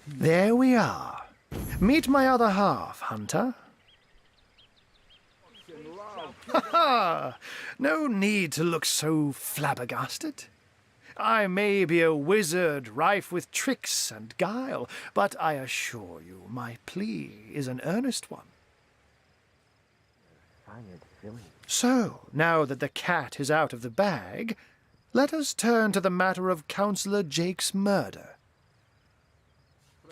There we are. Meet my other half, Hunter. Ha ha! No need to look so flabbergasted. I may be a wizard rife with tricks and guile, but I assure you my plea is an earnest one. So, now that the cat is out of the bag, let us turn to the matter of Councillor Jake's murder.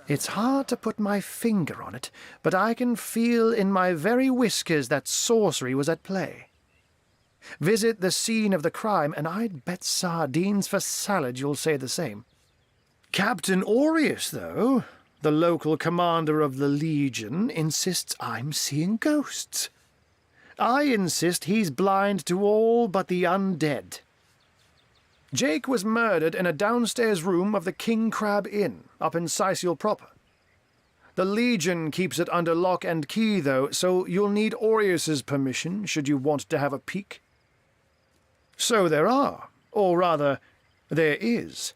It's hard to put my finger on it, but I can feel in my very whiskers that sorcery was at play. Visit the scene of the crime, and I'd bet sardines for salad you'll say the same. Captain Aureus, though, the local commander of the Legion, insists I'm seeing ghosts. I insist he's blind to all but the undead. Jake was murdered in a downstairs room of the King Crab Inn, up in Sicil proper. The Legion keeps it under lock and key, though, so you'll need Aureus's permission should you want to have a peek. So there are, or rather, there is.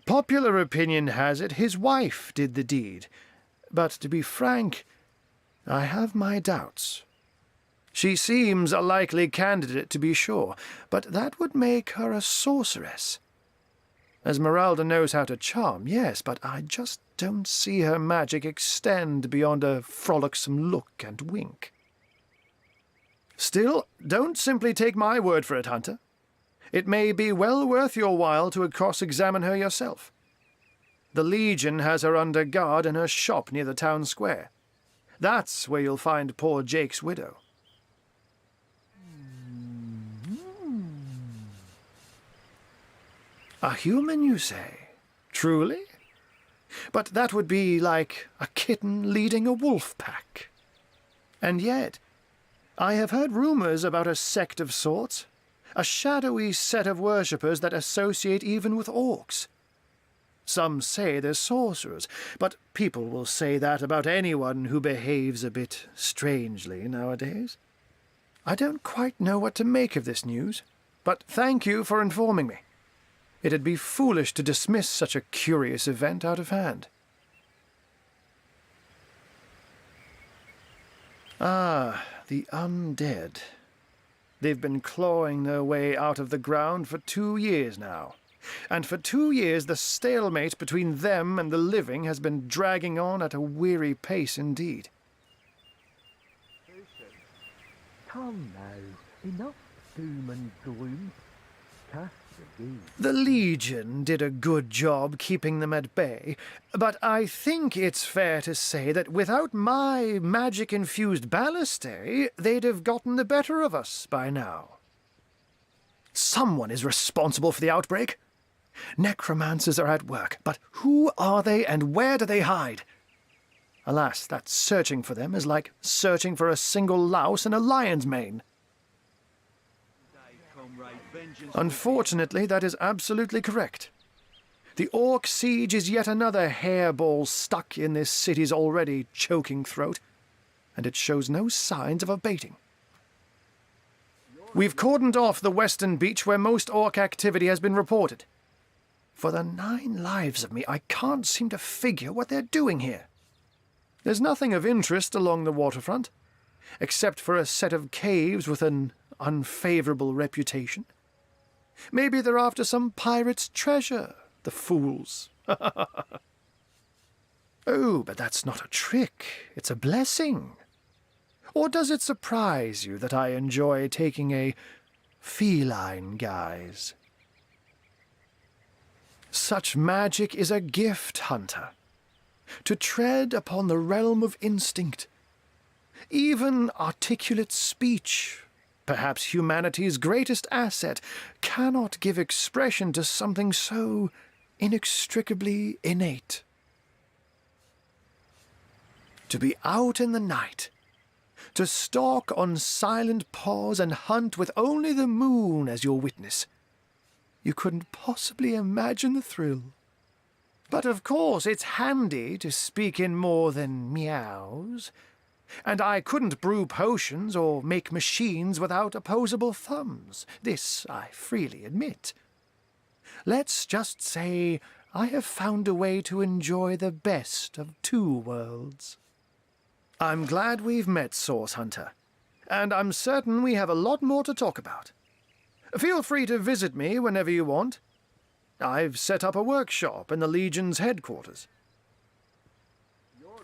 Popular opinion has it his wife did the deed, but to be frank, I have my doubts. She seems a likely candidate, to be sure, but that would make her a sorceress. Esmeralda knows how to charm, yes, but I just don't see her magic extend beyond a frolicsome look and wink. Still, don't simply take my word for it, Hunter. It may be well worth your while to cross-examine her yourself. The Legion has her under guard in her shop near the town square. That's where you'll find poor Jake's widow. A human, you say? Truly? But that would be like a kitten leading a wolf pack. And yet, I have heard rumors about a sect of sorts, a shadowy set of worshippers that associate even with orcs. Some say they're sorcerers, but people will say that about anyone who behaves a bit strangely nowadays. I don't quite know what to make of this news, but thank you for informing me. It'd be foolish to dismiss such a curious event out of hand. Ah, the undead. They've been clawing their way out of the ground for 2 years now. And for 2 years the stalemate between them and the living has been dragging on at a weary pace indeed. Come now, enough doom and gloom. Cast the gate. The Legion did a good job keeping them at bay, but I think it's fair to say that without my magic-infused ballistae, they'd have gotten the better of us by now. Someone is responsible for the outbreak. Necromancers are at work, but who are they and where do they hide? Alas, that searching for them is like searching for a single louse in a lion's mane. Unfortunately, that is absolutely correct. The Orc siege is yet another hairball stuck in this city's already choking throat, and it shows no signs of abating. We've cordoned off the western beach where most Orc activity has been reported. For the 9 lives of me, I can't seem to figure what they're doing here. There's nothing of interest along the waterfront, except for a set of caves with an unfavorable reputation. Maybe they're after some pirate's treasure, the fools. Oh, but that's not a trick. It's a blessing. Or does it surprise you that I enjoy taking a feline guise? Such magic is a gift, Hunter. To tread upon the realm of instinct. Even articulate speech, perhaps humanity's greatest asset, cannot give expression to something so inextricably innate. To be out in the night, to stalk on silent paws and hunt with only the moon as your witness. You couldn't possibly imagine the thrill. But of course it's handy to speak in more than meows. And I couldn't brew potions or make machines without opposable thumbs. This I freely admit. Let's just say I have found a way to enjoy the best of two worlds. I'm glad we've met, Source Hunter, and I'm certain we have a lot more to talk about. Feel free to visit me whenever you want. I've set up a workshop in the Legion's headquarters.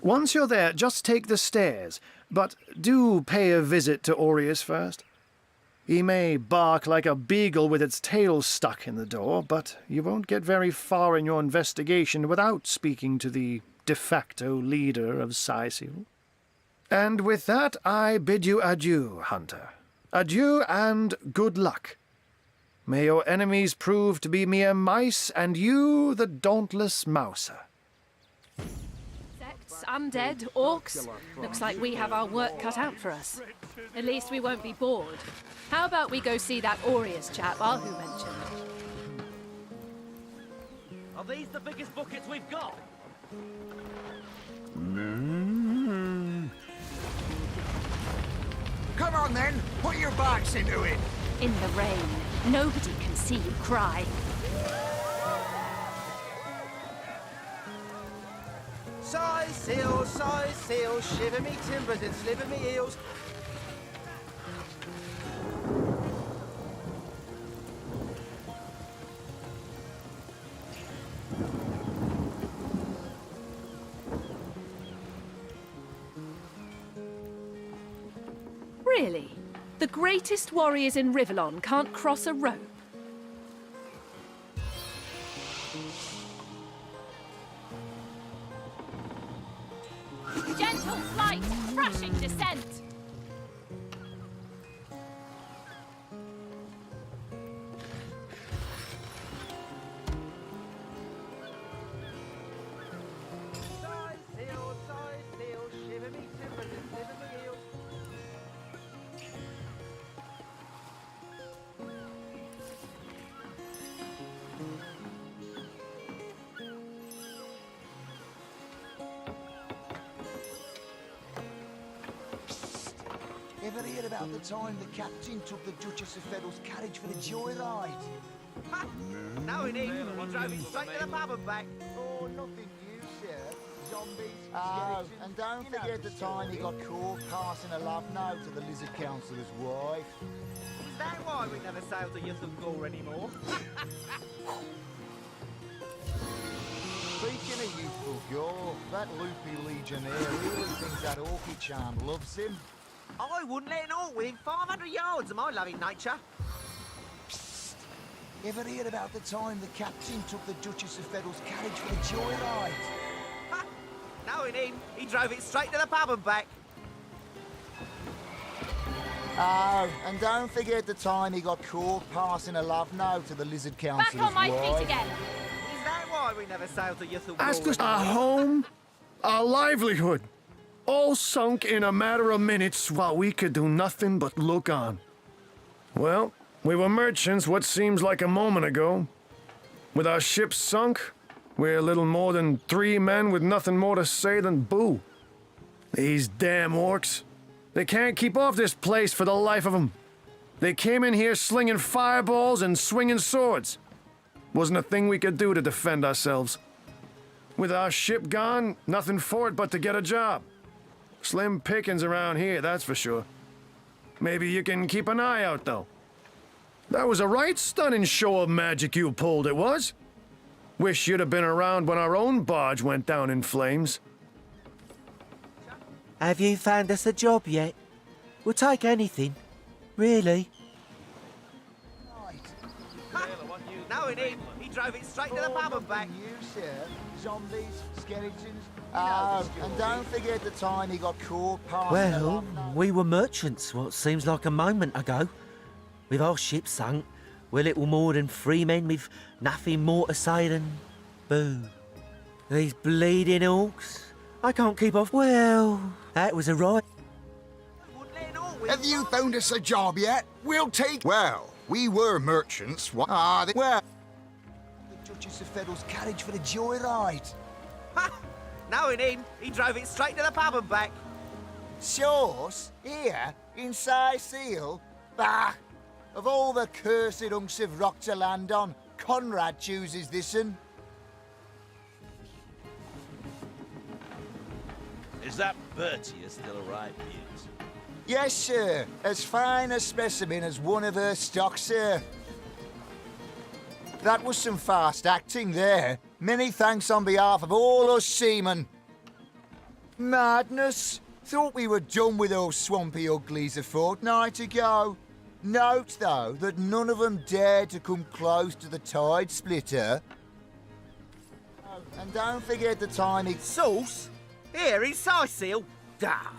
Once you're there, just take the stairs, but do pay a visit to Aureus first. He may bark like a beagle with its tail stuck in the door, but you won't get very far in your investigation without speaking to the de facto leader of Sysil. And with that, I bid you adieu, Hunter. Adieu and good luck. May your enemies prove to be mere mice, and you the dauntless mouser. Sects, undead, orcs. Looks like we have our work cut out for us. At least we won't be bored. How about we go see that Aureus chap Ahu mentioned? Are these the biggest buckets we've got? Come on then, put your backs into it. In the rain. Nobody can see you cry. Size seal, shiver me timbers and sliver me heels. Really? The greatest warriors in Rivellon can't cross a rope? Gentle flight, crashing descent! Size seal, shiver me timbers and sliver me heels. Ever hear about the time the captain took the Duchess of Feddel's carriage for the joyride? Ha! No, it ain't. He drove it straight to the pub and back. Oh, nothing new, sir. Zombies, skeletons... and don't forget the time he got caught passing a love note to the Lizard Councillor's wife. Is that why we never sail to Yuthan anymore? Speaking of youthful gore, that loopy legionnaire really thinks that orchid charm loves him. I wouldn't let an orc within 500 yards of my loving nature. Psst. Ever hear about the time the captain took the Duchess of Feddel's carriage for the joyride? Ha! No, it ain't. He drove it straight to the pub and back. Oh, and don't forget the time he got caught passing a love note to the Lizard Councillor's Back on my wife. feet again! Is that why we never sailed to Yuthan Ask us our home, our livelihood, all sunk in a matter of minutes while we could do nothing but look on. Well, we were merchants what seems like a moment ago. With our ship sunk, we're little more than 3 men with nothing more to say than boo. These damn orcs. They can't keep off this place for the life of them. They came in here slinging fireballs and swinging swords. Wasn't a thing we could do to defend ourselves. With our ship gone, nothing for it but to get a job. Slim pickings around here, that's for sure. Maybe you can keep an eye out, though. That was a right stunning show of magic you pulled, it was. Wish you'd have been around when our own barge went down in flames. Have you found us a job yet? We'll take anything. Really? Ha! No, it ain't. He drove it straight to the pub and back. You, sir. Zombies, skeletons... Oh, and don't forget the time he got caught passing a Well, love note. we were merchants what seems like a moment ago. With our ship sunk, we're little more than 3 men with nothing more to say than boo. These bleeding orcs. I can't keep off. Well, that was a right. Have you found us a job yet? We'll take... Well, we were merchants. What are they? Well... The Duchess of Feddel's carriage for the joyride. Ha! No, it ain't. He drove it straight to the pub and back. Sauce? Here? In Sysil? Bah! Of all the cursed hunks of rock to land on, Conrad chooses this one. Is that Bertie still a right muse? Yes, sir. As fine a specimen as one of her stock, sir. That was some fast acting there. Many thanks on behalf of all us seamen. Madness. Thought we were done with those swampy uglies a fortnight ago. Note, though, that none of them dared to come close to the tide splitter. Oh, and don't forget the tiny... Sauce? Here in Seal. Ah,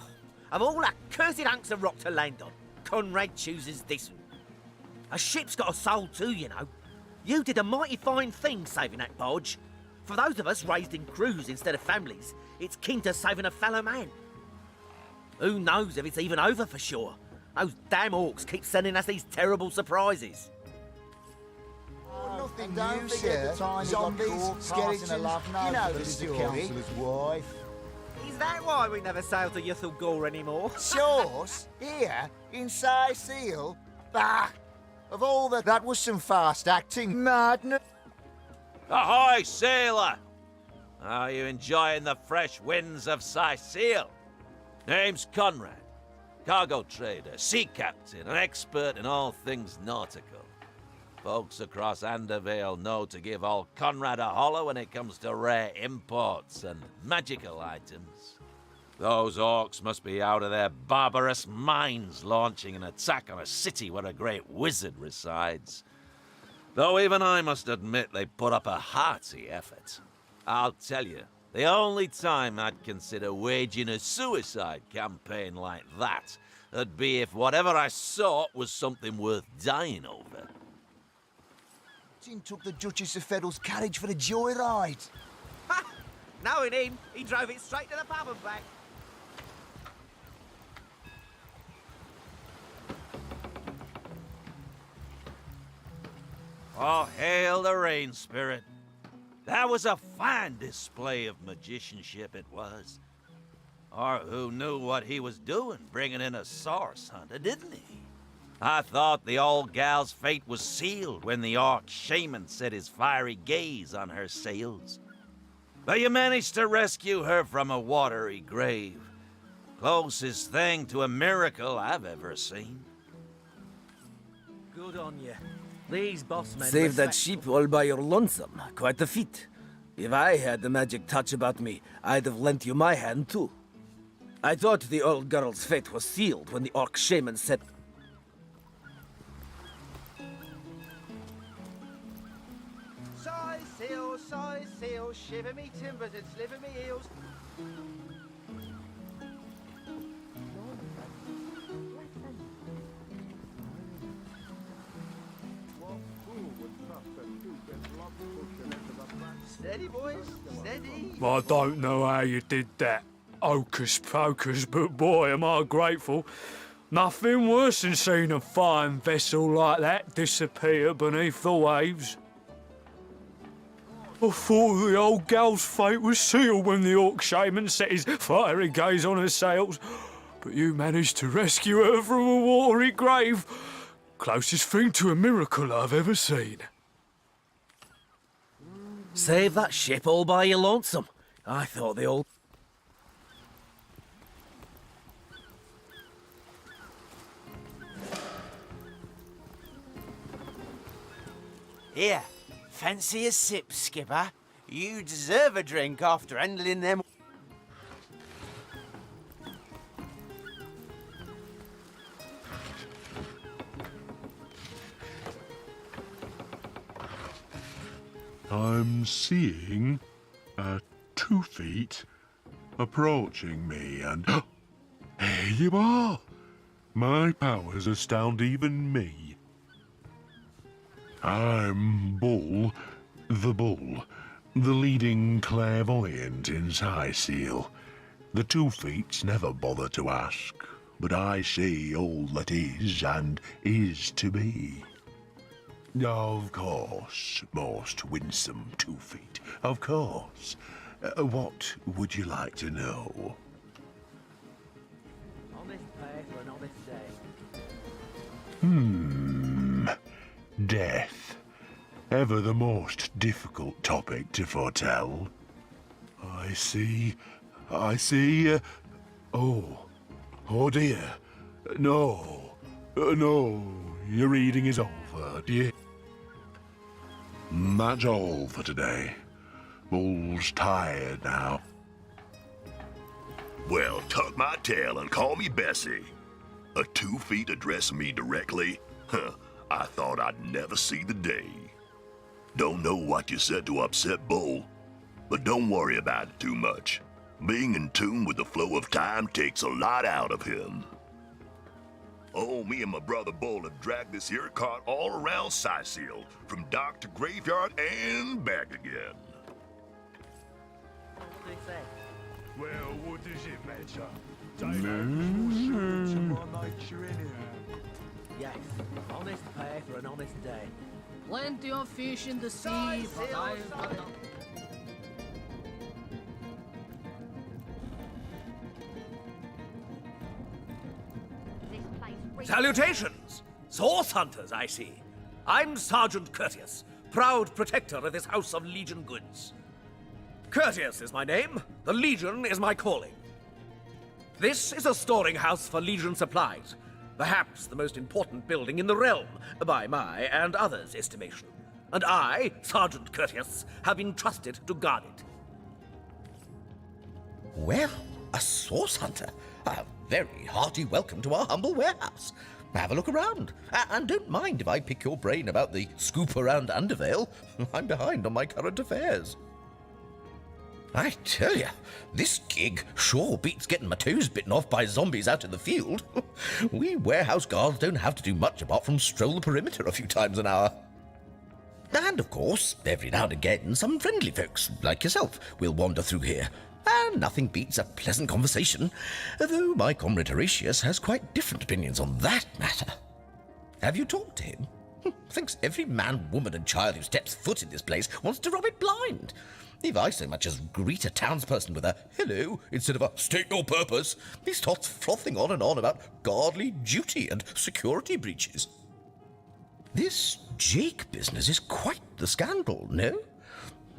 of all that cursed hunks of rock to land on, Conrad chooses this one. A ship's got a soul too, you know. You did a mighty fine thing saving that barge. For those of us raised in crews instead of families, it's kin to saving a fellow man. Who knows if it's even over for sure? Those damn orcs keep sending us these terrible surprises. Nothing new, sir. Zombies, skeletons, you know the story. Councillor's wife. Is that why we never sail to Yuthel Gore anymore? Sauce? Here? In Seal? Bah! Of all that was some fast acting. Madness. Ahoy, sailor! Are you enjoying the fresh winds of Seal? Name's Conrad. Cargo trader, sea captain, an expert in all things nautical. Folks across Andervale know to give old Conrad a holler when it comes to rare imports and magical items. Those orcs must be out of their barbarous minds launching an attack on a city where a great wizard resides. Though even I must admit they put up a hearty effort. I'll tell you, the only time I'd consider waging a suicide campaign like that would be if whatever I sought was something worth dying over. Tim took the Duchess of Federal's carriage for a joyride. Ha! Knowing him, he drove it straight to the pub and back. Oh, hail the rain spirit. That was a fine display of magicianship, it was. Or who knew what he was doing, bringing in a source hunter, didn't he? I thought the old gal's fate was sealed when the orc shaman set his fiery gaze on her sails. But you managed to rescue her from a watery grave. Closest thing to a miracle I've ever seen. Good on you. These boss men... Save that ship all by your lonesome. Quite a feat. If I had the magic touch about me, I'd have lent you my hand too. I thought the old girl's fate was sealed when the orc shaman said... Size seal, shiver me timbers and sliver me heels. Steady, boys, steady. I don't know how you did that, hocus pocus, but boy, am I grateful. Nothing worse than seeing a fine vessel like that disappear beneath the waves. I thought the old gal's fate was sealed when the orc shaman set his fiery gaze on her sails, but you managed to rescue her from a watery grave. Closest thing to a miracle I've ever seen. Save that ship all by your lonesome. I thought the old... Here, fancy a sip, skipper. You deserve a drink after handling them. I'm seeing 2 feet approaching me, and here you are. My powers astound even me. I'm Bull, the leading clairvoyant in Seal. The 2 feets never bother to ask, but I see all that is and is to be. Of course, most winsome 2 feet, of course. What would you like to know? Honest pay for an honest day. Death. Ever the most difficult topic to foretell. I see I see. Oh dear. No. No. Your reading is over, dear. That's all for today. Bull's tired now. Well, tuck my tail and call me Bessie. A 2 feet addressing me directly? Huh, I thought I'd never see the day. Don't know what you said to upset Bull, but don't worry about it too much. Being in tune with the flow of time takes a lot out of him. Oh, me and my brother Bull have dragged this here cart all around Sightseal, from dock to graveyard and back again. Well, what does it matter? Daylight my nature anyhow. Yes, honest pay for an honest day. Plenty of fish in the sea, but I've got no... Salutations! Source hunters, I see. I'm Sergeant Courteous, proud protector of this house of Legion goods. Courteous is my name, the Legion is my calling. This is a storing house for Legion supplies, perhaps the most important building in the realm, by my and others' estimation. And I, Sergeant Courteous, have been trusted to guard it. Well, a source hunter. A very hearty welcome to our humble warehouse. Have a look around, and don't mind if I pick your brain about the scoop around Undervale. I'm behind on my current affairs. I tell you, this gig sure beats getting my toes bitten off by zombies out in the field. We warehouse guards don't have to do much apart from stroll the perimeter a few times an hour. And of course, every now and again, some friendly folks, like yourself, will wander through here. And nothing beats a pleasant conversation, though my comrade Horatius has quite different opinions on that matter. Have you talked to him? Thinks every man, woman and child who steps foot in this place wants to rob it blind. If I so much as greet a townsperson with a hello instead of a state your purpose, he starts frothing on and on about guardly duty and security breaches. This Jake business is quite the scandal, no?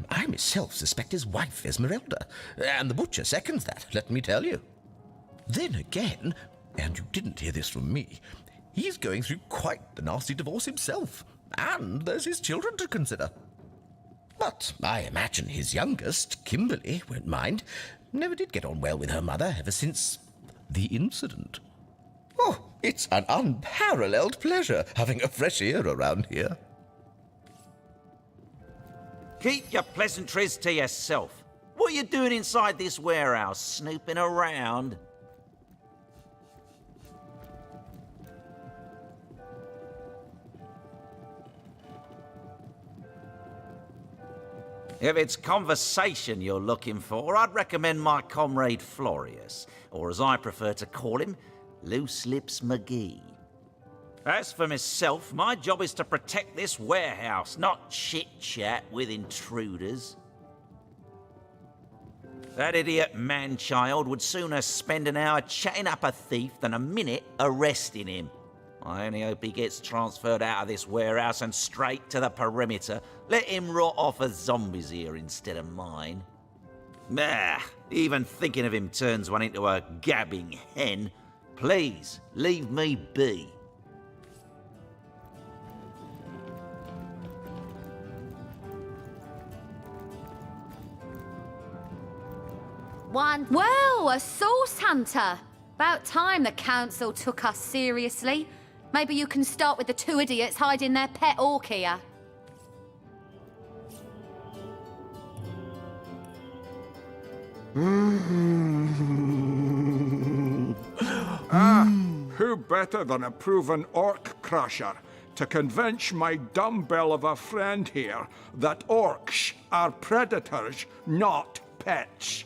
I myself suspect his wife, Esmeralda, and the butcher seconds that, let me tell you. Then again, and you didn't hear this from me, he's going through quite the nasty divorce himself, and there's his children to consider. But I imagine his youngest, Kimberly, won't mind. Never did get on well with her mother ever since the incident. Oh, it's an unparalleled pleasure having a fresh ear around here. Keep your pleasantries to yourself. What are you doing inside this warehouse, snooping around? If it's conversation you're looking for, I'd recommend my comrade Florius, or as I prefer to call him, Loose Lips McGee. As for myself, my job is to protect this warehouse, not chit-chat with intruders. That idiot man-child would sooner spend an hour chatting up a thief than a minute arresting him. I only hope he gets transferred out of this warehouse and straight to the perimeter. Let him rot off as zombies here instead of mine. Even thinking of him turns one into a gabbing hen. Please, leave me be. Well, a source hunter. About time the council took us seriously. Maybe you can start with the 2 idiots hiding their pet orc here. Who better than a proven orc crusher to convince my dumbbell of a friend here that orcs are predators, not pets?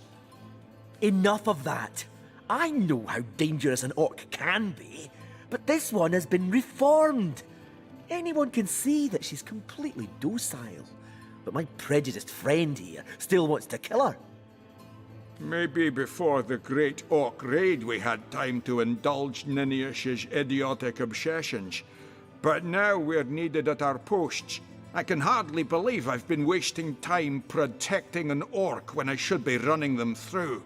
Enough of that. I know how dangerous an orc can be, but this one has been reformed. Anyone can see that she's completely docile, but my prejudiced friend here still wants to kill her. Maybe before the great orc raid we had time to indulge Ninius's idiotic obsessions, but now we're needed at our posts. I can hardly believe I've been wasting time protecting an orc when I should be running them through.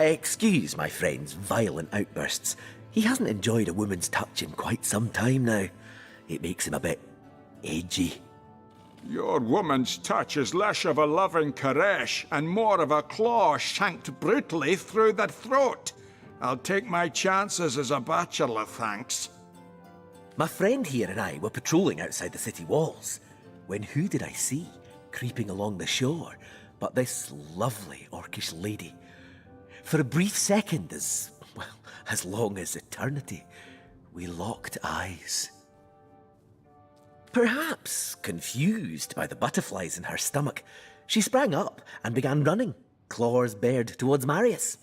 Excuse my friend's violent outbursts. He hasn't enjoyed a woman's touch in quite some time now. It makes him a bit edgy. Your woman's touch is less of a loving caress and more of a claw shanked brutally through the throat. I'll take my chances as a bachelor, thanks. My friend here and I were patrolling outside the city walls, when who did I see creeping along the shore but this lovely orcish lady? For a brief second, as long as eternity, we locked eyes. Perhaps confused by the butterflies in her stomach, she sprang up and began running, claws bared towards Marius.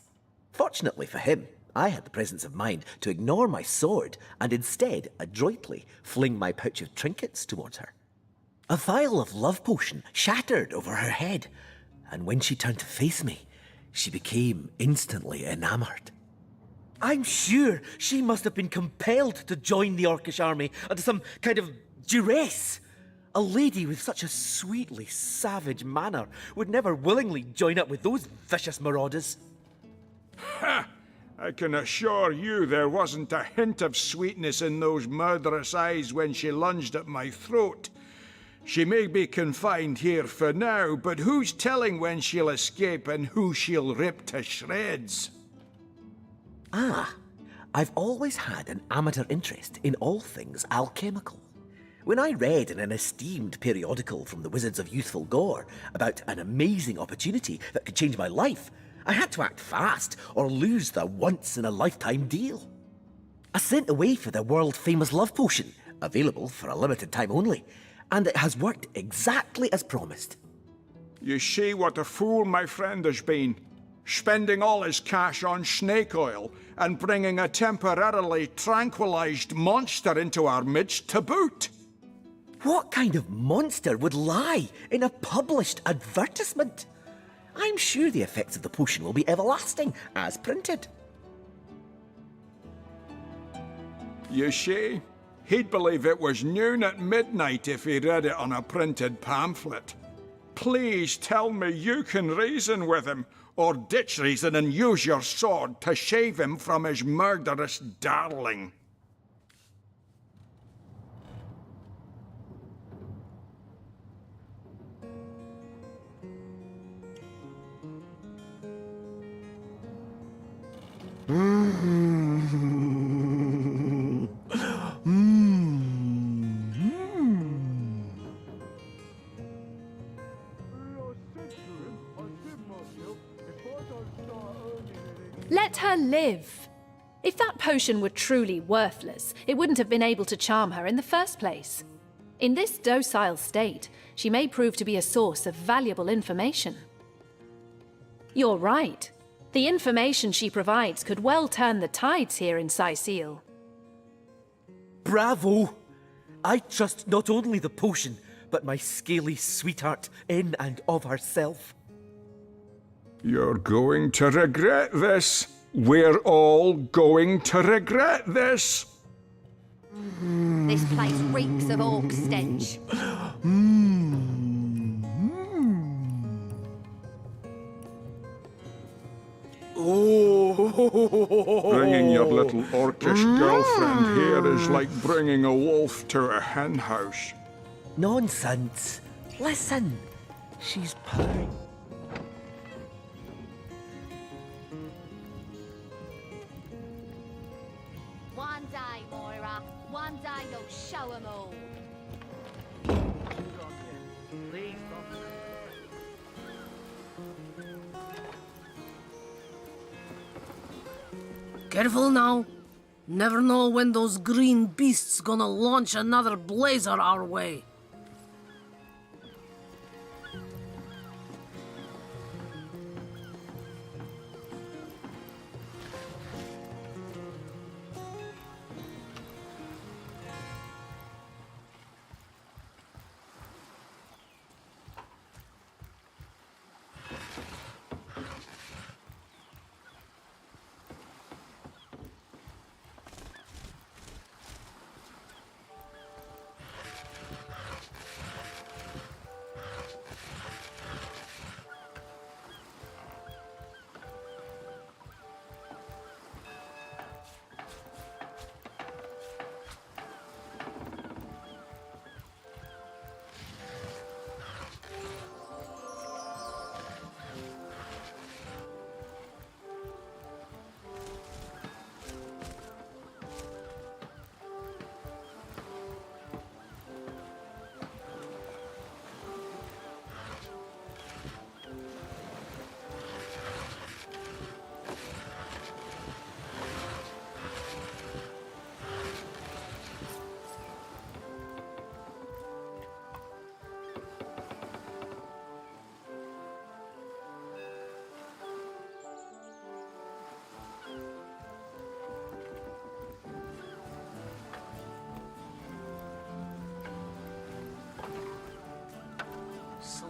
Fortunately for him, I had the presence of mind to ignore my sword and instead adroitly fling my pouch of trinkets towards her. A vial of love potion shattered over her head, and when she turned to face me, she became instantly enamored. I'm sure she must have been compelled to join the Orcish army under some kind of duress. A lady with such a sweetly savage manner would never willingly join up with those vicious marauders. Ha! I can assure you there wasn't a hint of sweetness in those murderous eyes when she lunged at my throat. She may be confined here for now, but who's telling when she'll escape and who she'll rip to shreds? Ah, I've always had an amateur interest in all things alchemical. When I read in an esteemed periodical from the Wizards of Youthful Gore about an amazing opportunity that could change my life, I had to act fast or lose the once-in-a-lifetime deal. I sent away for the world-famous love potion, available for a limited time only, and it has worked exactly as promised. You see what a fool my friend has been, spending all his cash on snake oil and bringing a temporarily tranquilized monster into our midst to boot. What kind of monster would lie in a published advertisement? I'm sure the effects of the potion will be everlasting, as printed. You see, he'd believe it was noon at midnight if he read it on a printed pamphlet. Please tell me you can reason with him, or ditch reason and use your sword to shave him from his murderous darling. Let her live. If that potion were truly worthless, it wouldn't have been able to charm her in the first place. In this docile state, she may prove to be a source of valuable information. You're right. The information she provides could well turn the tides here in Saiseel. Bravo! I trust not only the potion, but my scaly sweetheart in and of herself. You're going to regret this. We're all going to regret this. This place reeks of orc stench. Bringing your little orcish girlfriend here is like bringing a wolf to a hen house. Nonsense. Listen. She's purring. One day, Moira. One day you'll show 'em all. Careful now. Never know when those green beasts gonna launch another blazer our way.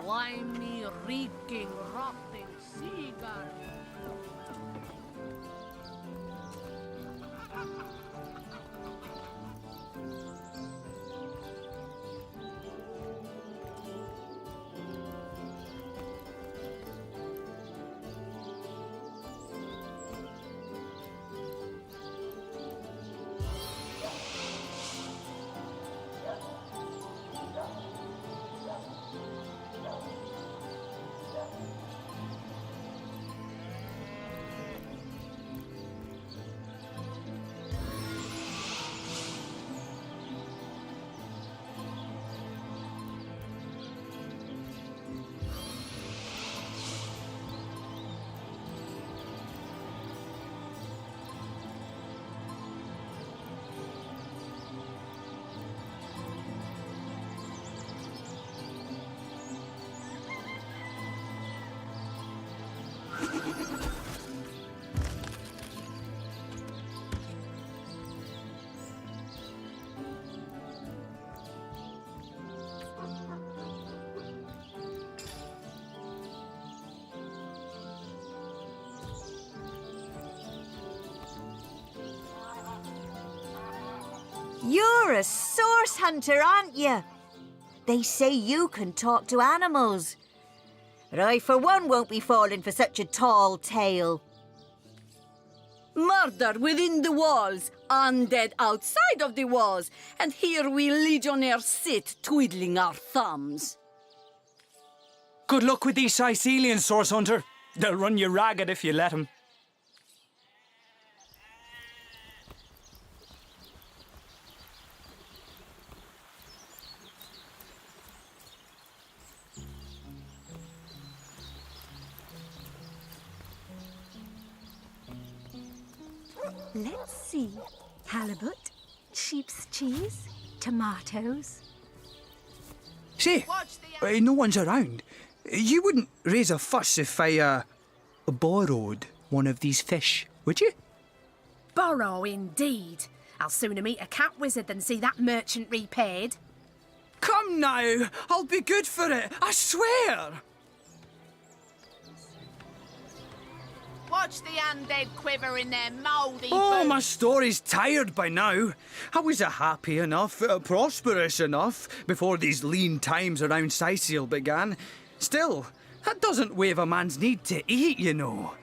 slimy, reeking, rotting seagull. You're a source hunter, aren't you? They say you can talk to animals. But I, for one, won't be falling for such a tall tale. Murder within the walls, undead outside of the walls, and here we legionnaires sit twiddling our thumbs. Good luck with these Sicilians, Source Hunter. They'll run you ragged if you let them. Let's see. Halibut, sheep's cheese, tomatoes. Say, no one's around. You wouldn't raise a fuss if I, borrowed one of these fish, would you? Borrow indeed. I'll sooner meet a cat wizard than see that merchant repaid. Come now, I'll be good for it, I swear! Watch the undead quiver in their mouldy Oh, boots. my story's tired by now. I was happy enough, prosperous enough, before these lean times around Sicil began. Still, that doesn't waive a man's need to eat, you know.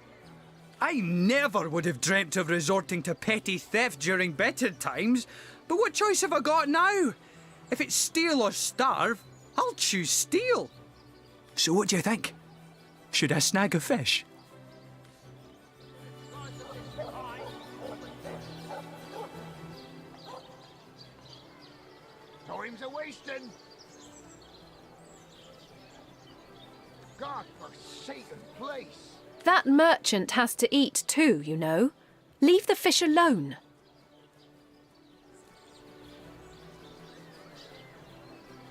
I never would have dreamt of resorting to petty theft during better times, but what choice have I got now? If it's steal or starve, I'll choose steal. So what do you think? Should I snag a fish? Time's a wasting. God-forsaken place. That merchant has to eat too, you know. Leave the fish alone.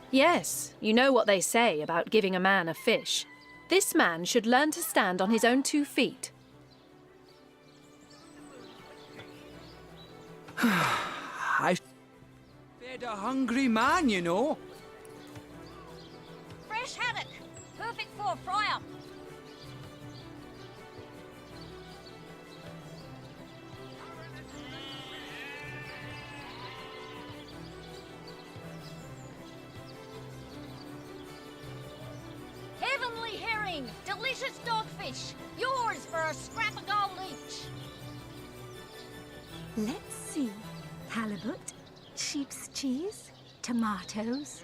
Yes, you know what they say about giving a man a fish. This man should learn to stand on his own 2 feet. I fed a hungry man, you know. Fresh haddock, perfect for a fry-up. Heavenly herring, delicious dogfish, yours for a scrap of gold each. Let's see. Halibut, sheep's cheese, tomatoes.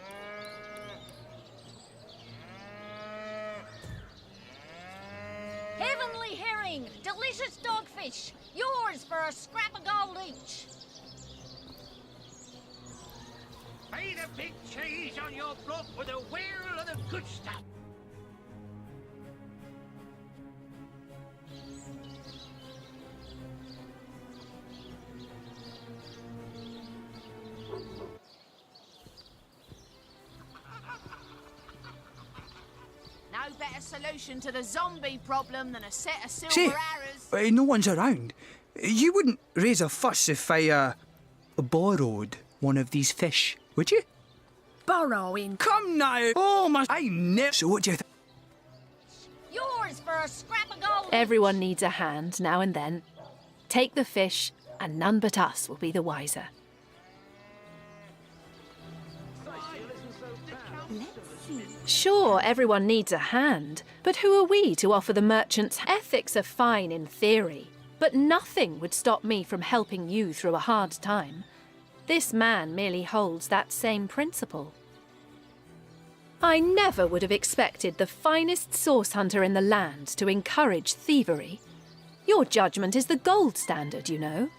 Heavenly herring, delicious dogfish, yours for a scrap of gold each. Pay the big cheese on your block with a wheel of the good stuff. No better solution to the zombie problem than a set of silver Say, arrows. no one's around. You wouldn't raise a fuss if I, borrowed one of these fish, would you? borrowing. Come now! Oh, my... I never... So what do you think? Yours for a scrap of gold. Everyone needs a hand now and then. Take the fish, and none but us will be the wiser. Sure, everyone needs a hand, but who are we to offer the merchants? Ethics are fine in theory, but nothing would stop me from helping you through a hard time. This man merely holds that same principle. I never would have expected the finest source hunter in the land to encourage thievery. Your judgment is the gold standard, you know.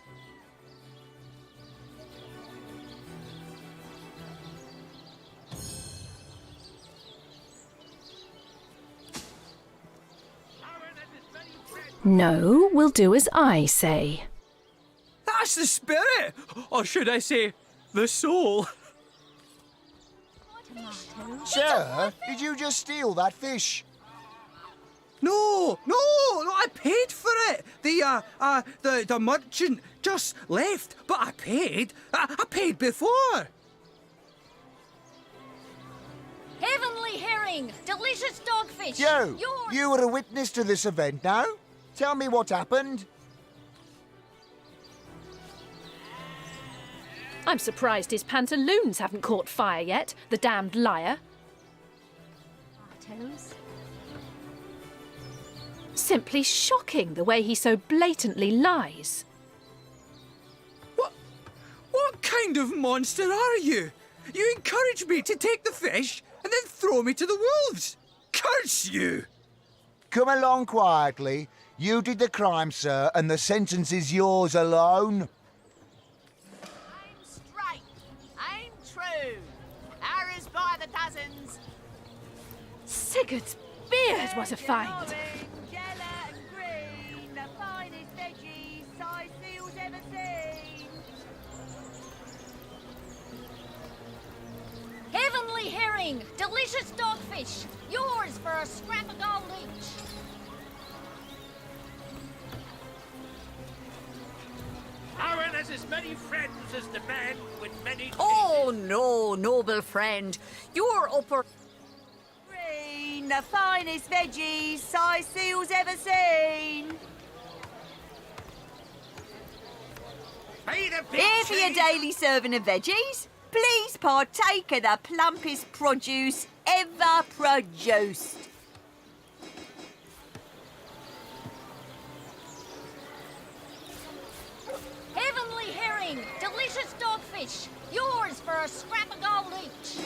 No, we'll do as I say. That's the spirit! Or should I say, the soul? Sir, did you just steal that fish? No, I paid for it. The merchant just left, but I paid. I paid before. Heavenly herring, delicious dogfish. You! Yours. You were a witness to this event now? Tell me what happened. I'm surprised his pantaloons haven't caught fire yet, the damned liar. Simply shocking the way he so blatantly lies. What kind of monster are you? You encouraged me to take the fish and then throw me to the wolves. Curse you! Come along quietly. You did the crime, sir, and the sentence is yours alone. I'm straight. I'm true. Arrows by the dozens. Sigurd's beard was a find. Heavenly herring, delicious dogfish. Yours for a scrap of gold each. Aaron has as many friends as the man with many teeth. Oh no, noble friend. You're upper green, the finest veggies size seals ever seen. Here for your daily serving of veggies. Please partake of the plumpest produce ever produced. Heavenly herring, delicious dogfish. Yours for a scrap of gold each.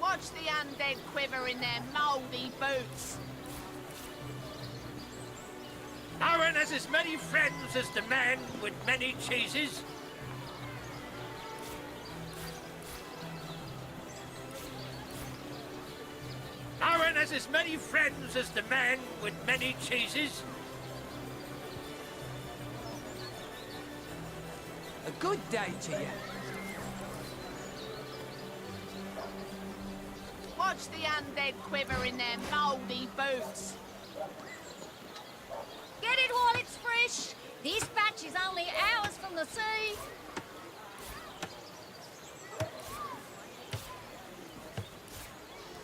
Watch the undead quiver in their mouldy boots. Aaron has as many friends as the man with many cheeses. Aaron has as many friends as the man with many cheeses. A good day to you. Watch the undead quiver in their mouldy boots. Get it while it's fresh. This batch is only hours from the sea.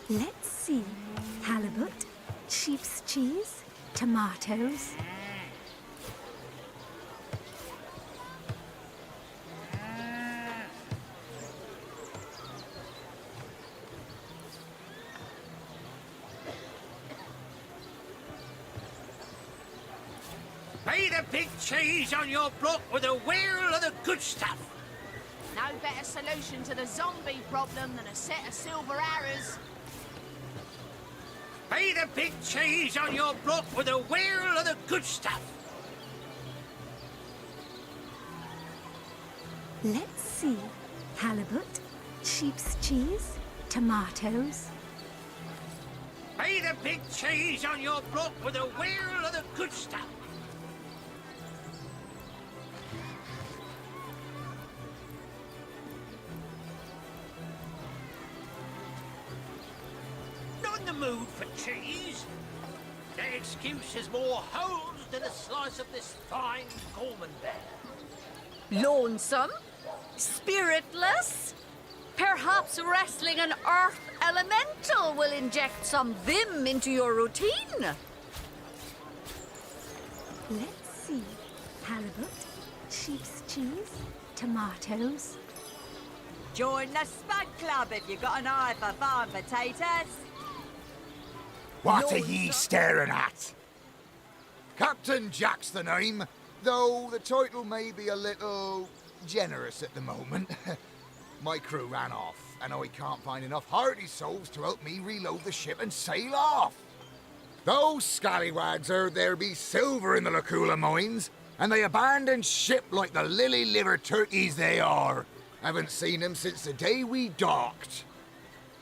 Let's see. Halibut, sheep's cheese, tomatoes. Pay the big cheese on your block with a wheel of the good stuff. No better solution to the zombie problem than a set of silver arrows. Pay the big cheese on your block with a wheel of the good stuff. Let's see. Halibut, sheep's cheese, tomatoes. Pay the big cheese on your block with a wheel of the good stuff. Not in the mood for cheese. That excuse is more holes than a slice of this fine Gorman bear. Lonesome? Spiritless? Perhaps wrestling an earth elemental will inject some vim into your routine. Let's see. Halibut, sheep's cheese, tomatoes. Join the Spud Club if you got an eye for farm potatoes. What are ye staring at? Captain Jack's the name, though the title may be a little generous at the moment. My crew ran off, and I can't find enough hardy souls to help me reload the ship and sail off. Those scallywags heard there be silver in the Lacula mines, and they abandoned ship like the lily-livered turkeys they are. Haven't seen them since the day we docked.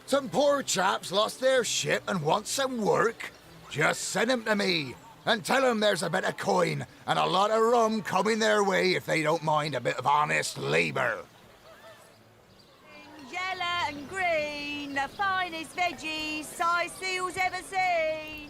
Some poor chaps lost their ship and want some work. Just send them to me, and tell them there's a bit of coin and a lot of rum coming their way if they don't mind a bit of honest labour. Yellow and green, the finest veggies size seals ever seen.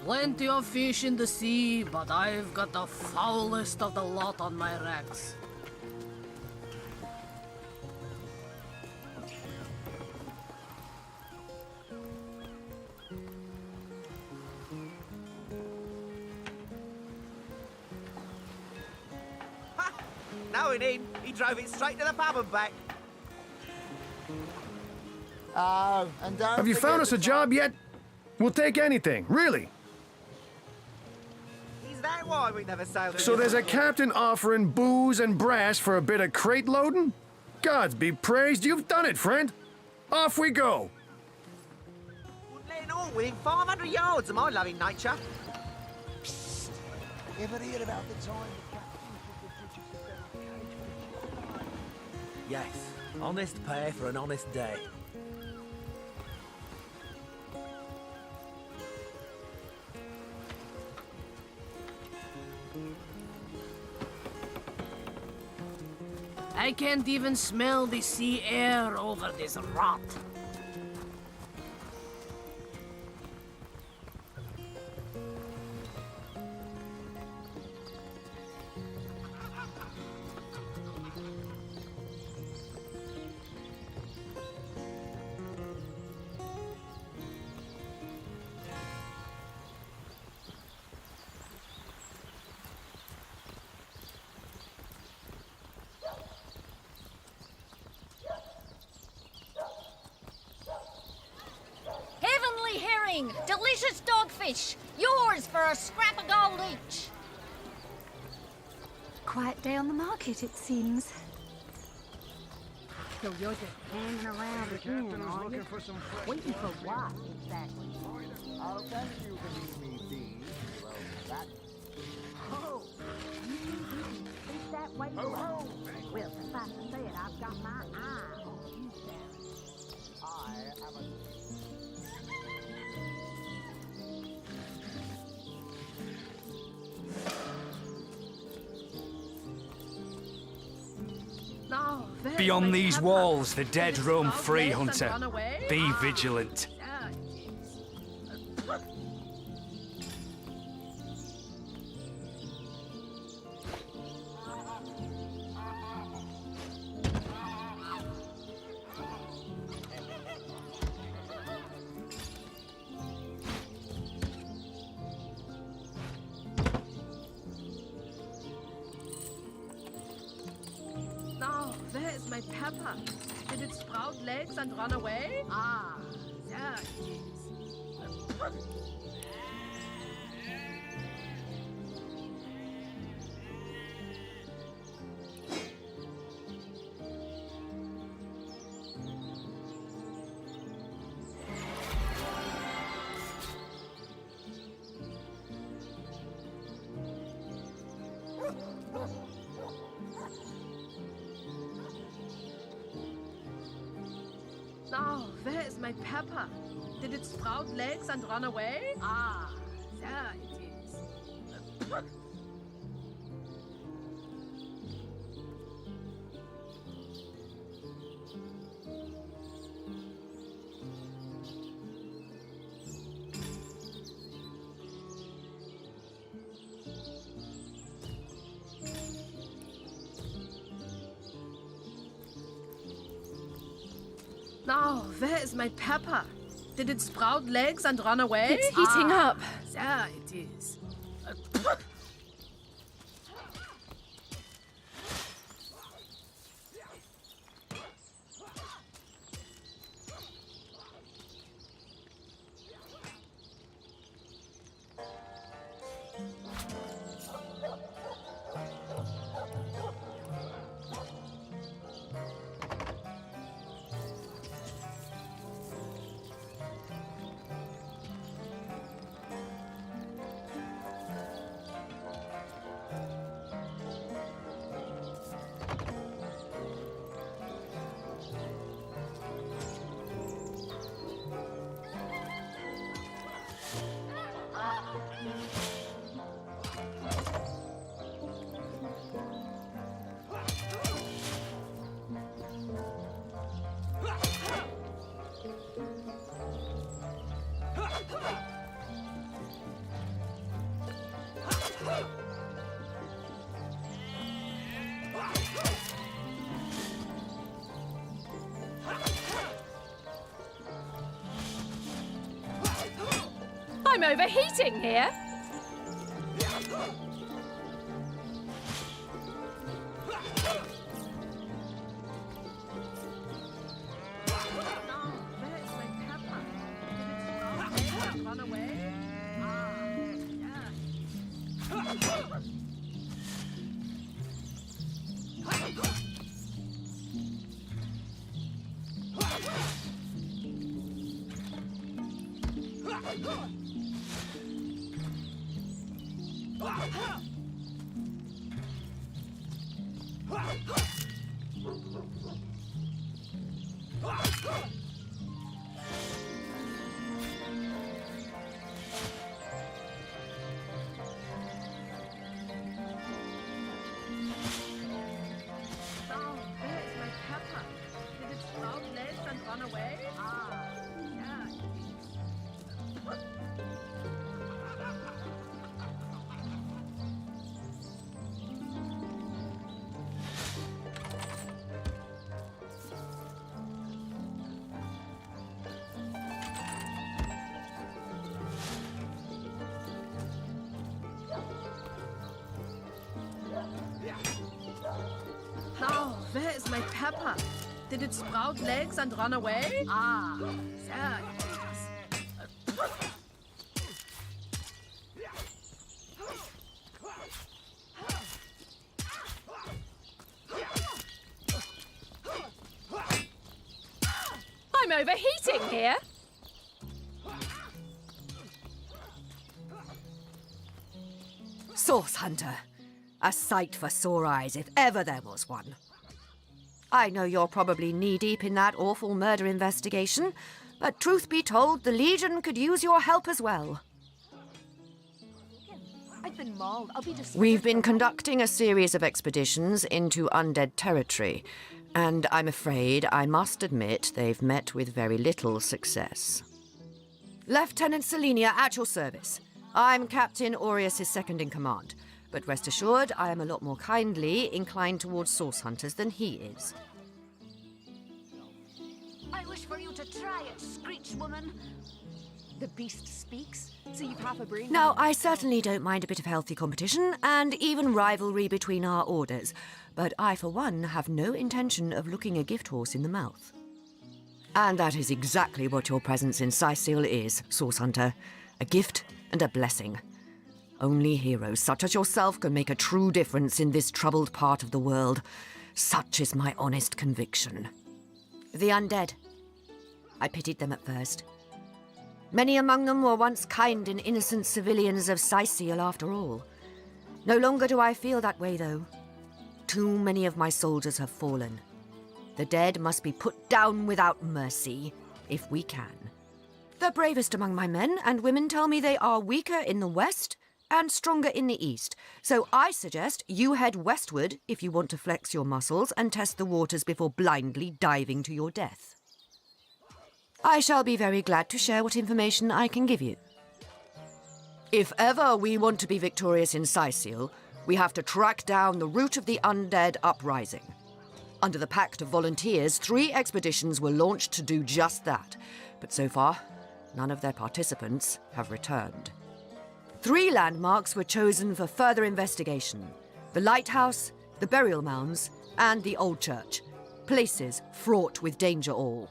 Plenty of fish in the sea, but I've got the foulest of the lot on my racks. Ha! Now he need. He drove it straight to the pub and back. Oh, and don't Have you found us a job yet? We'll take anything, really. Is that why we never sailed? So there's a captain offering booze and brass for a bit of crate loading? Gods be praised, you've done it, friend. Off we go. Letting all within 500 yards of my loving nature. Psst. Ever hear about the time Yes, honest pay for an honest day. I can't even smell the sea air over this rot. Delicious dogfish! Yours for a scrap of gold each! Quiet day on the market, it seems. So you're just hanging around again, are you? Waiting for what, exactly? I'll thank you to leave me be. Well, that... Oh, it's that way. Ho, ho! Well, suffice to say it, I've got my eye on you, Sam. I am a... Beyond these walls, the dead roam free, Hunter. Be vigilant. Where's my pepper? Did it sprout legs and run away? Ah, there it is. Now, where is my pepper? Did it sprout legs and run away? Ah, there it is. Now, where is my pepper? Did it sprout legs and run away? It's heating up. There it is. I'm overheating here. Run away? Now, where is my pepper? Did it sprout legs and run away? Ah, there it is. I'm overheating here. Source Hunter. A sight for sore eyes if ever there was one. I know you're probably knee-deep in that awful murder investigation, but truth be told, the Legion could use your help as well. I've been mauled. I'll be just... We've been conducting a series of expeditions into Undead territory, and I'm afraid I must admit they've met with very little success. Lieutenant Selenia, at your service. I'm Captain Aureus' second-in-command. But rest assured, I am a lot more kindly inclined towards source hunters than he is. I wish for you to try it, Screech Woman. The beast speaks, so you've half a brain. Now, I certainly don't mind a bit of healthy competition, and even rivalry between our orders. But I, for one, have no intention of looking a gift horse in the mouth. And that is exactly what your presence in Syceal is, source hunter. A gift and a blessing. Only heroes such as yourself can make a true difference in this troubled part of the world. Such is my honest conviction. The undead. I pitied them at first. Many among them were once kind and innocent civilians of Syceal after all. No longer do I feel that way, though. Too many of my soldiers have fallen. The dead must be put down without mercy, if we can. The bravest among my men and women tell me they are weaker in the west and stronger in the east. So I suggest you head westward if you want to flex your muscles and test the waters before blindly diving to your death. I shall be very glad to share what information I can give you. If ever we want to be victorious in Syceal, we have to track down the root of the Undead uprising. Under the Pact of Volunteers, 3 expeditions were launched to do just that. But so far, none of their participants have returned. 3 landmarks were chosen for further investigation: the lighthouse, the burial mounds, and the old church. Places fraught with danger all.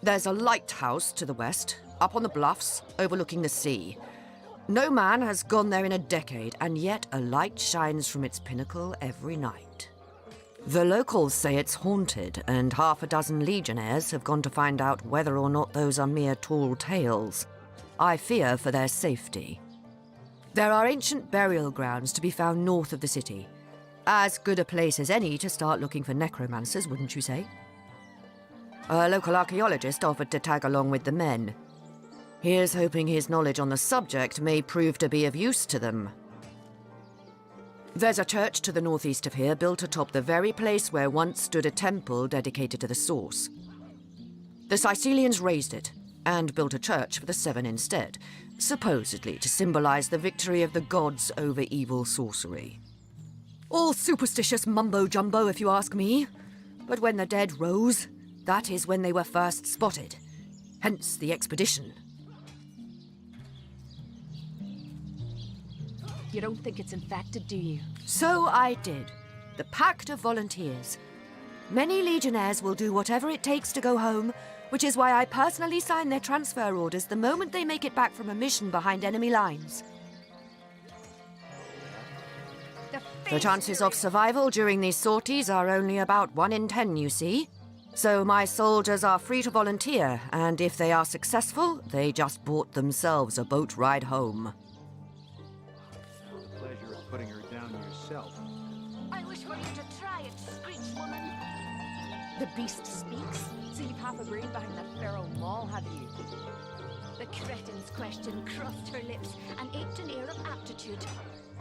There's a lighthouse to the west, up on the bluffs, overlooking the sea. No man has gone there in a decade, and yet a light shines from its pinnacle every night. The locals say it's haunted, and half a dozen legionnaires have gone to find out whether or not those are mere tall tales. I fear for their safety. There are ancient burial grounds to be found north of the city. As good a place as any to start looking for necromancers, wouldn't you say? A local archaeologist offered to tag along with the men. Here's hoping his knowledge on the subject may prove to be of use to them. There's a church to the northeast of here, built atop the very place where once stood a temple dedicated to the Source. The Sicilians razed it, and built a church for the 7 instead, supposedly to symbolize the victory of the gods over evil sorcery. All superstitious mumbo-jumbo, if you ask me. But when the dead rose, that is when they were first spotted. Hence the expedition. You don't think it's infected, do you? So I did. The Pact of Volunteers. Many legionnaires will do whatever it takes to go home, which is why I personally sign their transfer orders the moment they make it back from a mission behind enemy lines. The chances of survival during these sorties are only about 1 in 10, you see. So my soldiers are free to volunteer, and if they are successful, they just bought themselves a boat ride home. The pleasure of putting her down yourself. I wish for you to try it, screech woman. The beast speaks, so you've half a brain behind that feral maul, have you? The cretin's question crossed her lips and aped an air of aptitude.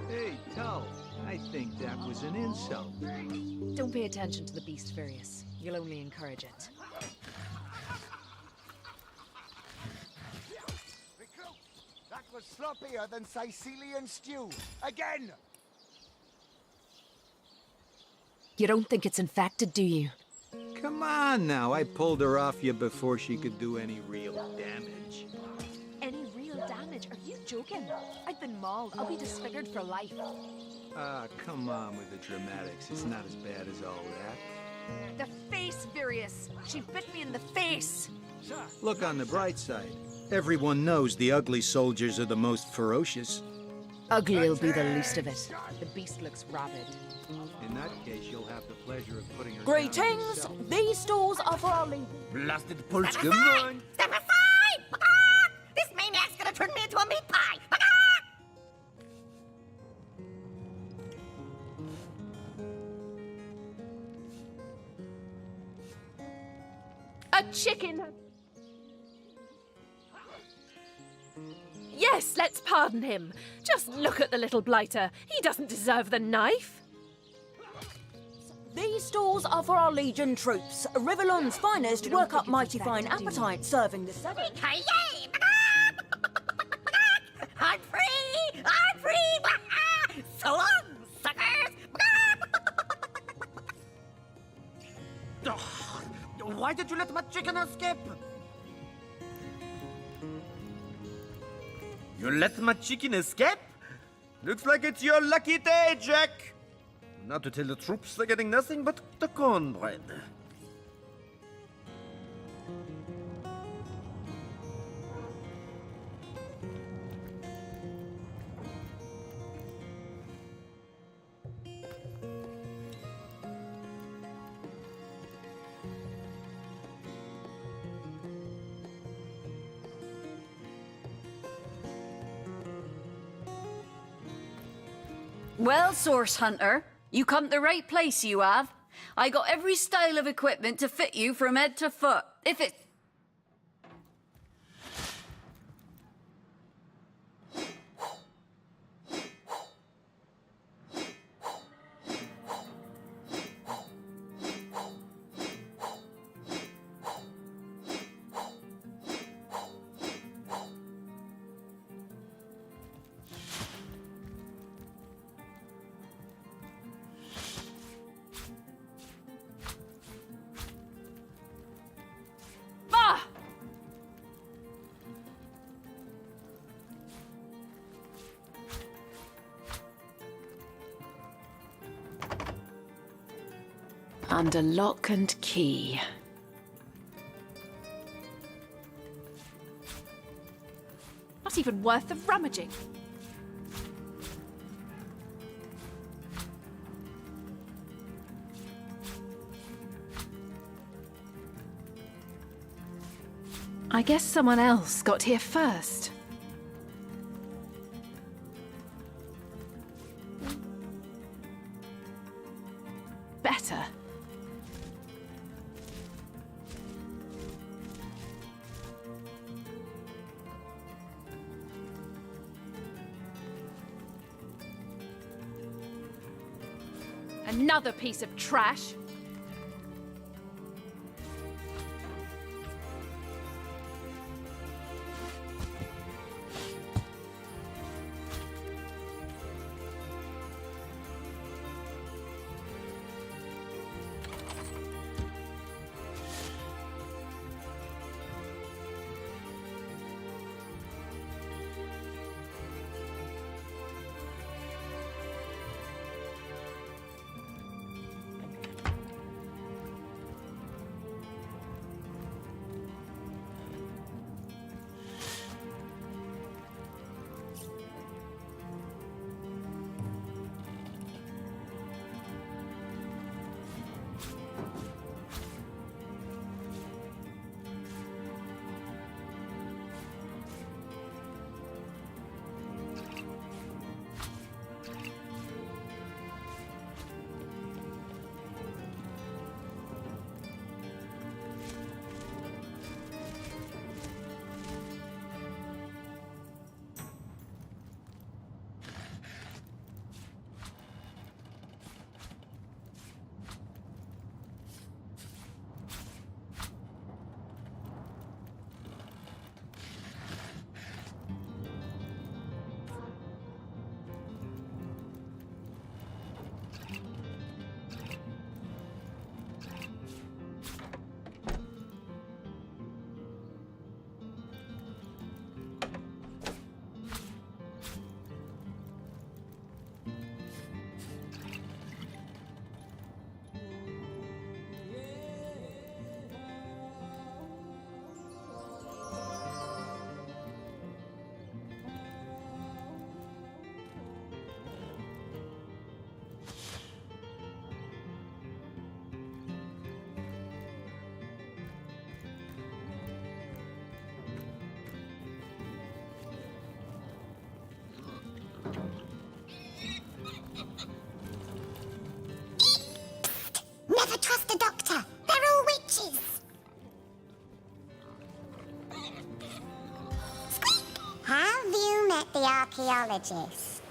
Hey, Tull, I think that was an insult. Don't pay attention to the beast, Various. You'll only encourage it. Recruit! That was sloppier than Sicilian stew. Again! You don't think it's infected, do you? Come on now, I pulled her off you before she could do any real damage. Any real damage? Are you joking? I've been mauled. I'll be disfigured for life. Ah, come on with the dramatics. It's not as bad as all that. The face, Various. She bit me in the face. Look on the bright side. Everyone knows the ugly soldiers are the most ferocious. Ugly'll be the least of it. The beast looks rabid. In that case, you'll have the pleasure of putting her Greetings! down yourself. These stores are for our leaders. Blasted pulch, good morning. Step aside! This maniac's gonna turn me into a meat pie! A chicken! Yes, let's pardon him. Just look at the little blighter. He doesn't deserve the knife. These stores are for our Legion troops. Riverland's finest work up mighty fine appetite serving the 7. I'm free! I'm free! So long, suckers! Why did you let my chicken escape? You let my chicken escape? Looks like it's your lucky day, Jack. Now to tell the troops they're getting nothing but the cornbread. Well, Source Hunter, you come to the right place, you have. I got every style of equipment to fit you from head to foot. If it... Under lock and key. Not even worth the rummaging. I guess someone else got here first. Better. Another piece of trash. Never trust a doctor. They're all witches. Squeak! Have you met the archaeologist?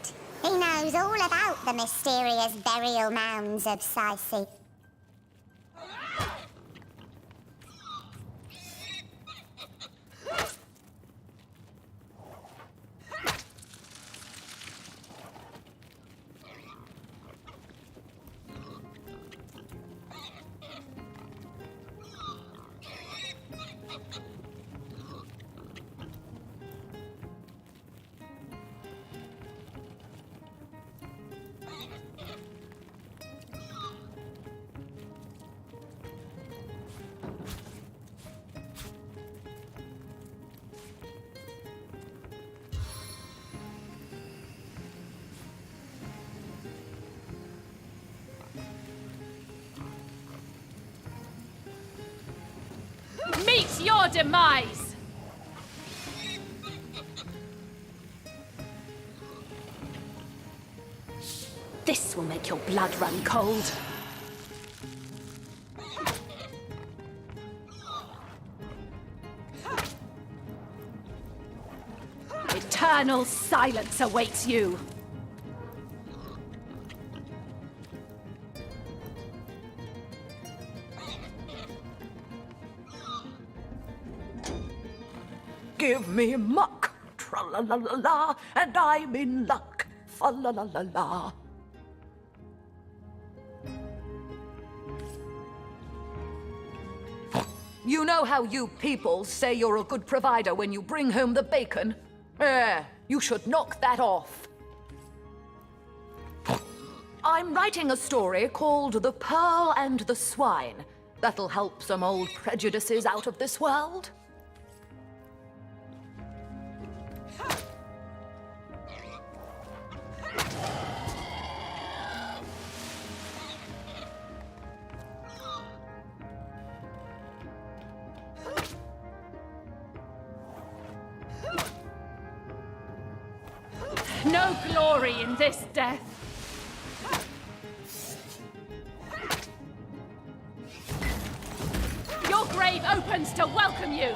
He knows all about the mysterious burial mounds of Sicily. Meet your demise! This will make your blood run cold. Eternal silence awaits you. Give me muck, tra-la-la-la-la, and I'm in luck, fa-la-la-la-la. You know how you people say you're a good provider when you bring home the bacon? You should knock that off. I'm writing a story called The Pearl and the Swine. That'll help some old prejudices out of this world. No glory in this death. Your grave opens to welcome you.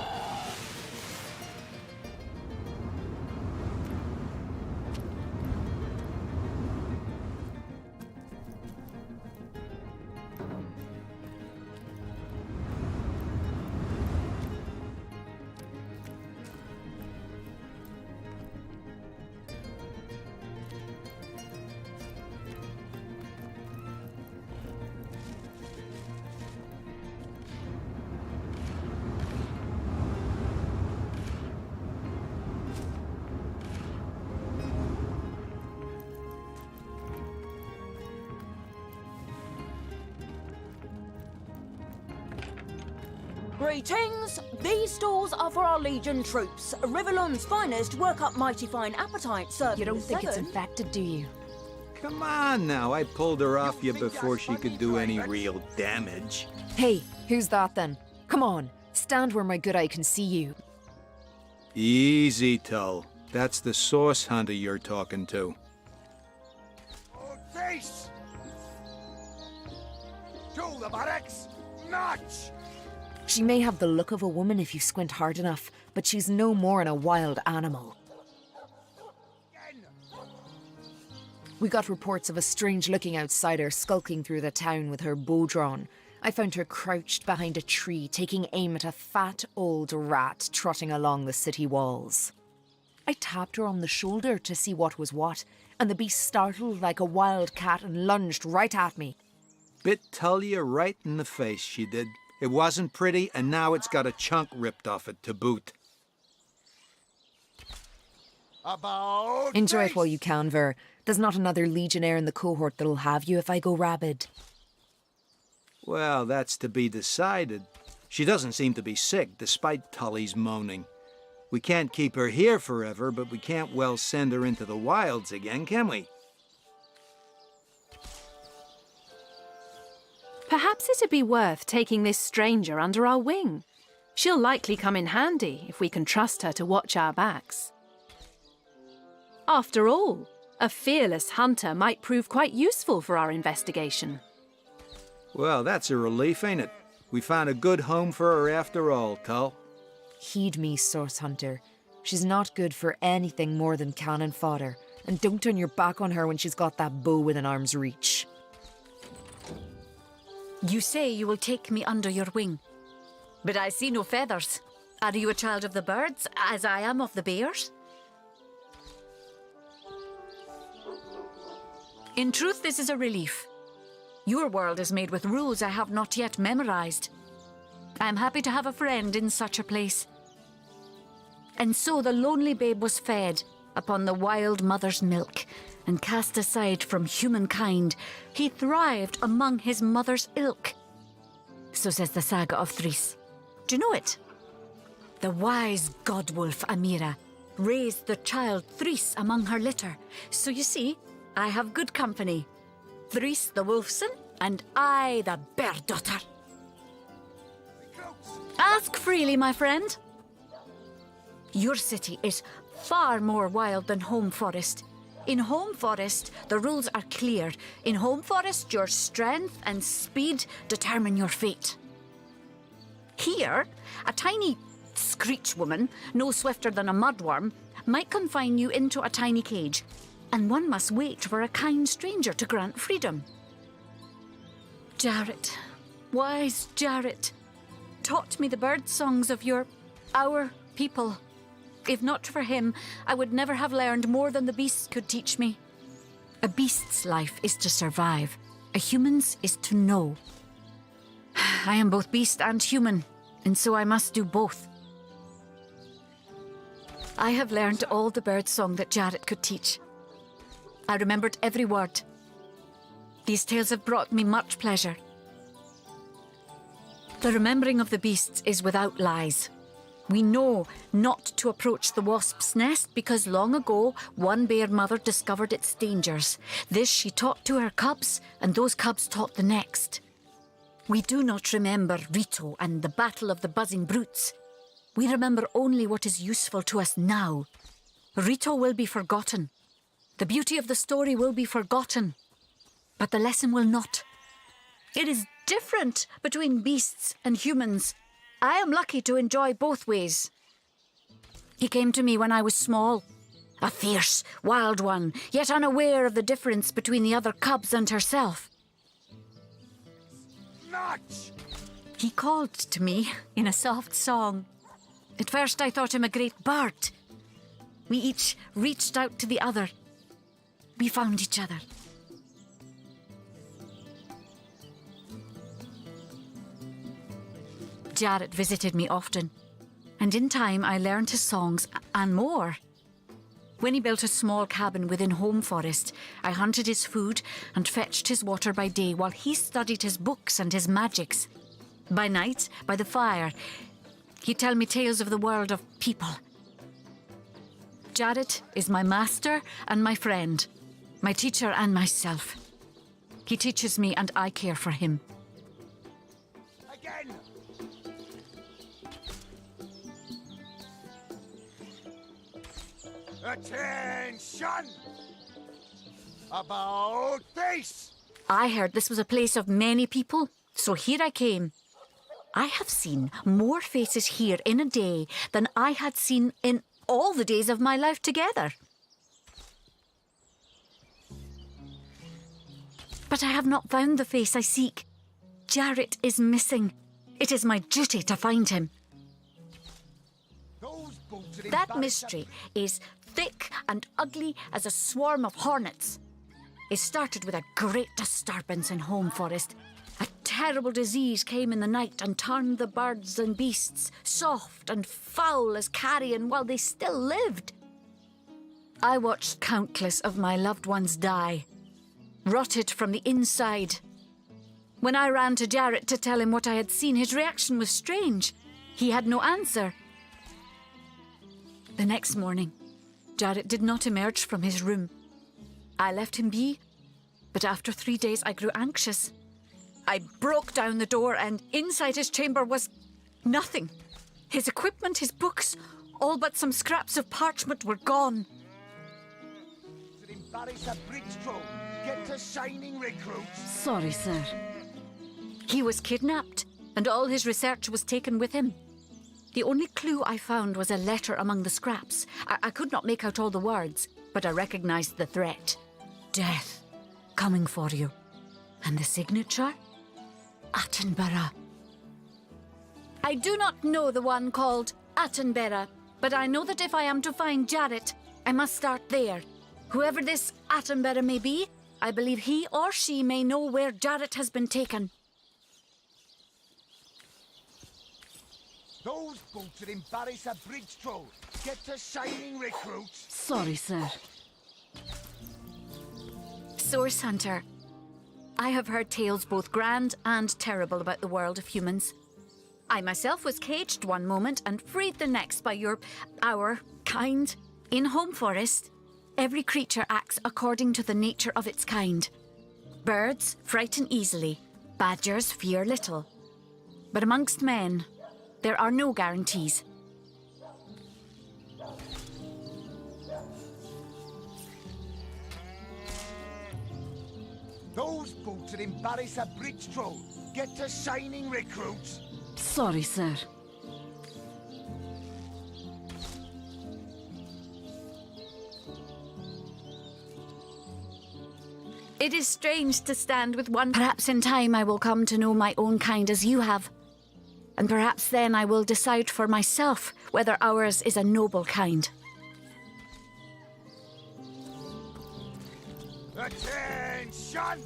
Greetings! These stores are for our Legion troops. Riverland's finest work up mighty fine appetite, sir. You don't think it's infected, do you? Come on now, I pulled her off you before she could do any real damage. Hey, who's that then? Come on, stand where my good eye can see you. Easy, Tull. That's the source hunter you're talking to. Face! To the barracks! March! She may have the look of a woman if you squint hard enough, but she's no more than a wild animal. We got reports of a strange-looking outsider skulking through the town with her bow drawn. I found her crouched behind a tree, taking aim at a fat old rat trotting along the city walls. I tapped her on the shoulder to see what was what, and the beast startled like a wild cat and lunged right at me. Bit Tullia right in the face, she did. It wasn't pretty, and now it's got a chunk ripped off it to boot. Enjoy it while you can, Ver. There's not another legionnaire in the cohort that'll have you if I go rabid. Well, that's to be decided. She doesn't seem to be sick, despite Tully's moaning. We can't keep her here forever, but we can't well send her into the wilds again, can we? Perhaps it'd be worth taking this stranger under our wing. She'll likely come in handy if we can trust her to watch our backs. After all, a fearless hunter might prove quite useful for our investigation. Well, that's a relief, ain't it? We found a good home for her after all, Tull. Heed me, Source Hunter. She's not good for anything more than cannon fodder, and don't turn your back on her when she's got that bow within arm's reach. You say you will take me under your wing, but I see no feathers. Are you a child of the birds, as I am of the bears? In truth, this is a relief. Your world is made with rules I have not yet memorized. I am happy to have a friend in such a place. And so the lonely babe was fed upon the wild mother's milk, and cast aside from humankind, he thrived among his mother's ilk. So says the saga of Thris. Do you know it? The wise godwolf Amira raised the child Thris among her litter. So you see, I have good company. Thris the wolfson, and I the bear daughter. Ask freely, my friend. Your city is far more wild than Home Forest. In Home Forest, the rules are clear. In Home Forest, your strength and speed determine your fate. Here, a tiny screech woman, no swifter than a mudworm, might confine you into a tiny cage, and one must wait for a kind stranger to grant freedom. Jarrett, wise Jarrett, taught me the bird songs of our people. If not for him, I would never have learned more than the beasts could teach me. A beast's life is to survive. A human's is to know. I am both beast and human, and so I must do both. I have learned all the bird song that Jarrett could teach. I remembered every word. These tales have brought me much pleasure. The remembering of the beasts is without lies. We know not to approach the wasp's nest because long ago one bear mother discovered its dangers. This she taught to her cubs, and those cubs taught the next. We do not remember Rito and the battle of the buzzing brutes. We remember only what is useful to us now. Rito will be forgotten. The beauty of the story will be forgotten. But the lesson will not. It is different between beasts and humans. I am lucky to enjoy both ways. He came to me when I was small. A fierce, wild one, yet unaware of the difference between the other cubs and herself. Nuts! He called to me in a soft song. At first I thought him a great bird. We each reached out to the other. We found each other. Jarrett visited me often, and in time I learned his songs and more. When he built a small cabin within Home Forest, I hunted his food and fetched his water by day while he studied his books and his magics. By night, by the fire, he'd tell me tales of the world of people. Jarrett is my master and my friend, my teacher and myself. He teaches me and I care for him. Again! Attention! About this! I heard this was a place of many people, so here I came. I have seen more faces here in a day than I had seen in all the days of my life together. But I have not found the face I seek. Jarrett is missing. It is my duty to find him. That mystery is thick and ugly as a swarm of hornets. It started with a great disturbance in Home Forest. A terrible disease came in the night and turned the birds and beasts soft and foul as carrion while they still lived. I watched countless of my loved ones die, rotted from the inside. When I ran to Jarrett to tell him what I had seen, his reaction was strange. He had no answer. The next morning, Jarrett did not emerge from his room. I left him be, but after 3 days I grew anxious. I broke down the door and inside his chamber was nothing. His equipment, his books, all but some scraps of parchment were gone. Get to shining recruits. Sorry, sir. He was kidnapped and all his research was taken with him. The only clue I found was a letter among the scraps. I could not make out all the words, but I recognized the threat. Death, coming for you. And the signature? Attenborough. I do not know the one called Attenborough, but I know that if I am to find Jarrett, I must start there. Whoever this Attenborough may be, I believe he or she may know where Jarrett has been taken. Those boots that embarrass a bridge troll. Get to shining recruits. Sorry, sir. Source Hunter. I have heard tales both grand and terrible about the world of humans. I myself was caged one moment and freed the next by our kind. In Home Forest, every creature acts according to the nature of its kind. Birds frighten easily, badgers fear little. But amongst men, there are no guarantees. Those boots that embarrass a bridge troll. Get to shining recruits. Sorry, sir. It is strange to stand with one. Perhaps in time I will come to know my own kind as you have. And perhaps then I will decide for myself whether ours is a noble kind. Attention!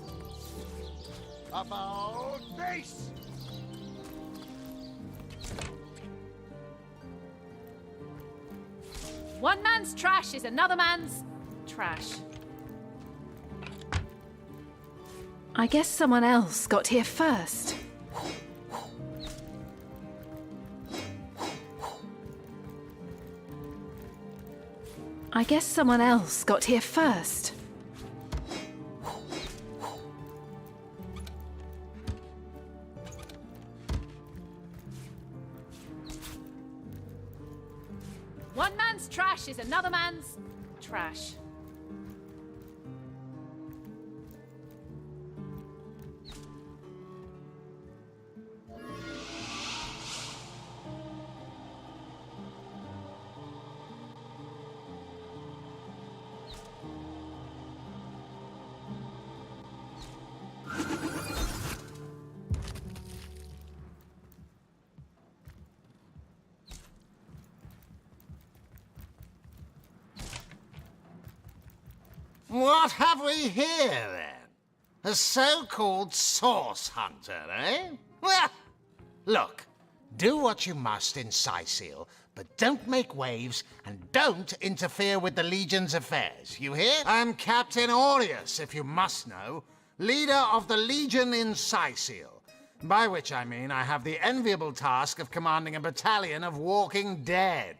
About face! One man's trash is another man's trash. I guess someone else got here first. I guess someone else got here first. One man's trash is another man's trash. What have we here, then? A so-called source hunter, eh? Well, look, do what you must in Scythial, but don't make waves and don't interfere with the Legion's affairs, you hear? I'm Captain Aureus, if you must know, leader of the Legion in Scythial, by which I mean I have the enviable task of commanding a battalion of walking dead.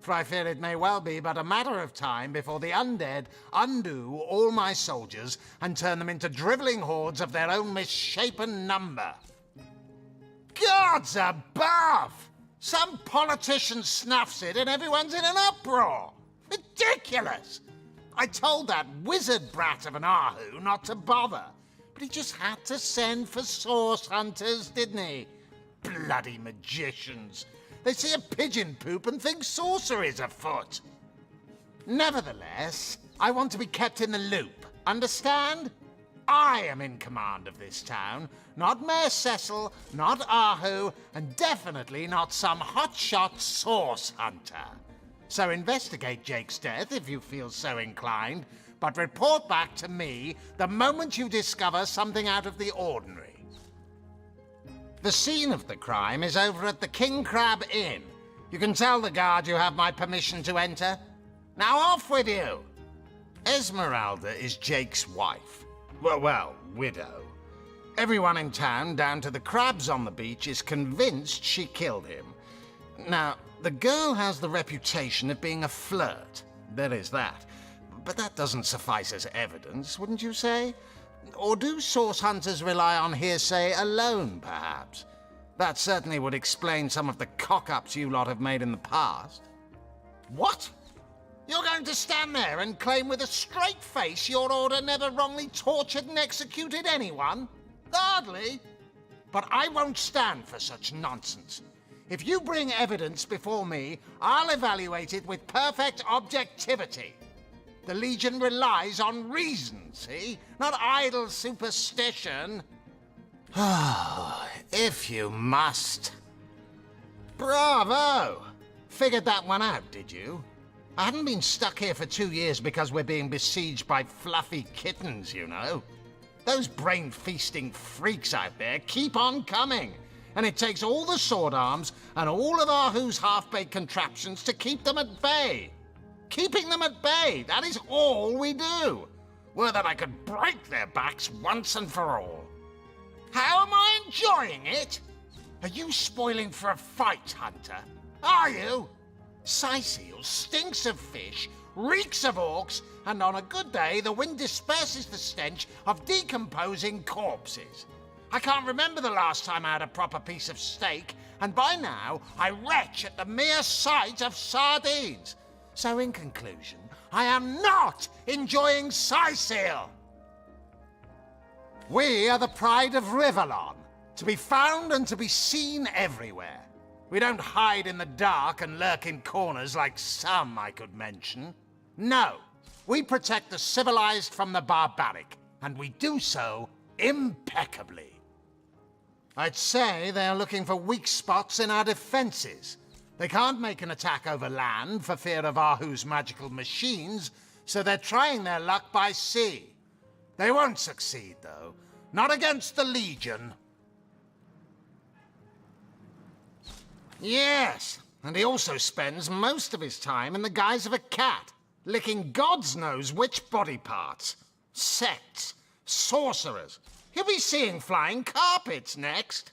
For I fear it may well be but a matter of time before the undead undo all my soldiers and turn them into drivelling hordes of their own misshapen number. Gods above! Some politician snuffs it and everyone's in an uproar. Ridiculous! I told that wizard brat of an Ahu not to bother, but he just had to send for source hunters, didn't he? Bloody magicians! They see a pigeon poop and think sorcery's afoot. Nevertheless, I want to be kept in the loop, understand? I am in command of this town, not Mayor Cecil, not Ahu, and definitely not some hotshot source hunter. So investigate Jake's death if you feel so inclined, but report back to me the moment you discover something out of the ordinary. The scene of the crime is over at the King Crab Inn. You can tell the guard you have my permission to enter. Now off with you! Esmeralda is Jake's wife. Well, widow. Everyone in town, down to the crabs on the beach, is convinced she killed him. Now, the girl has the reputation of being a flirt. There is that. But that doesn't suffice as evidence, wouldn't you say? Or do source hunters rely on hearsay alone, perhaps? That certainly would explain some of the cock-ups you lot have made in the past. What? You're going to stand there and claim with a straight face your order never wrongly tortured and executed anyone? Hardly. But I won't stand for such nonsense. If you bring evidence before me, I'll evaluate it with perfect objectivity. The Legion relies on reason, see? Not idle superstition. If you must. Bravo! Figured that one out, did you? I haven't been stuck here for 2 years because we're being besieged by fluffy kittens, you know. Those brain-feasting freaks out there keep on coming. And it takes all the sword arms and all of Ahu's half-baked contraptions to keep them at bay. Keeping them at bay, that is all we do. Were that I could break their backs once and for all. How am I enjoying it? Are you spoiling for a fight, Hunter? Are you? Scythial stinks of fish, reeks of orcs, and on a good day the wind disperses the stench of decomposing corpses. I can't remember the last time I had a proper piece of steak, and by now I retch at the mere sight of sardines. So in conclusion, I am not enjoying Scythial. We are the pride of Rivalon, to be found and to be seen everywhere. We don't hide in the dark and lurk in corners like some I could mention. No, we protect the civilized from the barbaric. and we do so impeccably. I'd say they're looking for weak spots in our defenses. They can't make an attack over land for fear of Ahu's magical machines, so they're trying their luck by sea. They won't succeed, though. Not against the Legion. Yes, and he also spends most of his time in the guise of a cat, licking God's knows which body parts. Sects, sorcerers. He'll be seeing flying carpets next.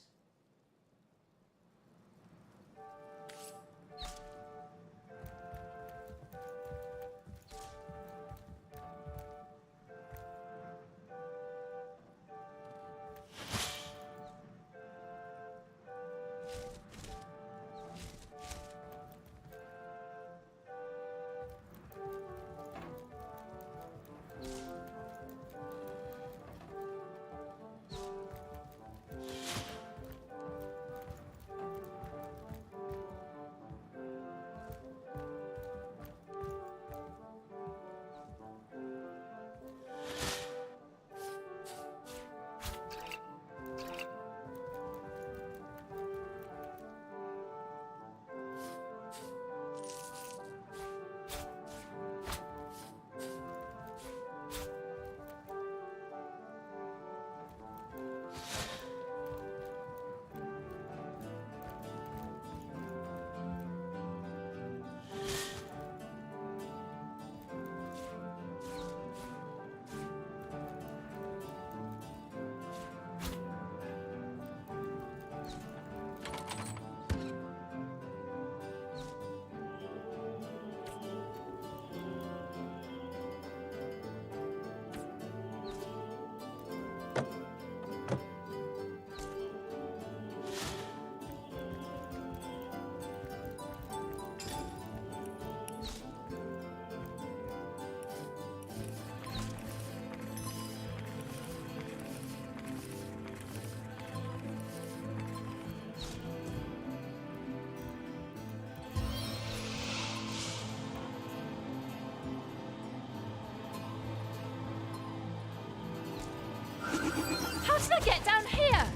How did I get down here?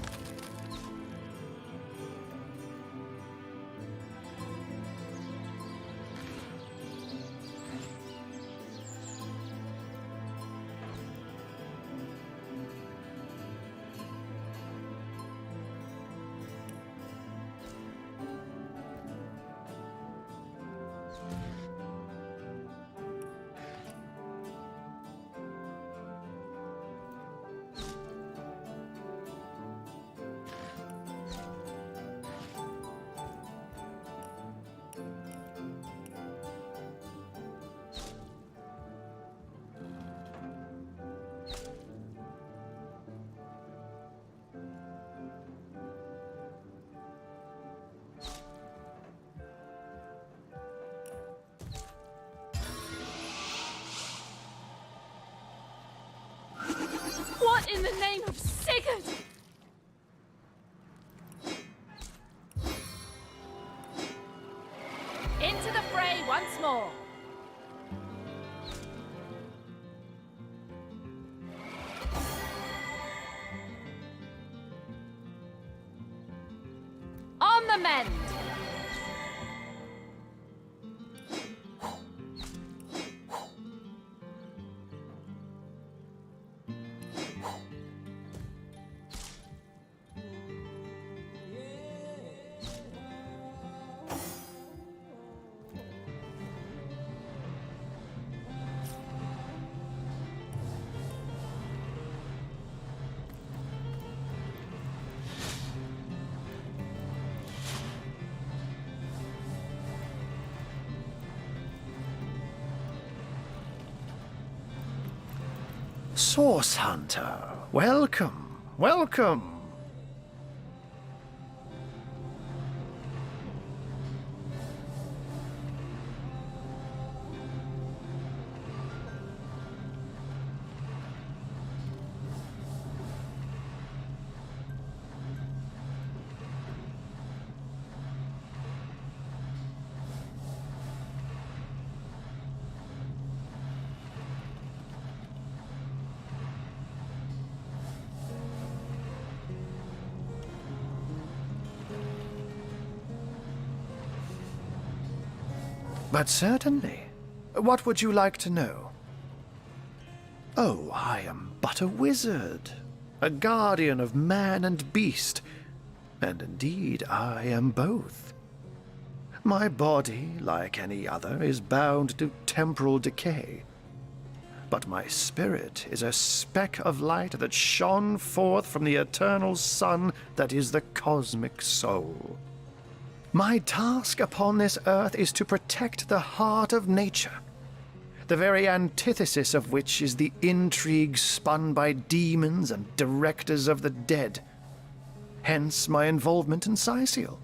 What in the name of Sigurd? Into the fray once more. On the mend. Source Hunter, welcome, welcome. But certainly. What would you like to know? Oh, I am but a wizard, a guardian of man and beast, and indeed I am both. My body, like any other, is bound to temporal decay. But my spirit is a speck of light that shone forth from the eternal sun that is the cosmic soul. My task upon this earth is to protect the heart of nature, the very antithesis of which is the intrigue spun by demons and directors of the dead. Hence my involvement in Sisiel.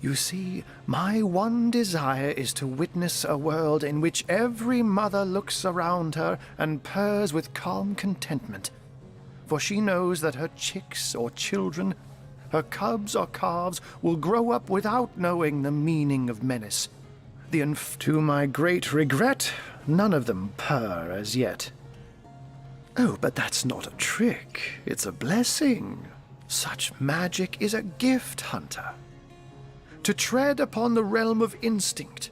You see, my one desire is to witness a world in which every mother looks around her and purrs with calm contentment, for she knows that her chicks or children, her cubs or calves, will grow up without knowing the meaning of menace. To my great regret, none of them purr as yet. Oh, but that's not a trick. It's a blessing. Such magic is a gift, Hunter. To tread upon the realm of instinct,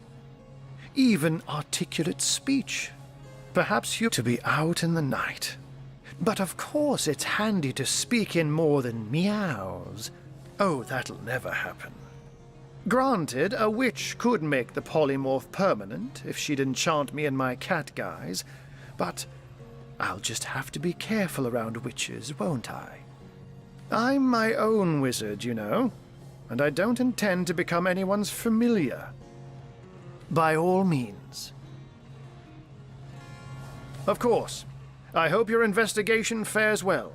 even articulate speech. Perhaps you to be out in the night. But of course it's handy to speak in more than meows. Oh, that'll never happen. Granted, a witch could make the polymorph permanent if she'd enchant me in my cat guise, but I'll just have to be careful around witches, won't I? I'm my own wizard, you know, and I don't intend to become anyone's familiar. By all means. Of course. I hope your investigation fares well.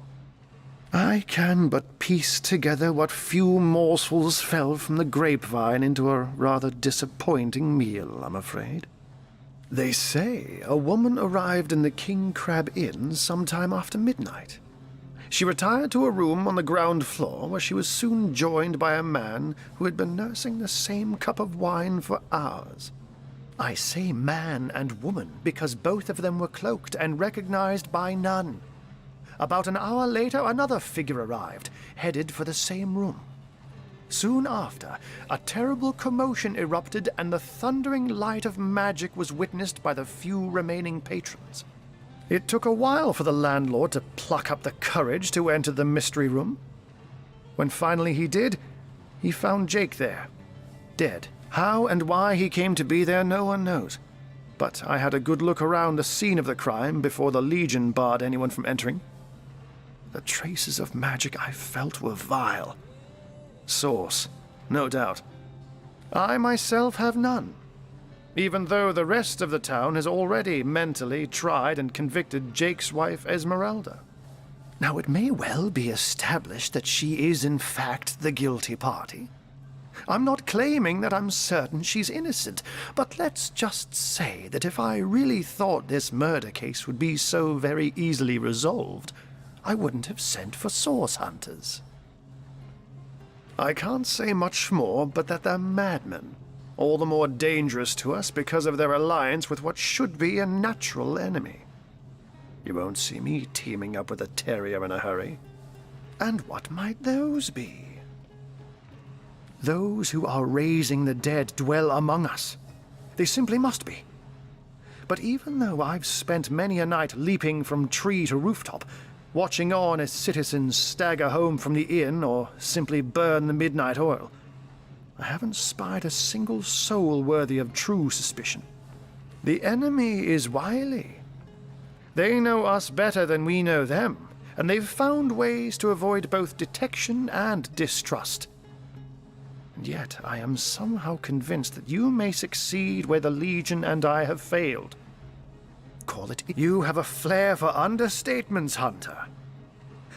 I can but piece together what few morsels fell from the grapevine into a rather disappointing meal, I'm afraid. They say a woman arrived in the King Crab Inn sometime after midnight. She retired to a room on the ground floor where she was soon joined by a man who had been nursing the same cup of wine for hours. I say man and woman because both of them were cloaked and recognized by none. About an hour later, another figure arrived, headed for the same room. Soon after, a terrible commotion erupted and the thundering light of magic was witnessed by the few remaining patrons. It took a while for the landlord to pluck up the courage to enter the mystery room. When finally he did, he found Jake there, dead. How and why he came to be there, no one knows. But I had a good look around the scene of the crime before the Legion barred anyone from entering. The traces of magic I felt were vile. Source, no doubt. I myself have none, even though the rest of the town has already mentally tried and convicted Jake's wife Esmeralda. Now, it may well be established that she is in fact the guilty party. I'm not claiming that I'm certain she's innocent, but let's just say that if I really thought this murder case would be so very easily resolved, I wouldn't have sent for source hunters. I can't say much more but that they're madmen, all the more dangerous to us because of their alliance with what should be a natural enemy. You won't see me teaming up with a terrier in a hurry. And what might those be? Those who are raising the dead dwell among us. They simply must be. But even though I've spent many a night leaping from tree to rooftop, watching on as citizens stagger home from the inn or simply burn the midnight oil, I haven't spied a single soul worthy of true suspicion. The enemy is wily. They know us better than we know them, and they've found ways to avoid both detection and distrust. And yet I am somehow convinced that you may succeed where the Legion and I have failed. Call it. You have a flair for understatements, Hunter.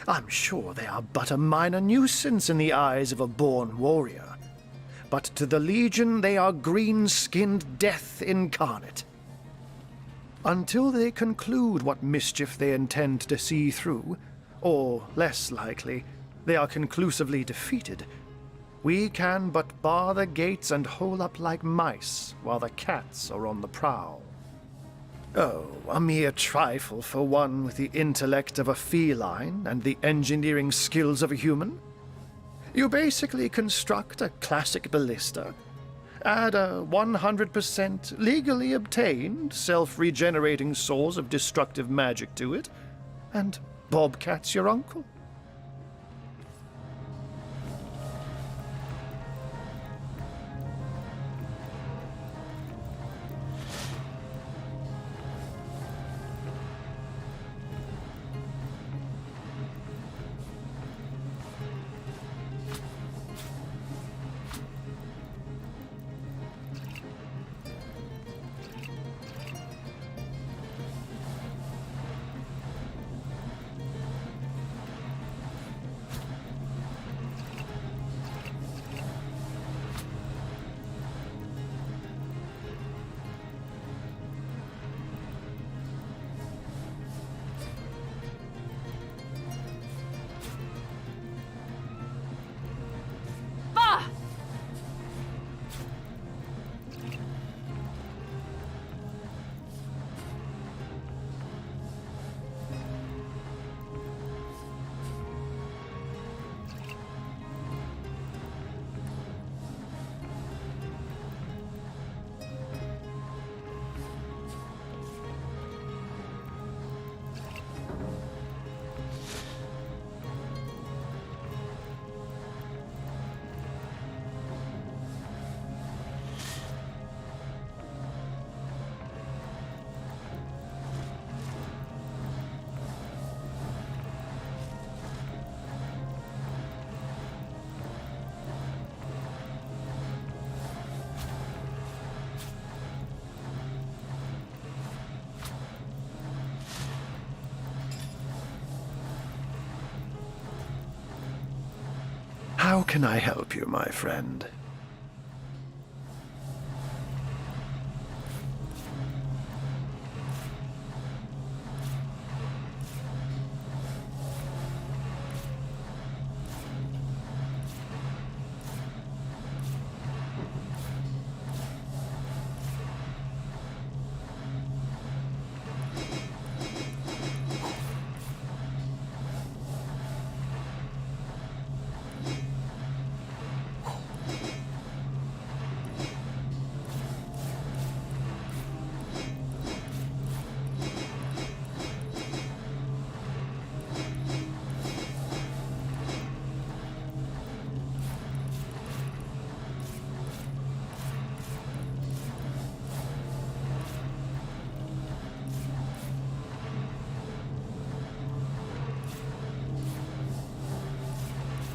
I'm sure they are but a minor nuisance in the eyes of a born warrior. But to the Legion they are green-skinned death incarnate. Until they conclude what mischief they intend to see through, or, less likely, they are conclusively defeated, we can but bar the gates and hole up like mice while the cats are on the prowl. Oh, a mere trifle for one with the intellect of a feline and the engineering skills of a human. You basically construct a classic ballista, Add a 100% legally obtained self-regenerating source of destructive magic to it, and Bobcat's your uncle. How can I help you, my friend?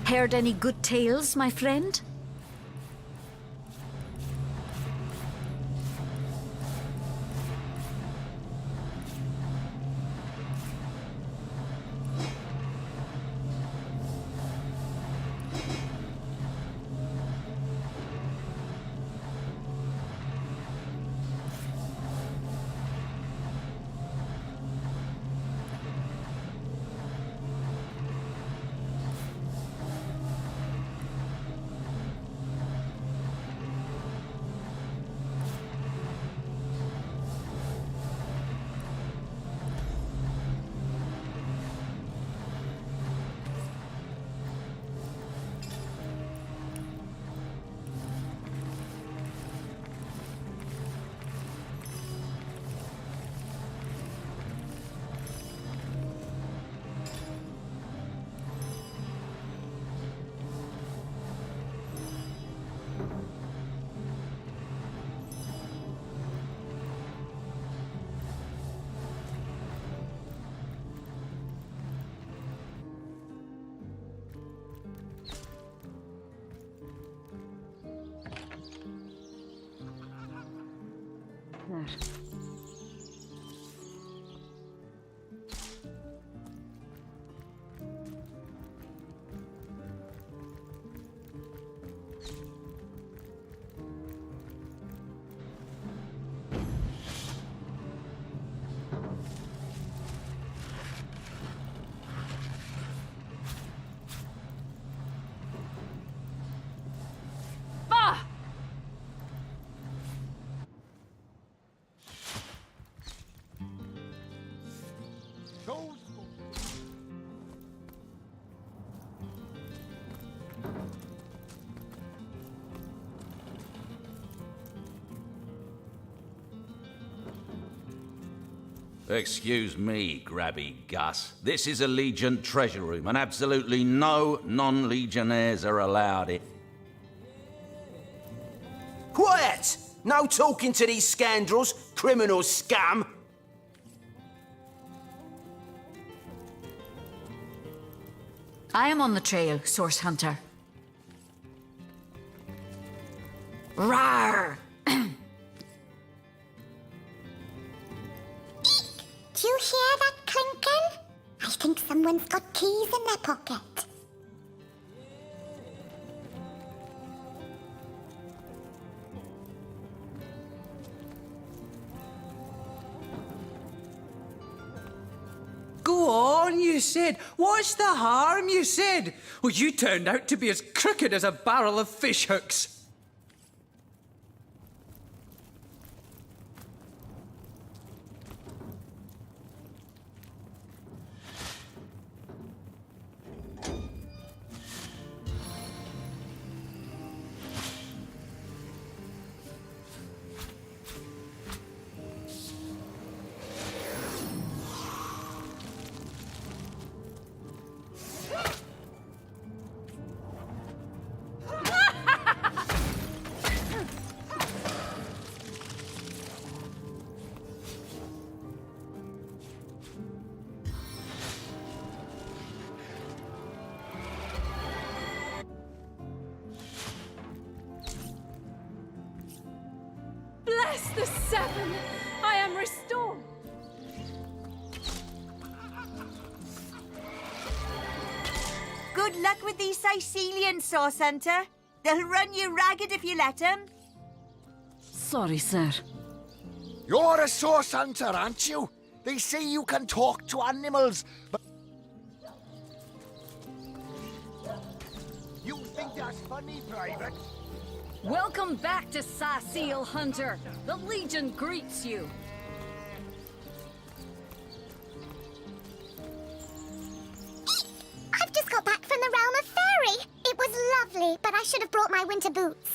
Heard any good tales, my friend? Excuse me, Grabby Gus. This is a Legion treasure room, and absolutely no non-Legionnaires are allowed it. Quiet! No talking to these scoundrels, criminal scum! I am on the trail, Source Hunter. Rawr! Do you hear that clinking? I think someone's got keys in their pocket. Go on, you said. What's the harm, you said? Well, you turned out to be as crooked as a barrel of fish hooks. Bless the Seven! I am restored! Good luck with these Sicilian, Source Hunter. They'll run you ragged if you let them. Sorry, sir. You're a Source Hunter, aren't you? They say you can talk to animals, but... You think that's funny, Private? Welcome back to Sicil, Hunter. The Legion greets you. I've just got back from the realm of fairy. It was lovely, but I should have brought my winter boots.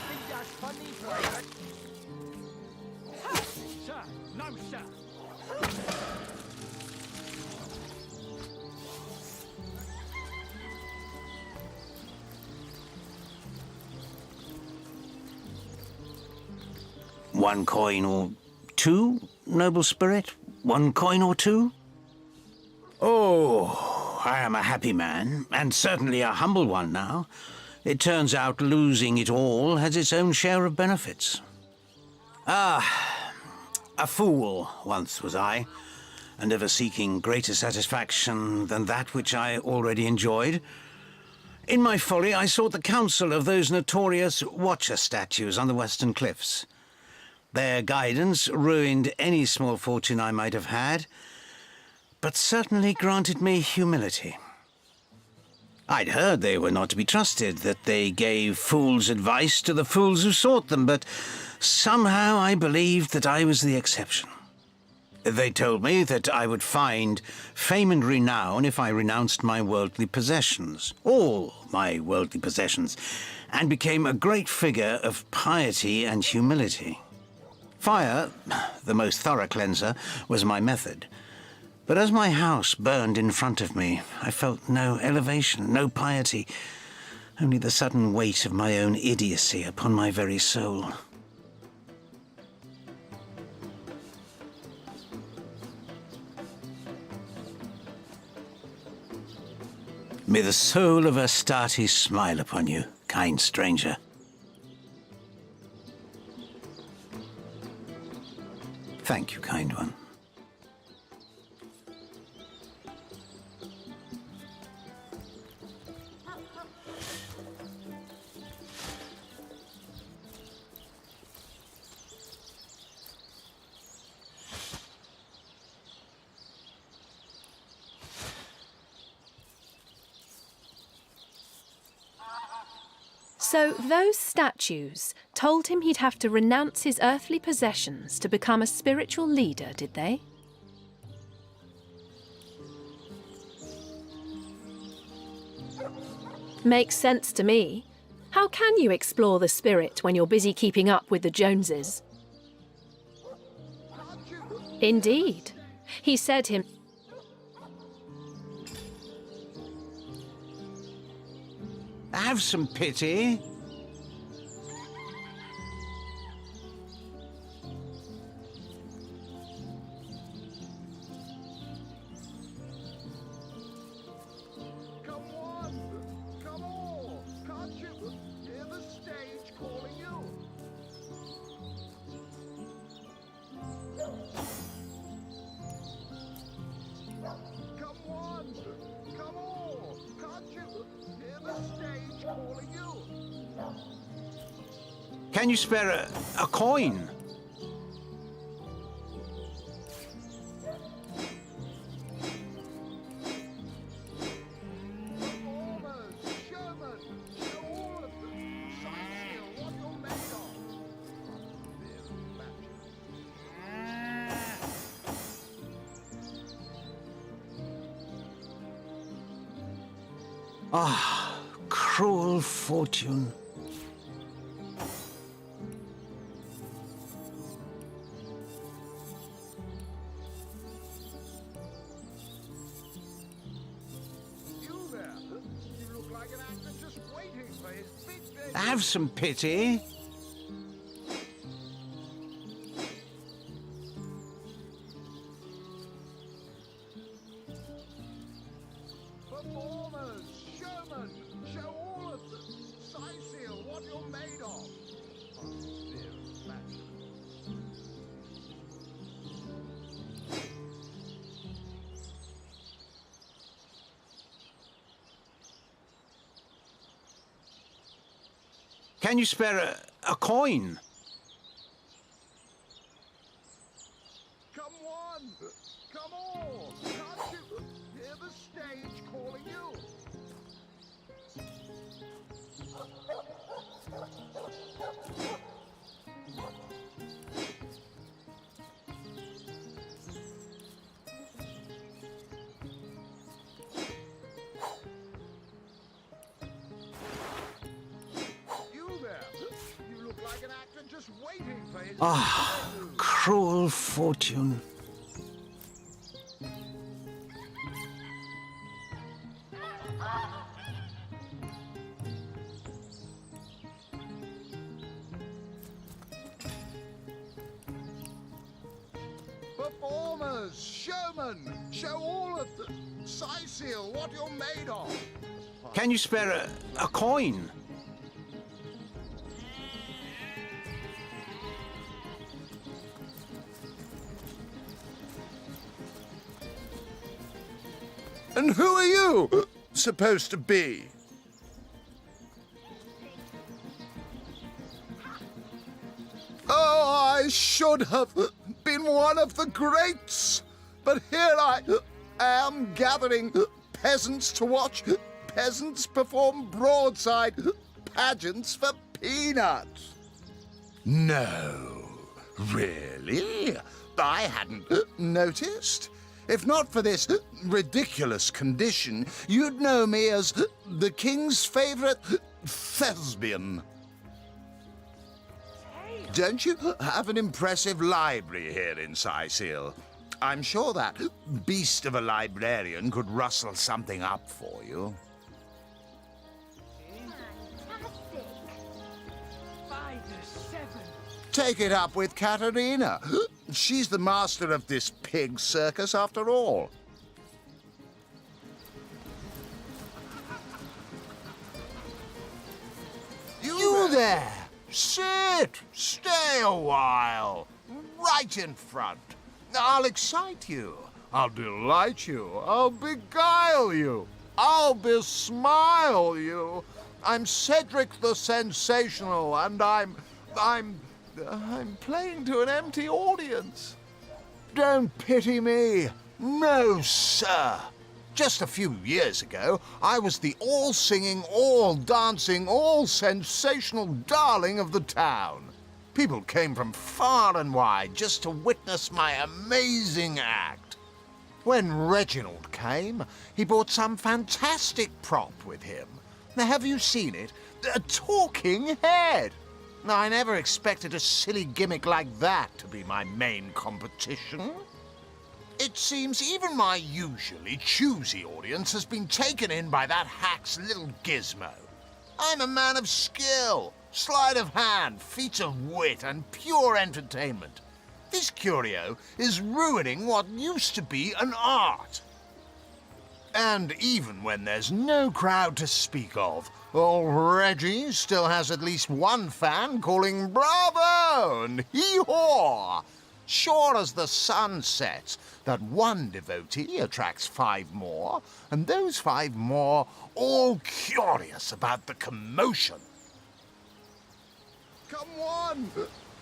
Think that's funny, Private? Sir, no, sir. One coin or two, noble spirit? One coin or two? Oh, I am a happy man, and certainly a humble one now. It turns out losing it all has its own share of benefits. Ah, a fool once was I, and ever seeking greater satisfaction than that which I already enjoyed. In my folly, I sought the counsel of those notorious Watcher statues on the western cliffs. Their guidance ruined any small fortune I might have had, but certainly granted me humility. I'd heard they were not to be trusted, that they gave fools' advice to the fools who sought them, but somehow I believed that I was the exception. They told me that I would find fame and renown if I renounced my worldly possessions, all my worldly possessions, and became a great figure of piety and humility. Fire, the most thorough cleanser, was my method. But as my house burned in front of me, I felt no elevation, no piety, only the sudden weight of my own idiocy upon my very soul. May the soul of Astarte smile upon you, kind stranger. Thank you, kind one. So those statues told him he'd have to renounce his earthly possessions to become a spiritual leader, did they? Makes sense to me. How can you explore the spirit when you're busy keeping up with the Joneses? Indeed. He said him... Have some pity. Can you spare a coin? Ah, cruel fortune. Have some pity. Performers, showmen, show all of them. Siseal, what you're made of. Can you spare a coin? Come one, come all. Can't you hear the stage calling you? Ah, cruel fortune. Performers, showmen, show all of them. Siseal, what you're made of. Can you spare a coin? And who are you supposed to be? Oh, I should have been one of the greats. But here I am gathering peasants to watch peasants perform broadside pageants for peanuts. No, really? I hadn't noticed. If not for this ridiculous condition, you'd know me as the king's favorite thespian. Don't you have an impressive library here in Siseal? I'm sure that beast of a librarian could rustle something up for you. Take it up with Katerina. She's the master of this pig circus after all. You there! Sit! Stay a while. Right in front. I'll excite you. I'll delight you. I'll beguile you. I'll besmile you. I'm Cedric the Sensational, and I'm playing to an empty audience. Don't pity me. No, sir. Just a few years ago, I was the all-singing, all-dancing, all-sensational darling of the town. People came from far and wide just to witness my amazing act. When Reginald came, he brought some fantastic prop with him. Have you seen it? A talking head! I never expected a silly gimmick like that to be my main competition. It seems even my usually choosy audience has been taken in by that hack's little gizmo. I'm a man of skill, sleight of hand, feats of wit, and pure entertainment. This curio is ruining what used to be an art. And even when there's no crowd to speak of, old Reggie still has at least one fan calling bravo and hee-haw. Sure as the sun sets, that one devotee attracts 5 more, and those 5 more all curious about the commotion. Come on!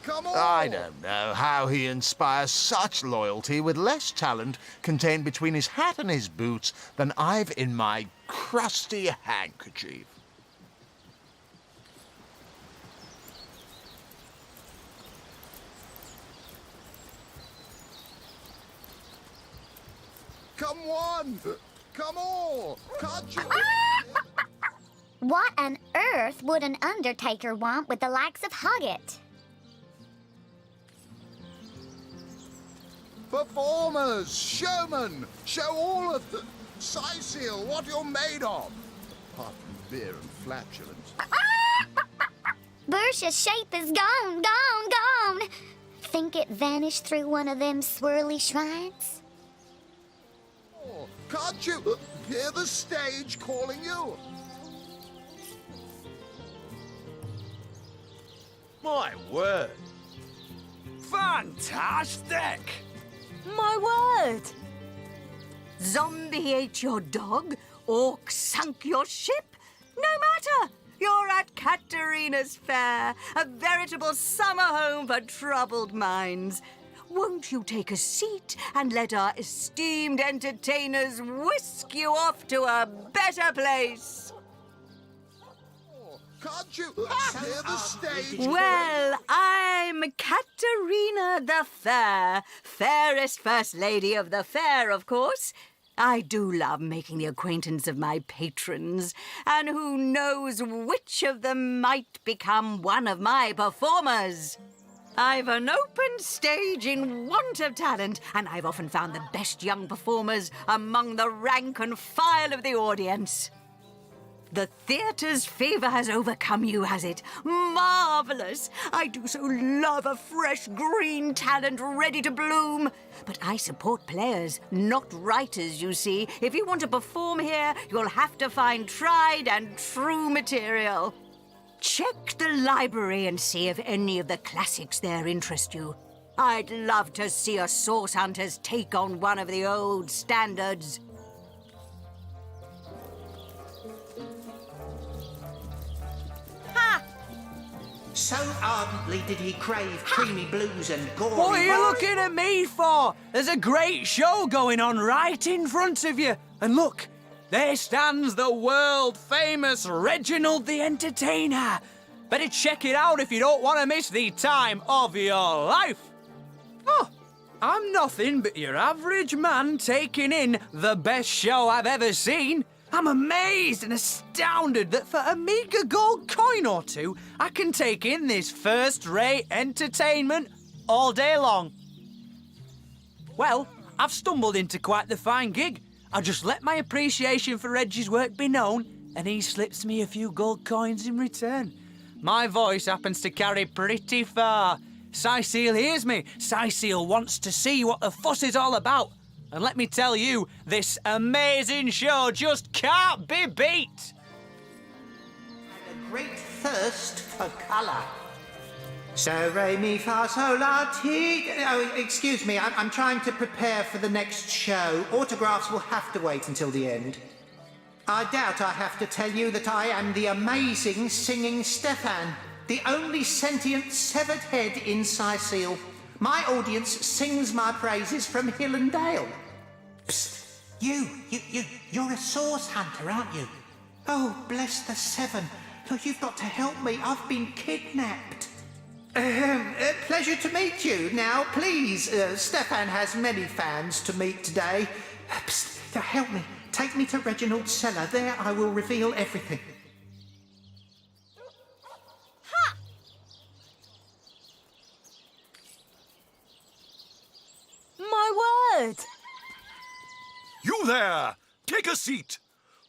Come on! I don't know how he inspires such loyalty with less talent contained between his hat and his boots than I've in my crusty handkerchief. Come on! Come on! Can't you? What on earth would an Undertaker want with the likes of Hoggett? Performers, showmen, show all of the Sicil what you're made of. Apart from beer and flatulence. Bercia's shape is gone, gone, gone. Think it vanished through one of them swirly shrines? Can't you hear the stage calling you? My word. Fantastic! My word! Zombie ate your dog, orc sunk your ship. No matter, you're at Katarina's Fair, a veritable summer home for troubled minds. Won't you take a seat and let our esteemed entertainers whisk you off to a better place? Can't you hear the stage? Well, I'm Katarina the Fair, fairest First Lady of the Fair, of course. I do love making the acquaintance of my patrons, and who knows which of them might become one of my performers. I've an open stage in want of talent, and I've often found the best young performers among the rank and file of the audience. The theatre's fever has overcome you, has it? Marvellous! I do so love a fresh green talent ready to bloom. But I support players, not writers, you see. If you want to perform here, you'll have to find tried and true material. Check the library and see if any of the classics there interest you. I'd love to see a Source Hunters take on one of the old standards. Ha! So ardently did he crave creamy blues and gory... What are you looking at me for? There's a great show going on right in front of you. And look, there stands the world-famous Reginald the Entertainer. Better check it out if you don't want to miss the time of your life. Oh, I'm nothing but your average man taking in the best show I've ever seen. I'm amazed and astounded that for a meager gold coin or two, I can take in this first-rate entertainment all day long. Well, I've stumbled into quite the fine gig. I'll just let my appreciation for Reggie's work be known, and he slips me a few gold coins in return. My voice happens to carry pretty far. Sicil hears me. Sicil wants to see what the fuss is all about. And let me tell you, this amazing show just can't be beat. A great thirst for colour. So, re, mi, fa, sol, la, ti... Oh, excuse me, I'm trying to prepare for the next show. Autographs will have to wait until the end. I doubt I have to tell you that I am the amazing singing Stefan, the only sentient severed head in Sicil. My audience sings my praises from hill and dale. Psst, you're a source hunter, aren't you? Oh, bless the seven. Oh, you've got to help me. I've been kidnapped. Pleasure to meet you. Now, please, Stefan has many fans to meet today. Psst, help me. Take me to Reginald's cellar. There I will reveal everything. my word! You there! Take a seat.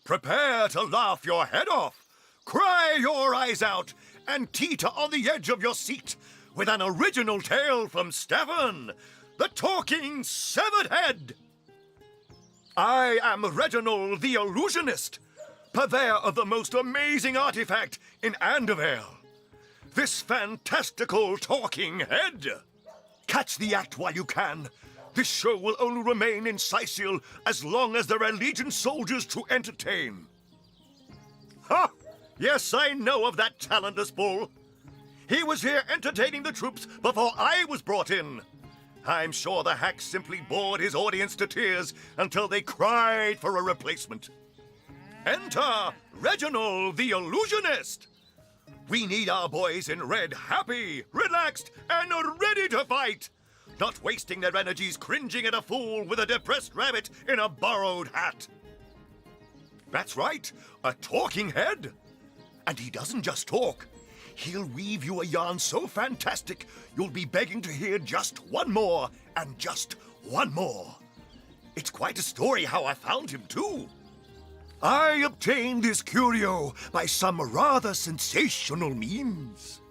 Prepare to laugh your head off, cry your eyes out, and teeter on the edge of your seat with an original tale from Cavern, the Talking Severed Head. I am Reginald the Illusionist, purveyor of the most amazing artifact in Andevale, this fantastical talking head. Catch the act while you can. This show will only remain in Sicil as long as there are Legion soldiers to entertain. Ha! Yes, I know of that talentless bull. He was here entertaining the troops before I was brought in. I'm sure the hack simply bored his audience to tears until they cried for a replacement. Enter Reginald the Illusionist. We need our boys in red happy, relaxed, and ready to fight. Not wasting their energies cringing at a fool with a depressed rabbit in a borrowed hat. That's right, a talking head. And he doesn't just talk. He'll weave you a yarn so fantastic, you'll be begging to hear just one more, and just one more. It's quite a story how I found him, too. I obtained this curio by some rather sensational means.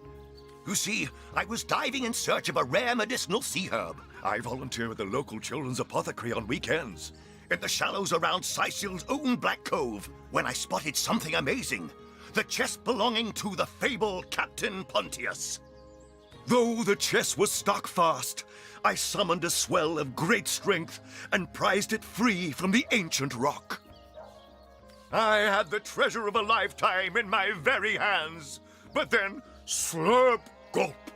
You see, I was diving in search of a rare medicinal sea herb. I volunteer at the local children's apothecary on weekends, in the shallows around Sicil's own Black Cove, when I spotted something amazing. The chest belonging to the fabled Captain Pontius. Though the chest was stuck fast, I summoned a swell of great strength and prized it free from the ancient rock. I had the treasure of a lifetime in my very hands, but then, slurp, gulp,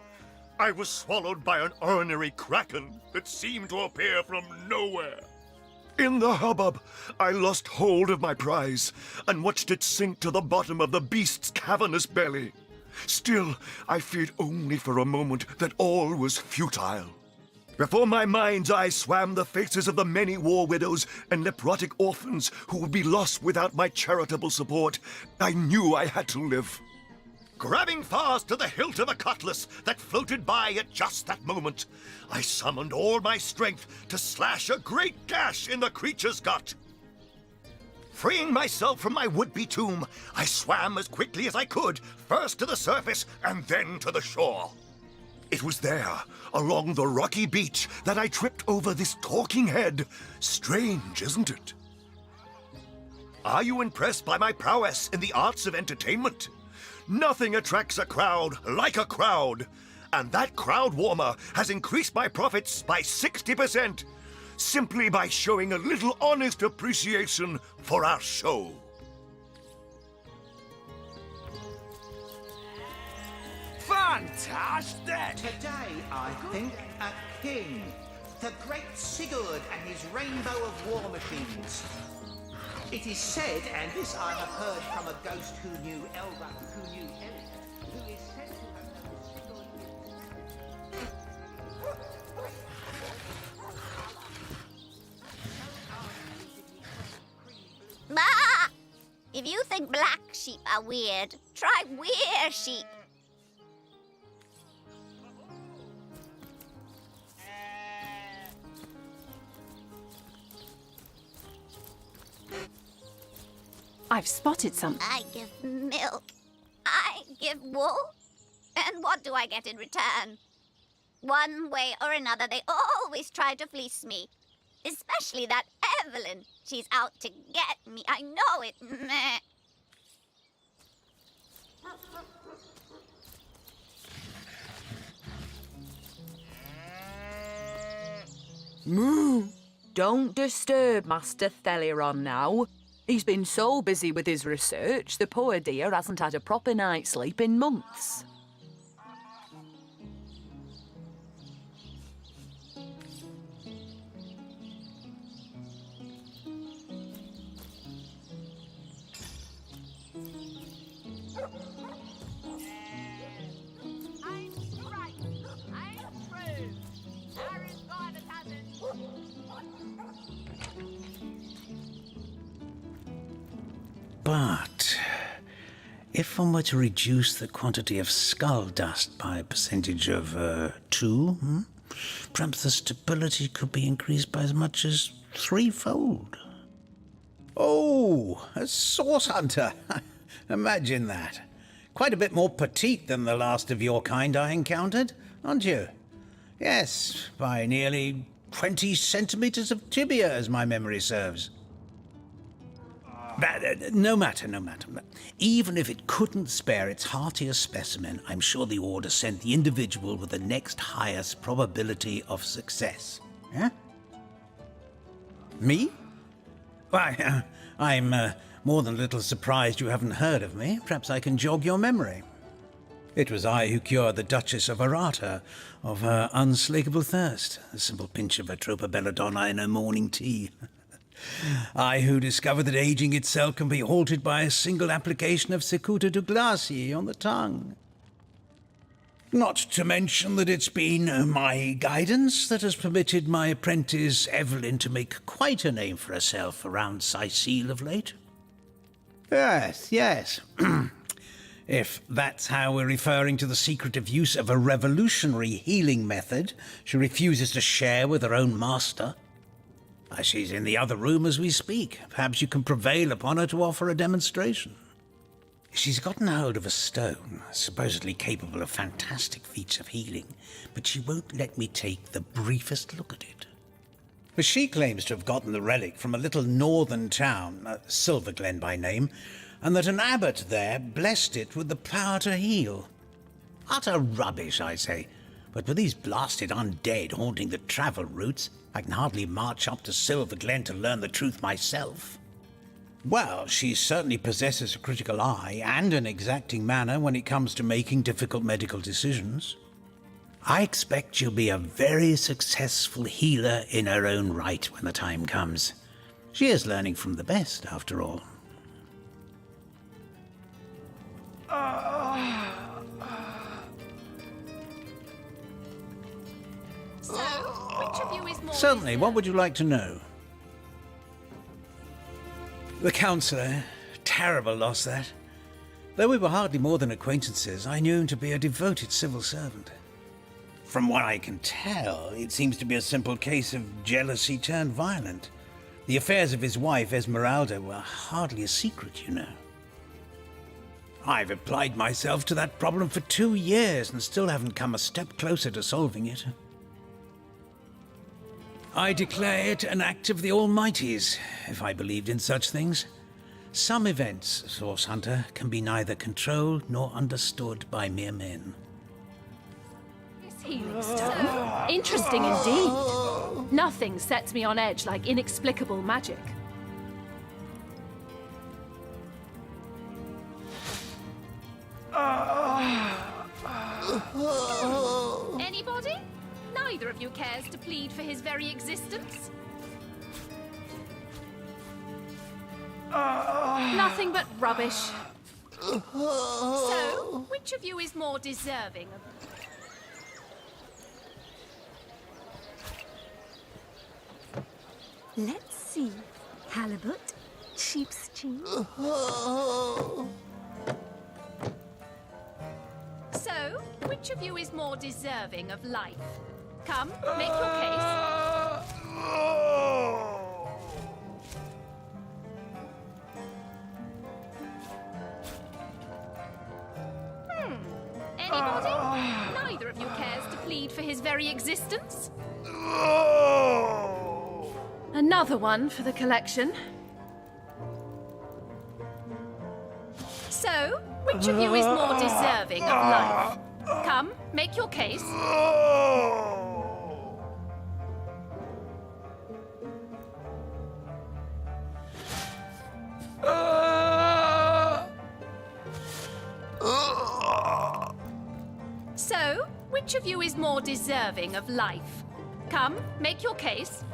I was swallowed by an ornery kraken that seemed to appear from nowhere. In the hubbub, I lost hold of my prize and watched it sink to the bottom of the beast's cavernous belly. Still, I feared only for a moment that all was futile. Before my mind's eye swam the faces of the many war widows and leprotic orphans who would be lost without my charitable support. I knew I had to live. Grabbing fast to the hilt of a cutlass that floated by at just that moment, I summoned all my strength to slash a great gash in the creature's gut. Freeing myself from my would-be tomb, I swam as quickly as I could, first to the surface and then to the shore. It was there, along the rocky beach, that I tripped over this talking head. Strange, isn't it? Are you impressed by my prowess in the arts of entertainment? Nothing attracts a crowd like a crowd. And that crowd warmer has increased my profits by 60%, simply by showing a little honest appreciation for our show. Fantastic! Today, I think, a king. The great Sigurd and his rainbow of war machines. It is said, and this I have heard from a ghost who knew Elrond, who knew Elrond, who is said to have known Sigurd. Bah! If you think black sheep are weird, try weird sheep. I've spotted something. I give milk. I give wool. And what do I get in return? One way or another, they always try to fleece me. Especially that Evelyn. She's out to get me. I know it. Meh. Moo! Don't disturb Master Theliron now. He's been so busy with his research, the poor dear hasn't had a proper night's sleep in months. But if one were to reduce the quantity of skull dust by a percentage of 2, Perhaps the stability could be increased by as much as 3-fold. Oh, a source hunter. Imagine that. Quite a bit more petite than the last of your kind I encountered, aren't you? Yes, by nearly 20 centimeters of tibia, as my memory serves. But, no matter. Even if it couldn't spare its heartiest specimen, I'm sure the Order sent the individual with the next highest probability of success. Yeah? Me? Why, I'm more than a little surprised you haven't heard of me. Perhaps I can jog your memory. It was I who cured the Duchess of Arata of her unslakable thirst. A simple pinch of Atropa belladonna in her morning tea. I who discovered that aging itself can be halted by a single application of Cicuta Douglasii on the tongue. Not to mention that it's been my guidance that has permitted my apprentice Evelyn to make quite a name for herself around Sicile of late. Yes. If that's how we're referring to the secretive use of a revolutionary healing method she refuses to share with her own master. She's in the other room as we speak. Perhaps you can prevail upon her to offer a demonstration. She's gotten hold of a stone, supposedly capable of fantastic feats of healing, but she won't let me take the briefest look at it. But she claims to have gotten the relic from a little northern town, Silverglen by name, and that an abbot there blessed it with the power to heal. Utter rubbish, I say. But with these blasted undead haunting the travel routes, I can hardly march up to Silverglen to learn the truth myself. Well, she certainly possesses a critical eye and an exacting manner when it comes to making difficult medical decisions. I expect she'll be a very successful healer in her own right when the time comes. She is learning from the best, after all. So, which of you is more... Certainly, what would you like to know? The counsellor. Terrible loss, that. Though we were hardly more than acquaintances, I knew him to be a devoted civil servant. From what I can tell, it seems to be a simple case of jealousy turned violent. The affairs of his wife, Esmeralda, were hardly a secret, you know. I've applied myself to that problem for 2 years and still haven't come a step closer to solving it. I declare it an act of the Almighty's, if I believed in such things. Some events, Source Hunter, can be neither controlled nor understood by mere men. This healing stone? Interesting indeed. Nothing sets me on edge like inexplicable magic. Anybody? Neither of you cares to plead for his very existence? Nothing but rubbish. So, which of you is more deserving of... Let's see. Halibut, sheep's cheese. So, which of you is more deserving of life? Come, make your case. Anybody? Neither of you cares to plead for his very existence? Another one for the collection. So, which of you is more deserving of life? Come, make your case. So, which of you is more deserving of life? Come, make your case.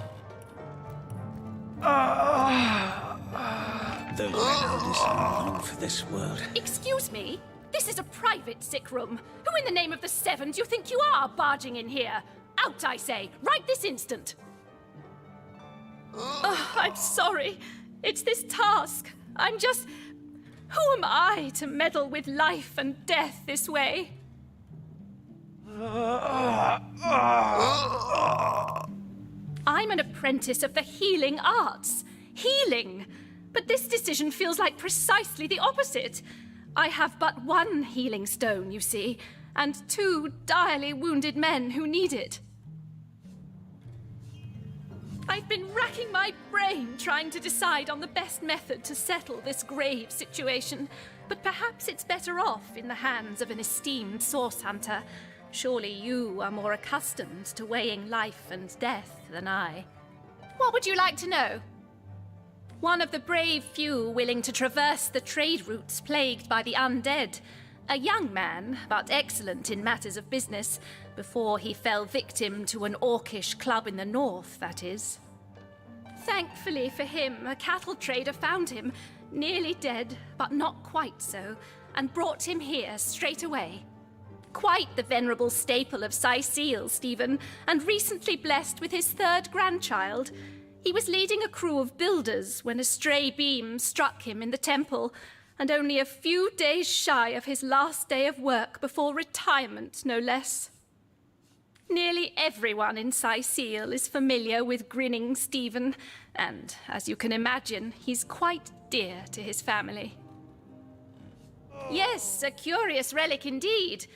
Those melodies are long for this world. Excuse me? This is a private sick room. Who in the name of the Sevens you think you are barging in here? Out, I say, right this instant. Oh, I'm sorry. It's this task. I'm just... Who am I to meddle with life and death this way? I'm an apprentice of the healing arts. Healing! But this decision feels like precisely the opposite. I have but one healing stone, you see, and 2 direly wounded men who need it. I've been racking my brain trying to decide on the best method to settle this grave situation, but perhaps it's better off in the hands of an esteemed source hunter. Surely you are more accustomed to weighing life and death than I. What would you like to know? One of the brave few willing to traverse the trade routes plagued by the undead. A young man, but excellent in matters of business, before he fell victim to an orcish club in the north, that is. Thankfully for him, a cattle trader found him, nearly dead, but not quite so, and brought him here straight away. Quite the venerable staple of Syceal, Stephen, and recently blessed with his 3rd grandchild. He was leading a crew of builders when a stray beam struck him in the temple, and only a few days shy of his last day of work before retirement, no less. Nearly everyone in Syceal is familiar with Grinning Stephen, and, as you can imagine, he's quite dear to his family. Yes, a curious relic indeed.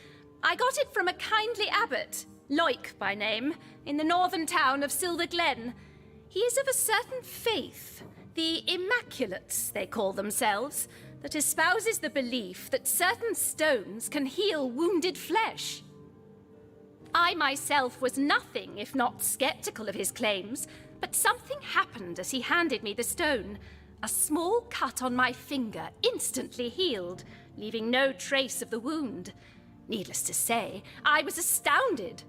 I got it from a kindly abbot, Loic by name, in the northern town of Silver Glen. He is of a certain faith, the Immaculates, they call themselves, that espouses the belief that certain stones can heal wounded flesh. I myself was nothing if not skeptical of his claims, but something happened as he handed me the stone. A small cut on my finger instantly healed, leaving no trace of the wound. Needless to say, I was astounded.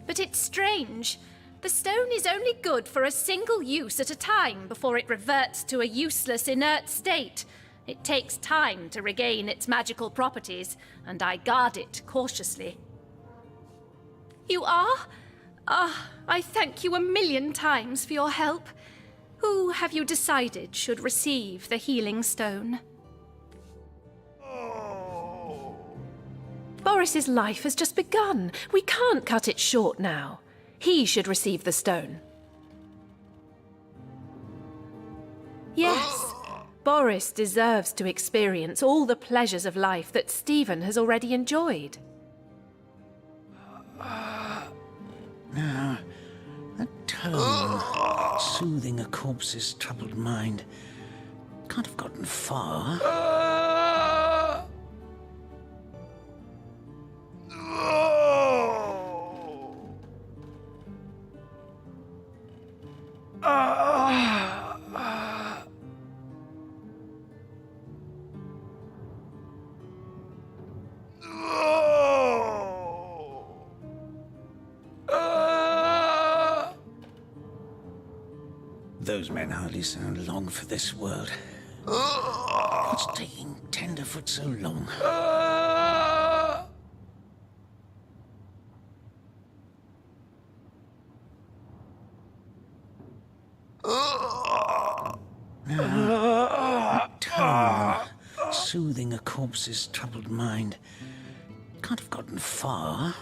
But it's strange. The stone is only good for a single use at a time before it reverts to a useless, inert state. It takes time to regain its magical properties, and I guard it cautiously. You are? I thank you 1,000,000 times for your help. Who have you decided should receive the healing stone? Boris's life has just begun. We can't cut it short now. He should receive the stone. Yes, Boris deserves to experience all the pleasures of life that Stephen has already enjoyed. Now, that tone, soothing a corpse's troubled mind, can't have gotten far. Those men hardly sound long for this world. What's taking Tenderfoot so long? Now, that tone, soothing a corpse's troubled mind, can't have gotten far.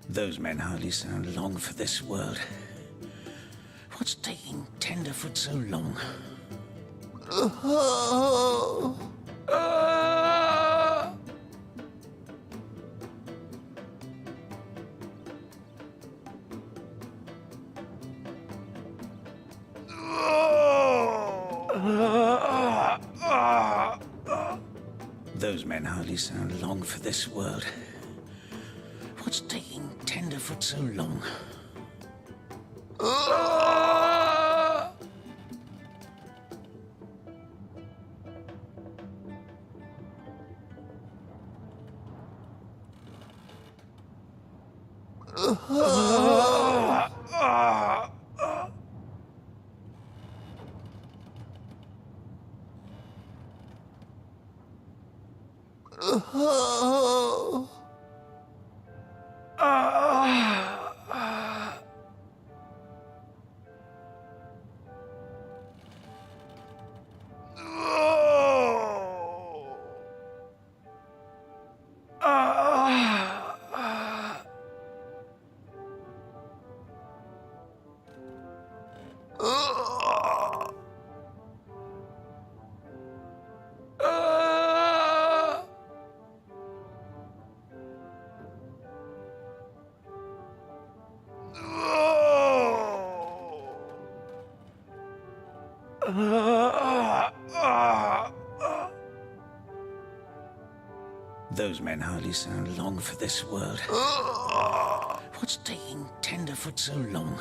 Those men hardly sound long for this world. What's taking Tenderfoot so long? Those men hardly sound long for this world. What's taking Tenderfoot so long? Those men hardly sound long for this world. What's taking Tenderfoot so long?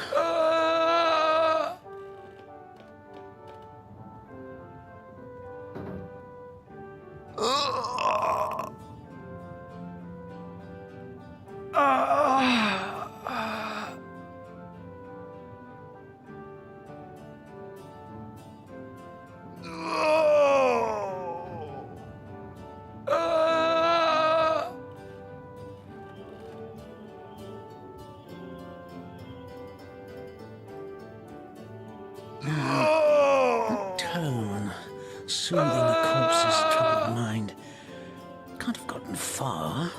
Soothing a corpse's troubled mind. Can't have gotten far.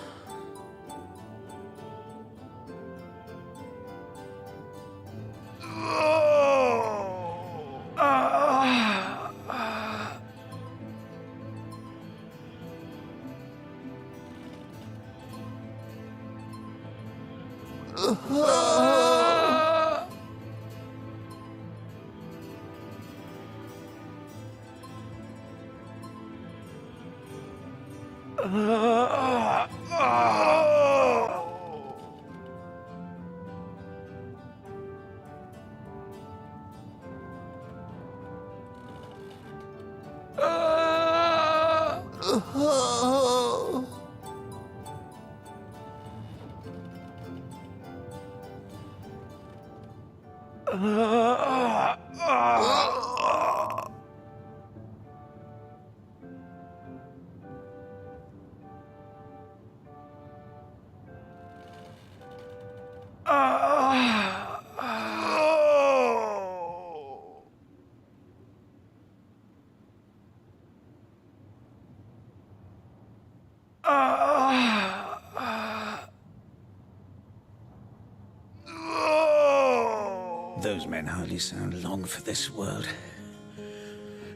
Those men hardly sound long for this world.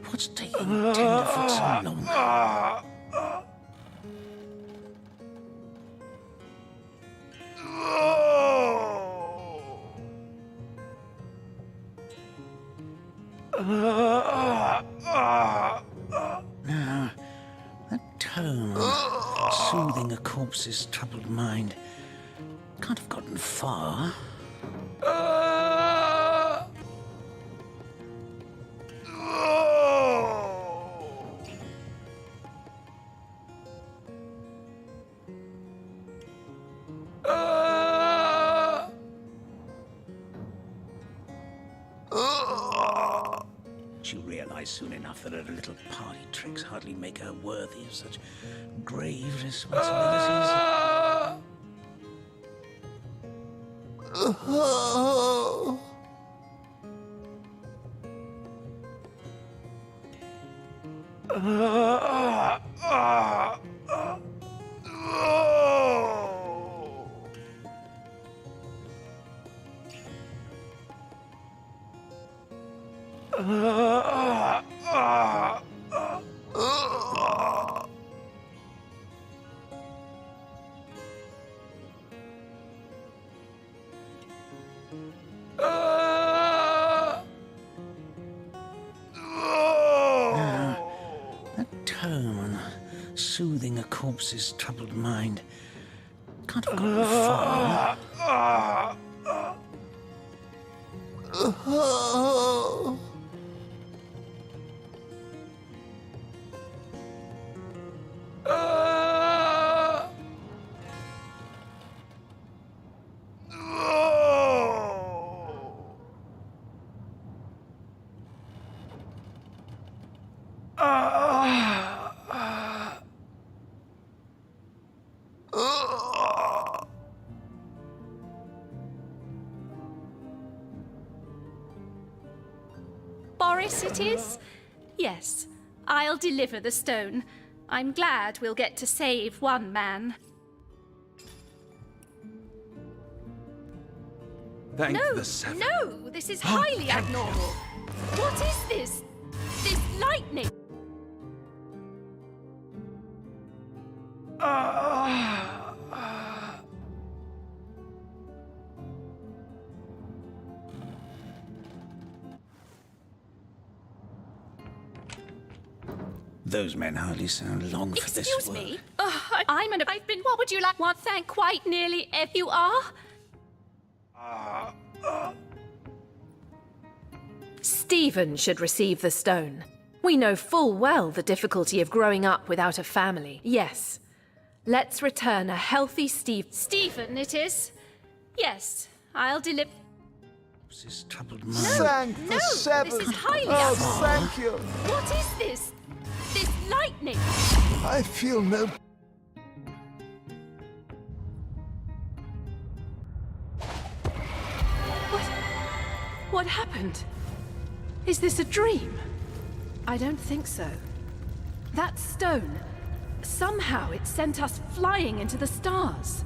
What's taking Tenderfoot so long? Now, that tone, soothing a corpse's troubled mind, can't have gotten far. She'll realize soon enough that her little party tricks hardly make her worthy of such grave responsibilities. Soothing a corpse's troubled mind. Can't have gotten far. it is? Yes, I'll deliver the stone. I'm glad we'll get to save one man. Thank No, the Seven. no, this is highly abnormal. What is this? This lightning? Those men hardly sound long for this Excuse work. me? I've been... What would you like? Want thank quite nearly if you are? Stephen should receive the stone. We know full well the difficulty of growing up without a family. Yes. Let's return a healthy Stephen, it is? Yes, I'll deliver... What's this troubled No, Thank the no, Seven. this is highly Oh, abnormal. thank you. What is this? This lightning? I feel no... What happened? Is this a dream? I don't think so. That stone, somehow it sent us flying into the stars.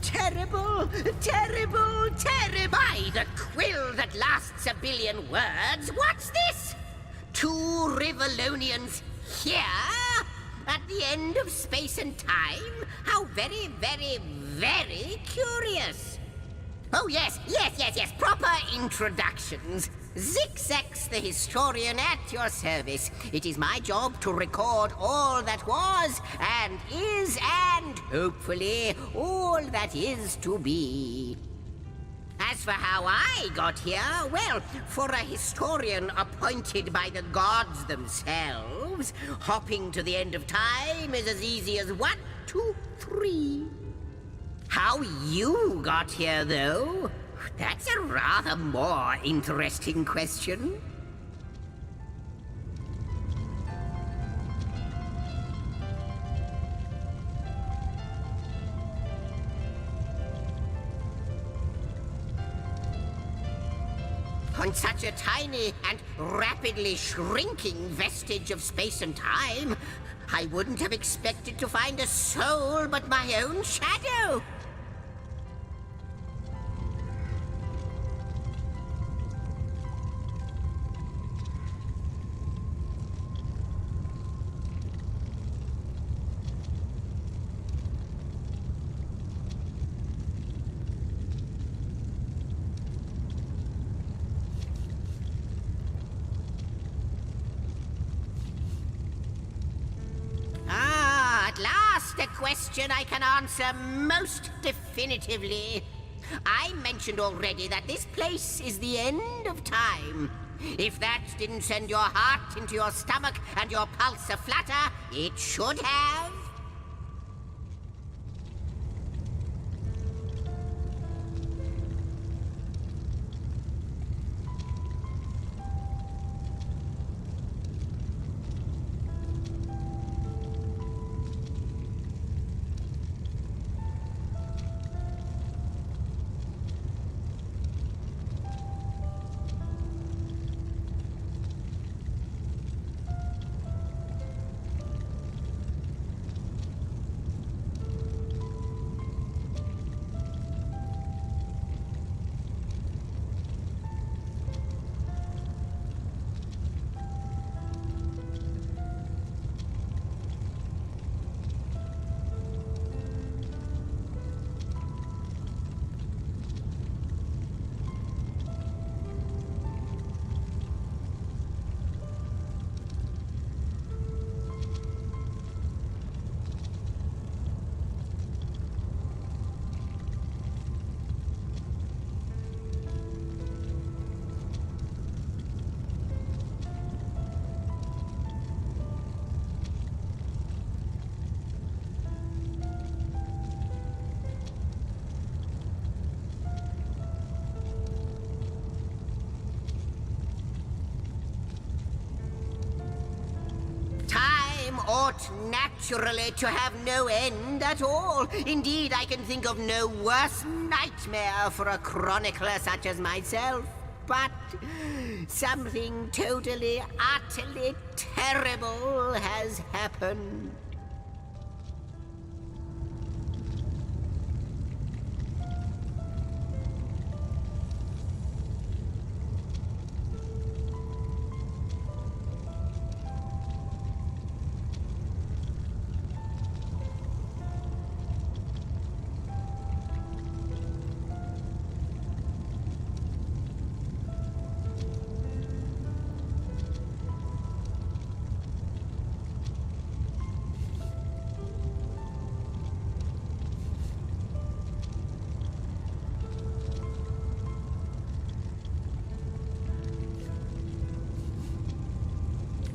Terrible, terrible, terrible! By the quill that lasts a billion words, what's this? 2 Rivalonians here? At the end of space and time? How very, very, very curious. Oh, yes, proper introductions. Zixex the historian at your service. It is my job to record all that was, and is, and hopefully all that is to be. As for how I got here, well, for a historian appointed by the gods themselves, hopping to the end of time is as easy as 1, 2, 3. How you got here, though? That's a rather more interesting question. On such a tiny and rapidly shrinking vestige of space and time, I wouldn't have expected to find a soul but my own shadow. At last, a question I can answer most definitively. I mentioned already that this place is the end of time. If that didn't send your heart into your stomach and your pulse a-flutter, it should have. time ought naturally to have no end at all. Indeed, I can think of no worse nightmare for a chronicler such as myself. But something totally, utterly terrible has happened.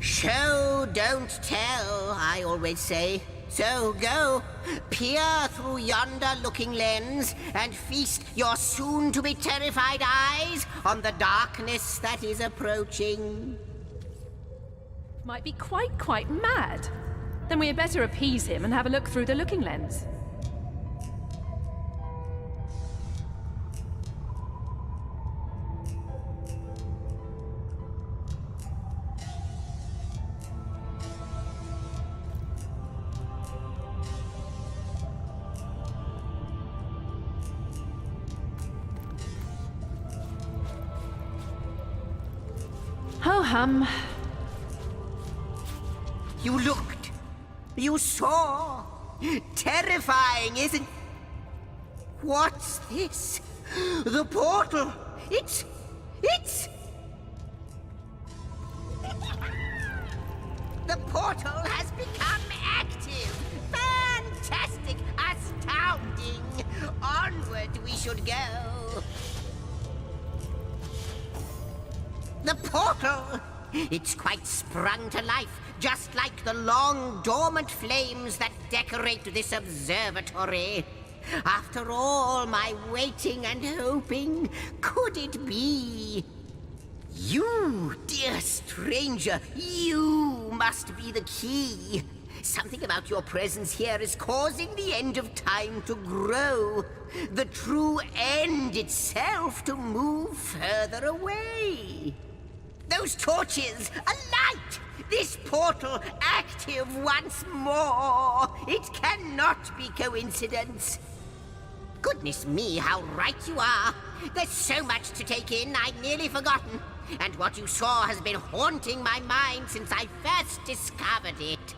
Show, don't tell, I always say. So go, peer through yonder looking lens, and feast your soon-to-be terrified eyes on the darkness that is approaching. Might be quite mad. Then we had better appease him and have a look through the looking lens. Oh, hum. You looked. You saw. Terrifying, isn't... What's this? The portal. It's... The portal has become active. Fantastic. Astounding. Onward we should go. The portal! It's quite sprung to life, just like the long, dormant flames that decorate this observatory. After all my waiting and hoping, could it be? You, dear stranger, you must be the key. Something about your presence here is causing the end of time to grow. The true end itself to move further away. Those torches, alight! This portal active once more! It cannot be coincidence. Goodness me, how right you are. There's so much to take in, I'd nearly forgotten. And what you saw has been haunting my mind since I first discovered it.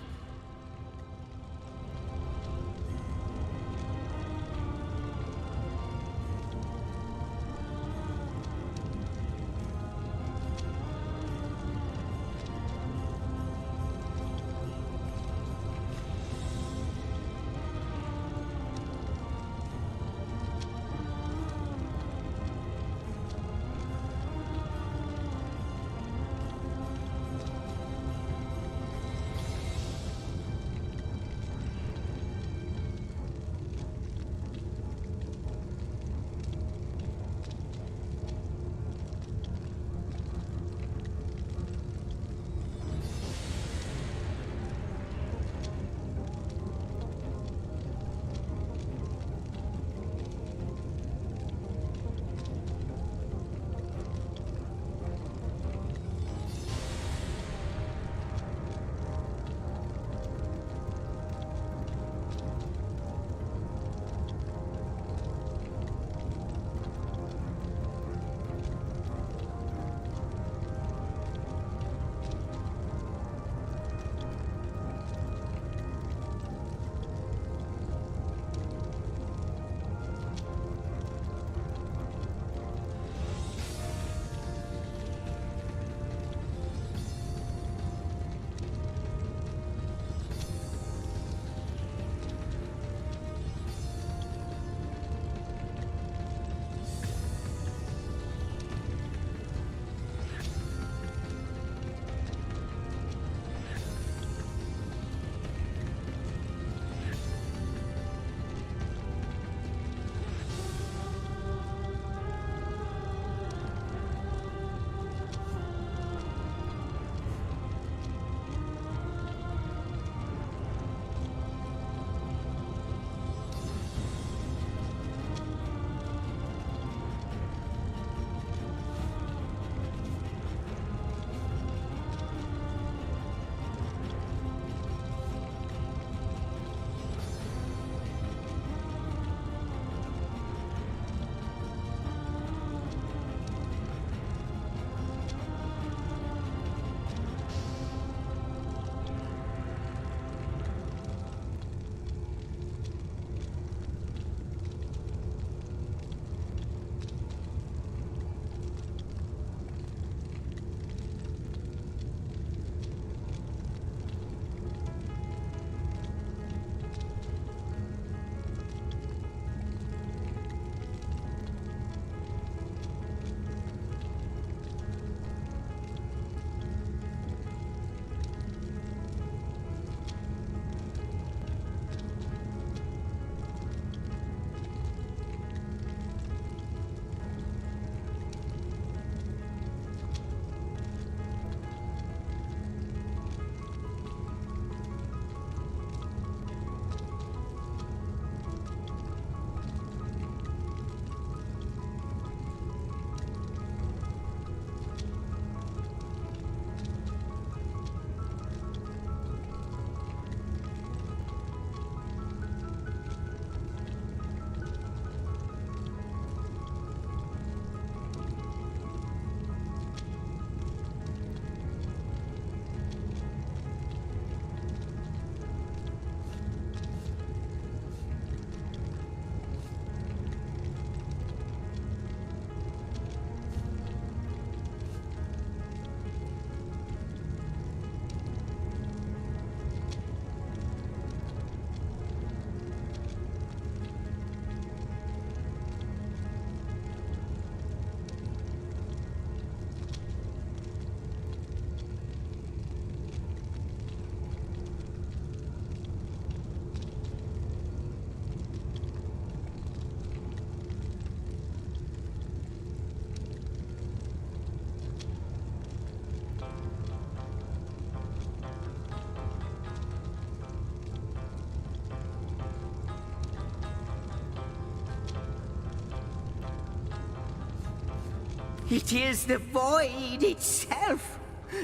It is the void itself.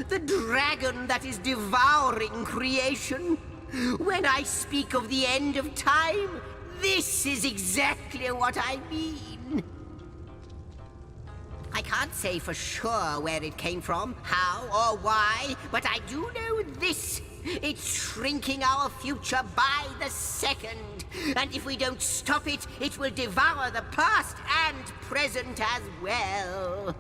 The dragon that is devouring creation. When I speak of the end of time, this is exactly what I mean. I can't say for sure where it came from, how or why, but I do know this. It's shrinking our future by the second. And if we don't stop it, it will devour the past and present as well.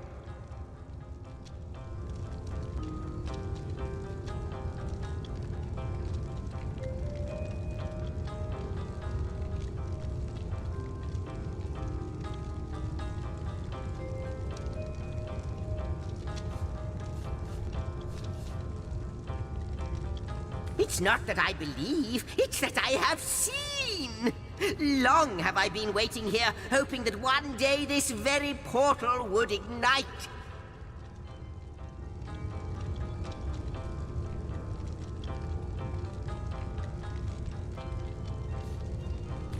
It's not that I believe, it's that I have seen. Long have I been waiting here, hoping that one day this very portal would ignite.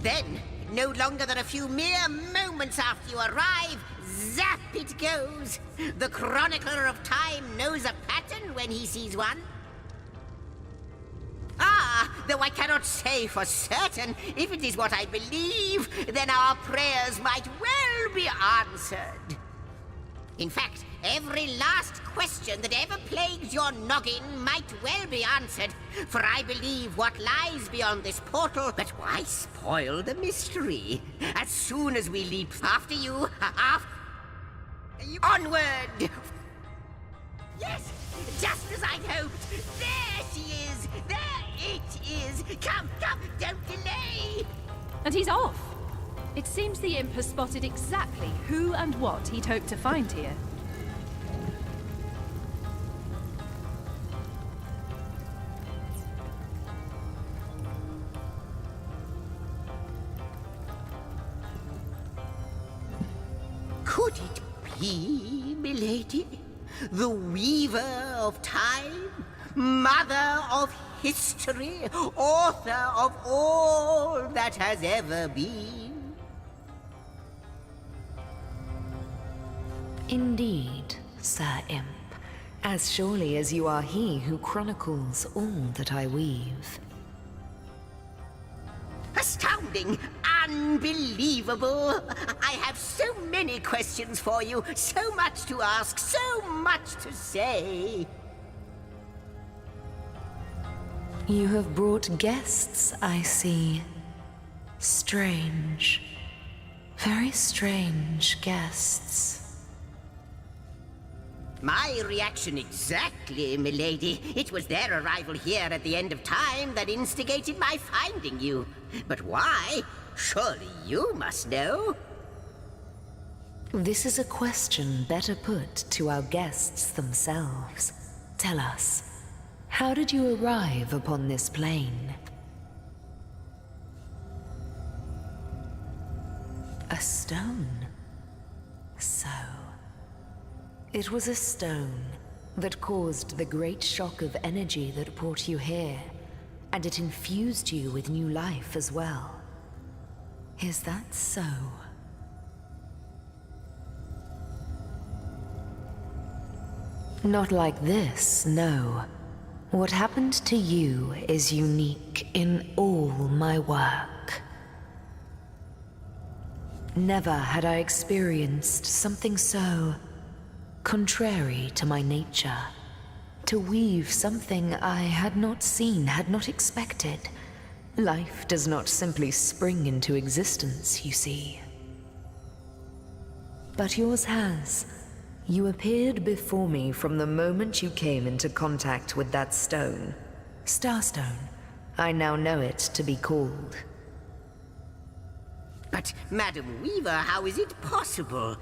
Then, no longer than a few mere moments after you arrive, zap it goes. The chronicler of time knows a pattern when he sees one. Ah, though I cannot say for certain, if it is what I believe, then our prayers might well be answered. In fact, every last question that ever plagues your noggin might well be answered, for I believe what lies beyond this portal, but why spoil the mystery? As soon as we leap after you, onward! Yes, just as I'd hoped! There she is! There it is! Come, come, don't delay! And he's off! It seems the imp has spotted exactly who and what he'd hoped to find here. Could it be, milady? The weaver of time? Mother of history? Author of all that has ever been? Indeed, Sir Imp. As surely as you are he who chronicles all that I weave. Astounding! Unbelievable! I have so many questions for you, so much to ask, so much to say. You have brought guests, I see. Strange. Very strange guests. My reaction exactly, milady. It was their arrival here at the end of time that instigated my finding you. But why? Surely you must know. This is a question better put to our guests themselves. Tell us, how did you arrive upon this plane? A stone. So, it was a stone that caused the great shock of energy that brought you here, and it infused you with new life as well. Is that so? Not like this, no. What happened to you is unique in all my work. Never had I experienced something so contrary to my nature. To weave something I had not seen, had not expected. Life does not simply spring into existence, you see. But yours has. You appeared before me from the moment you came into contact with that stone. Starstone. I now know it to be called. But, Madam Weaver, how is it possible?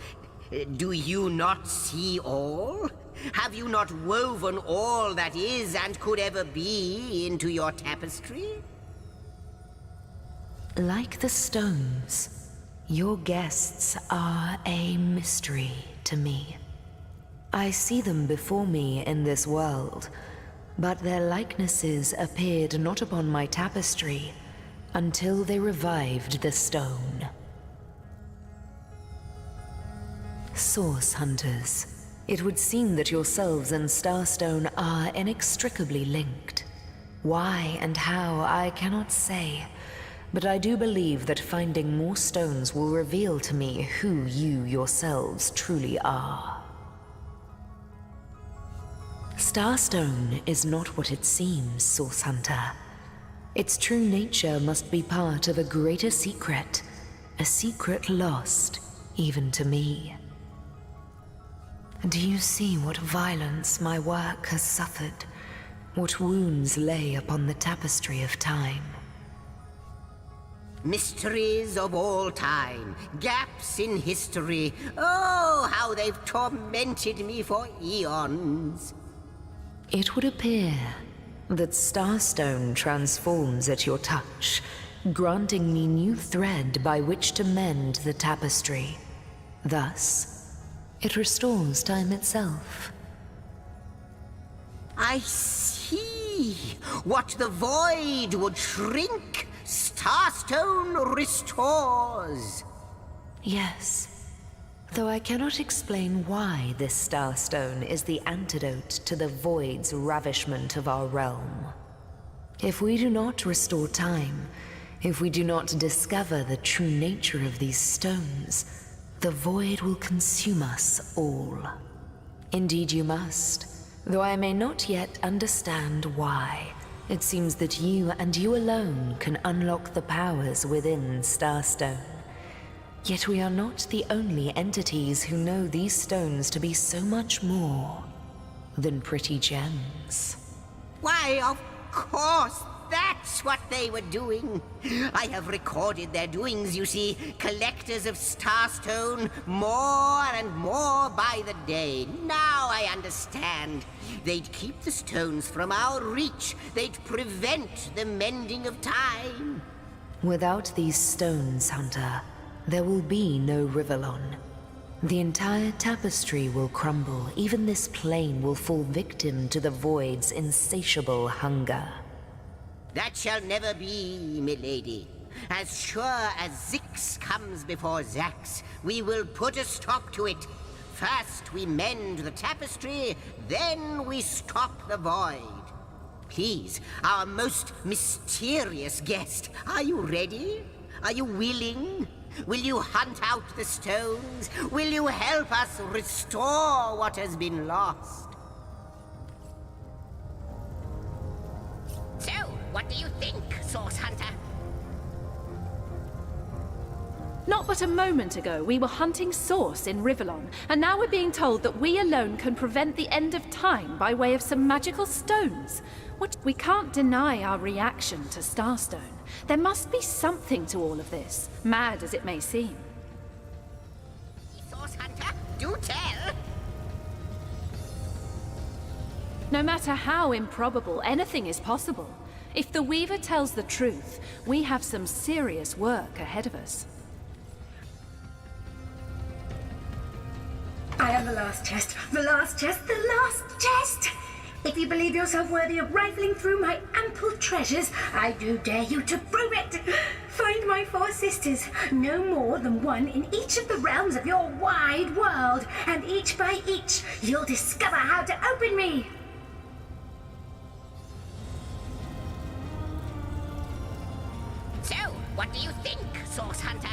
Do you not see all? Have you not woven all that is and could ever be into your tapestry? Like the stones, your guests are a mystery to me. I see them before me in this world, but their likenesses appeared not upon my tapestry until they revived the stone. Source Hunters, it would seem that yourselves and Starstone are inextricably linked. Why and how, I cannot say, but I do believe that finding more stones will reveal to me who you yourselves truly are. Starstone is not what it seems, Source Hunter. Its true nature must be part of a greater secret, a secret lost even to me. Do you see what violence my work has suffered? What wounds lay upon the tapestry of time? Mysteries of all time, gaps in history. Oh, how they've tormented me for eons. It would appear that Starstone transforms at your touch, granting me new thread by which to mend the tapestry. Thus, it restores time itself. I see. What the void would shrink, Starstone restores. Yes, though I cannot explain why this Starstone is the antidote to the void's ravishment of our realm. If we do not restore time, if we do not discover the true nature of these stones, the void will consume us all. Indeed you must, though I may not yet understand why. It seems that you and you alone can unlock the powers within Starstone. Yet we are not the only entities who know these stones to be so much more than pretty gems. Why, of course, that's what they were doing. I have recorded their doings, you see. Collectors of Starstone, more and more by the day. Now I understand. They'd keep the stones from our reach. They'd prevent the mending of time. Without these stones, Hunter, there will be no Rivalon. The entire tapestry will crumble. Even this plane will fall victim to the void's insatiable hunger. That shall never be, milady. As sure as Zix comes before Zax, we will put a stop to it. First we mend the tapestry, then we stop the void. Please, our most mysterious guest, are you ready? Are you willing? Will you hunt out the stones? Will you help us restore what has been lost? So, what do you think, Source Hunter? Not but a moment ago, we were hunting Source in Rivalon, and now we're being told that we alone can prevent the end of time by way of some magical stones. We can't deny our reaction to Starstone. There must be something to all of this, mad as it may seem. Source Hunter, do tell! No matter how improbable, anything is possible. If the Weaver tells the truth, we have some serious work ahead of us. I am the last chest, the last chest, the last chest! If you believe yourself worthy of rifling through my ample treasures, I do dare you to prove it! Find my 4 sisters, no more than one in each of the realms of your wide world, and each by each, you'll discover how to open me! So, what do you think, Source Hunter?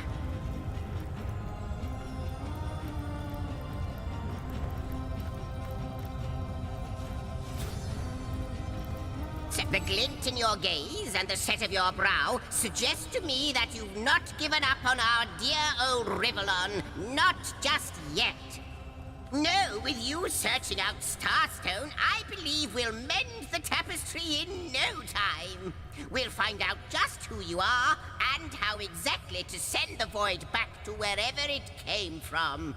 The glint in your gaze and the set of your brow suggest to me that you've not given up on our dear old Rivalon, not just yet. No, with you searching out Starstone, I believe we'll mend the tapestry in no time. We'll find out just who you are and how exactly to send the void back to wherever it came from.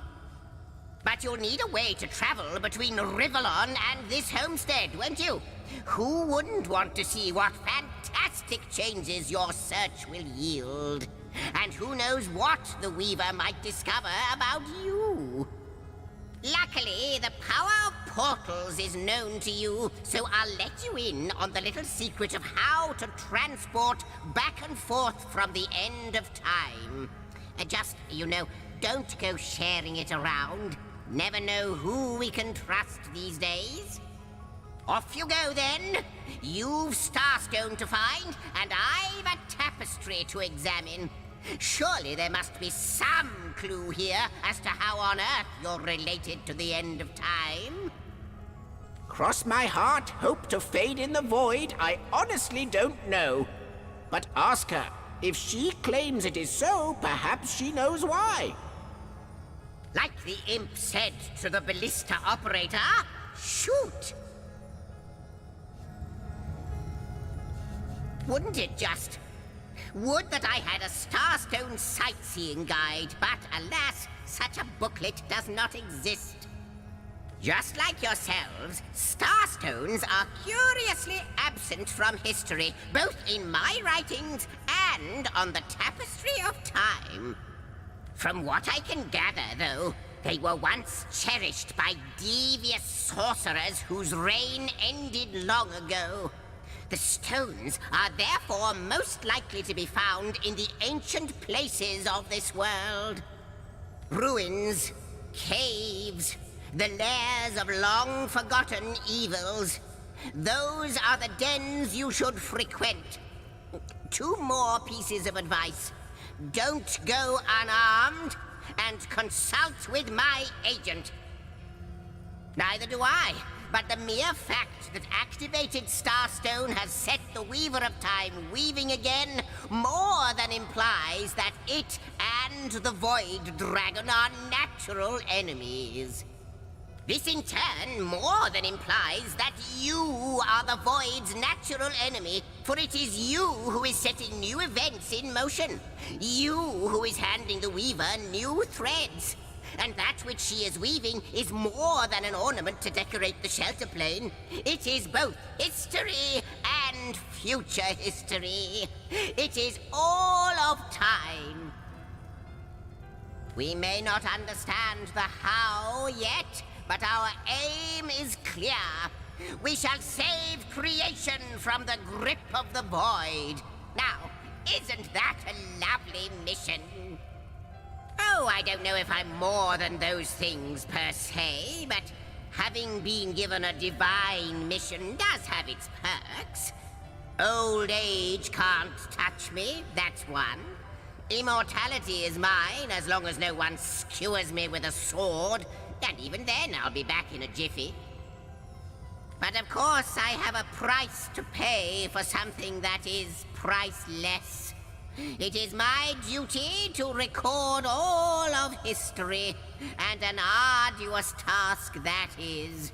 But you'll need a way to travel between Rivalon and this homestead, won't you? Who wouldn't want to see what fantastic changes your search will yield? And who knows what the Weaver might discover about you? Luckily, the power of portals is known to you, so I'll let you in on the little secret of how to transport back and forth from the end of time. Just, don't go sharing it around. Never know who we can trust these days. Off you go, then. You've Starstone to find, and I've a tapestry to examine. Surely there must be some clue here as to how on earth you're related to the end of time. Cross my heart, hope to fade in the void, I honestly don't know. But ask her. If she claims it is so, perhaps she knows why. Like the imp said to the ballista operator, shoot! Wouldn't it just? Would that I had a Starstone sightseeing guide, but alas, such a booklet does not exist. Just like yourselves, Starstones are curiously absent from history, both in my writings and on the Tapestry of Time. From what I can gather, though, they were once cherished by devious sorcerers whose reign ended long ago. The stones are therefore most likely to be found in the ancient places of this world. Ruins, caves, the lairs of long-forgotten evils. Those are the dens you should frequent. 2 more pieces of advice. Don't go unarmed, and consult with my agent. Neither do I, but the mere fact that activated Starstone has set the Weaver of Time weaving again more than implies that it and the Void Dragon are natural enemies. This in turn more than implies that you are the Void's natural enemy, for it is you who is setting new events in motion. You who is handing the Weaver new threads. And that which she is weaving is more than an ornament to decorate the shelter plane. It is both history and future history. It is all of time. We may not understand the how yet, but our aim is clear. We shall save creation from the grip of the Void. Now, isn't that a lovely mission? Oh, I don't know if I'm more than those things per se, but having been given a divine mission does have its perks. Old age can't touch me, that's one. Immortality is mine as long as no one skewers me with a sword, and even then I'll be back in a jiffy. But of course I have a price to pay for something that is priceless. It is my duty to record all of history, and an arduous task that is.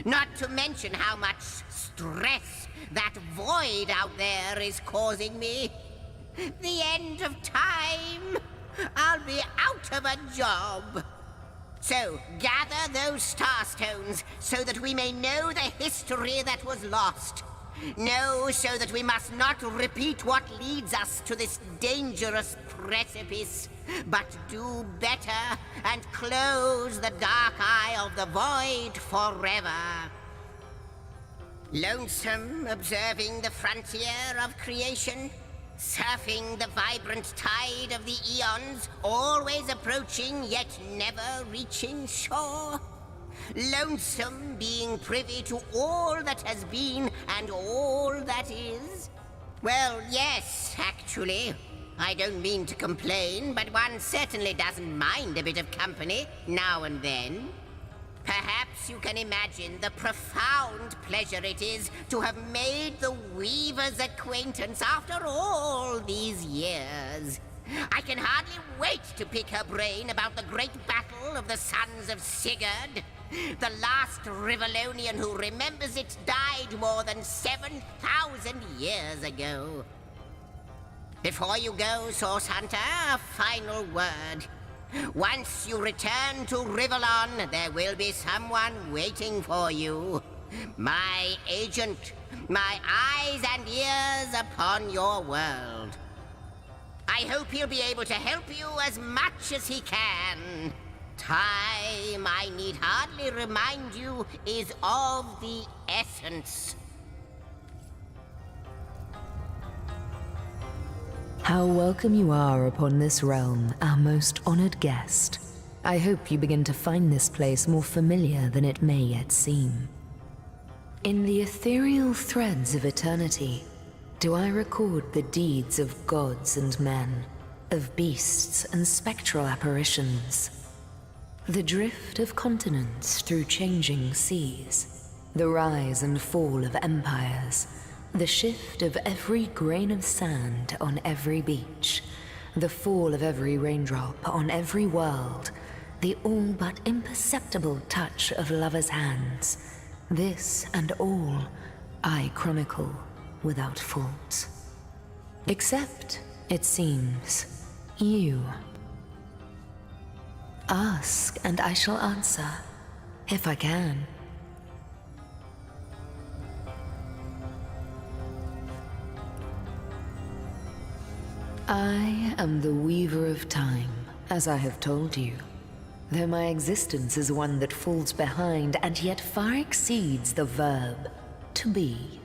Not to mention how much stress that void out there is causing me. The end of time. I'll be out of a job. So, gather those starstones so that we may know the history that was lost. Know so that we must not repeat what leads us to this dangerous precipice, but do better and close the dark eye of the void forever. Lonesome, observing the frontier of creation, surfing the vibrant tide of the eons, always approaching yet never reaching shore. Lonesome, being privy to all that has been and all that is. Well, yes, actually. I don't mean to complain, but one certainly doesn't mind a bit of company now and then. Perhaps you can imagine the profound pleasure it is to have made the Weaver's acquaintance after all these years. I can hardly wait to pick her brain about the great battle of the Sons of Sigurd. The last Rivalonian who remembers it died more than 7,000 years ago. Before you go, Source Hunter, a final word. Once you return to Reveln, there will be someone waiting for you. My agent, my eyes and ears upon your world. I hope he'll be able to help you as much as he can. Time, I need hardly remind you, is of the essence. How welcome you are upon this realm, our most honored guest. I hope you begin to find this place more familiar than it may yet seem. In the ethereal threads of eternity, do I record the deeds of gods and men, of beasts and spectral apparitions, the drift of continents through changing seas, the rise and fall of empires, the shift of every grain of sand on every beach, the fall of every raindrop on every world, the all but imperceptible touch of lovers' hands. This and all I chronicle without fault. Except, it seems, you. Ask and I shall answer, if I can. I am the Weaver of Time, as I have told you. Though my existence is one that falls behind and yet far exceeds the verb, to be.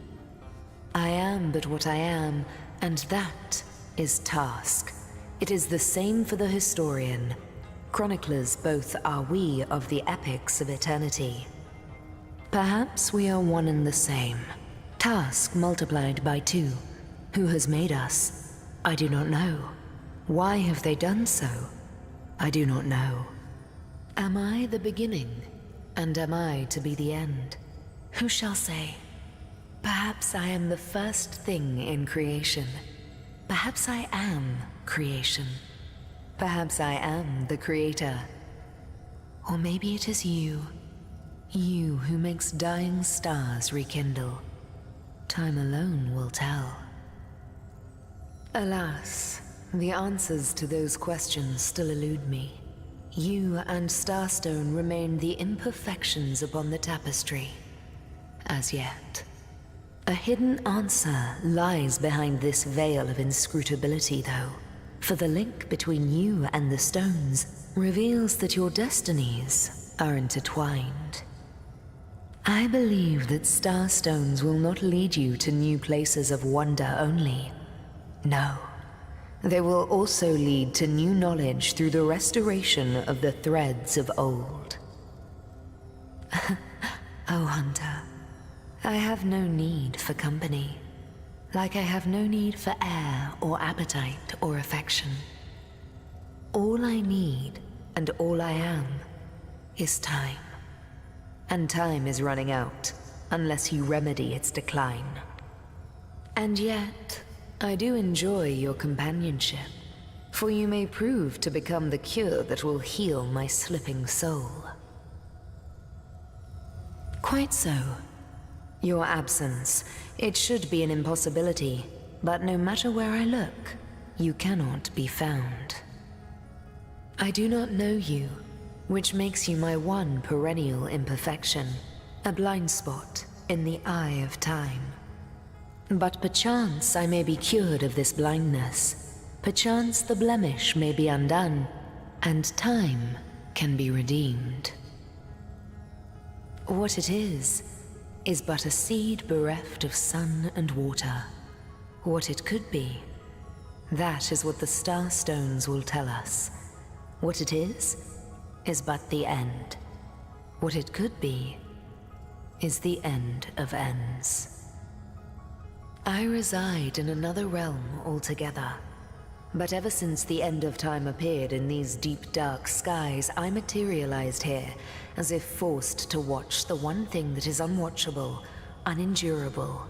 I am but what I am, and that is task. It is the same for the historian. Chroniclers both are we of the epics of eternity. Perhaps we are one and the same. Task multiplied by 2. Who has made us? I do not know. Why have they done so? I do not know. Am I the beginning, and am I to be the end? Who shall say? Perhaps I am the first thing in creation. Perhaps I am creation. Perhaps I am the creator. Or maybe it is you. You who makes dying stars rekindle. Time alone will tell. Alas, the answers to those questions still elude me. You and Starstone remain the imperfections upon the tapestry. As yet. A hidden answer lies behind this veil of inscrutability, though. For the link between you and the stones reveals that your destinies are intertwined. I believe that Starstones will not lead you to new places of wonder only. No. They will also lead to new knowledge through the restoration of the threads of old. Oh, Hunter. I have no need for company. Like I have no need for air or appetite or affection. All I need, and all I am, is time. And time is running out, unless you remedy its decline. And yet, I do enjoy your companionship, for you may prove to become the cure that will heal my slipping soul. Quite so. Your absence, it should be an impossibility, but no matter where I look, you cannot be found. I do not know you, which makes you my one perennial imperfection, a blind spot in the eye of time. But perchance I may be cured of this blindness. Perchance the blemish may be undone, and time can be redeemed. What it is but a seed bereft of sun and water. What it could be, that is what the Starstones will tell us. What it is but the end. What it could be is the end of ends. I reside in another realm altogether. But ever since the end of time appeared in these deep dark skies, I materialized here, as if forced to watch the one thing that is unwatchable, unendurable.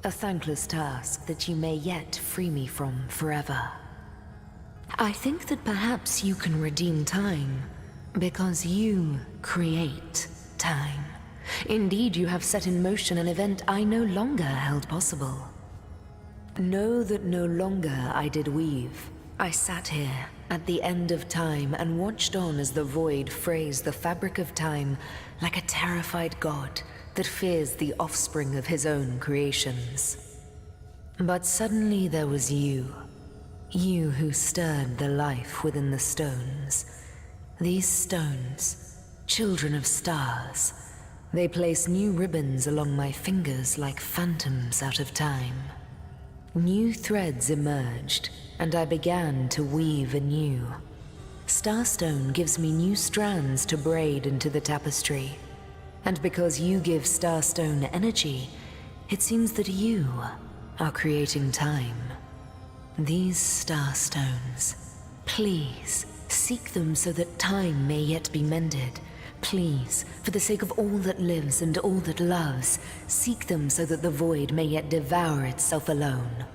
A thankless task that you may yet free me from forever. I think that perhaps you can redeem time, because you create time. Indeed, you have set in motion an event I no longer held possible. Know that no longer I did weave. I sat here, at the end of time, and watched on as the void frays the fabric of time like a terrified god that fears the offspring of his own creations. But suddenly there was you. You who stirred the life within the stones. These stones, children of stars, they place new ribbons along my fingers like phantoms out of time. New threads emerged, and I began to weave anew. Starstone gives me new strands to braid into the tapestry. And because you give Starstone energy, it seems that you are creating time. These Starstones, please seek them so that time may yet be mended. Please, for the sake of all that lives and all that loves, seek them so that the void may yet devour itself alone.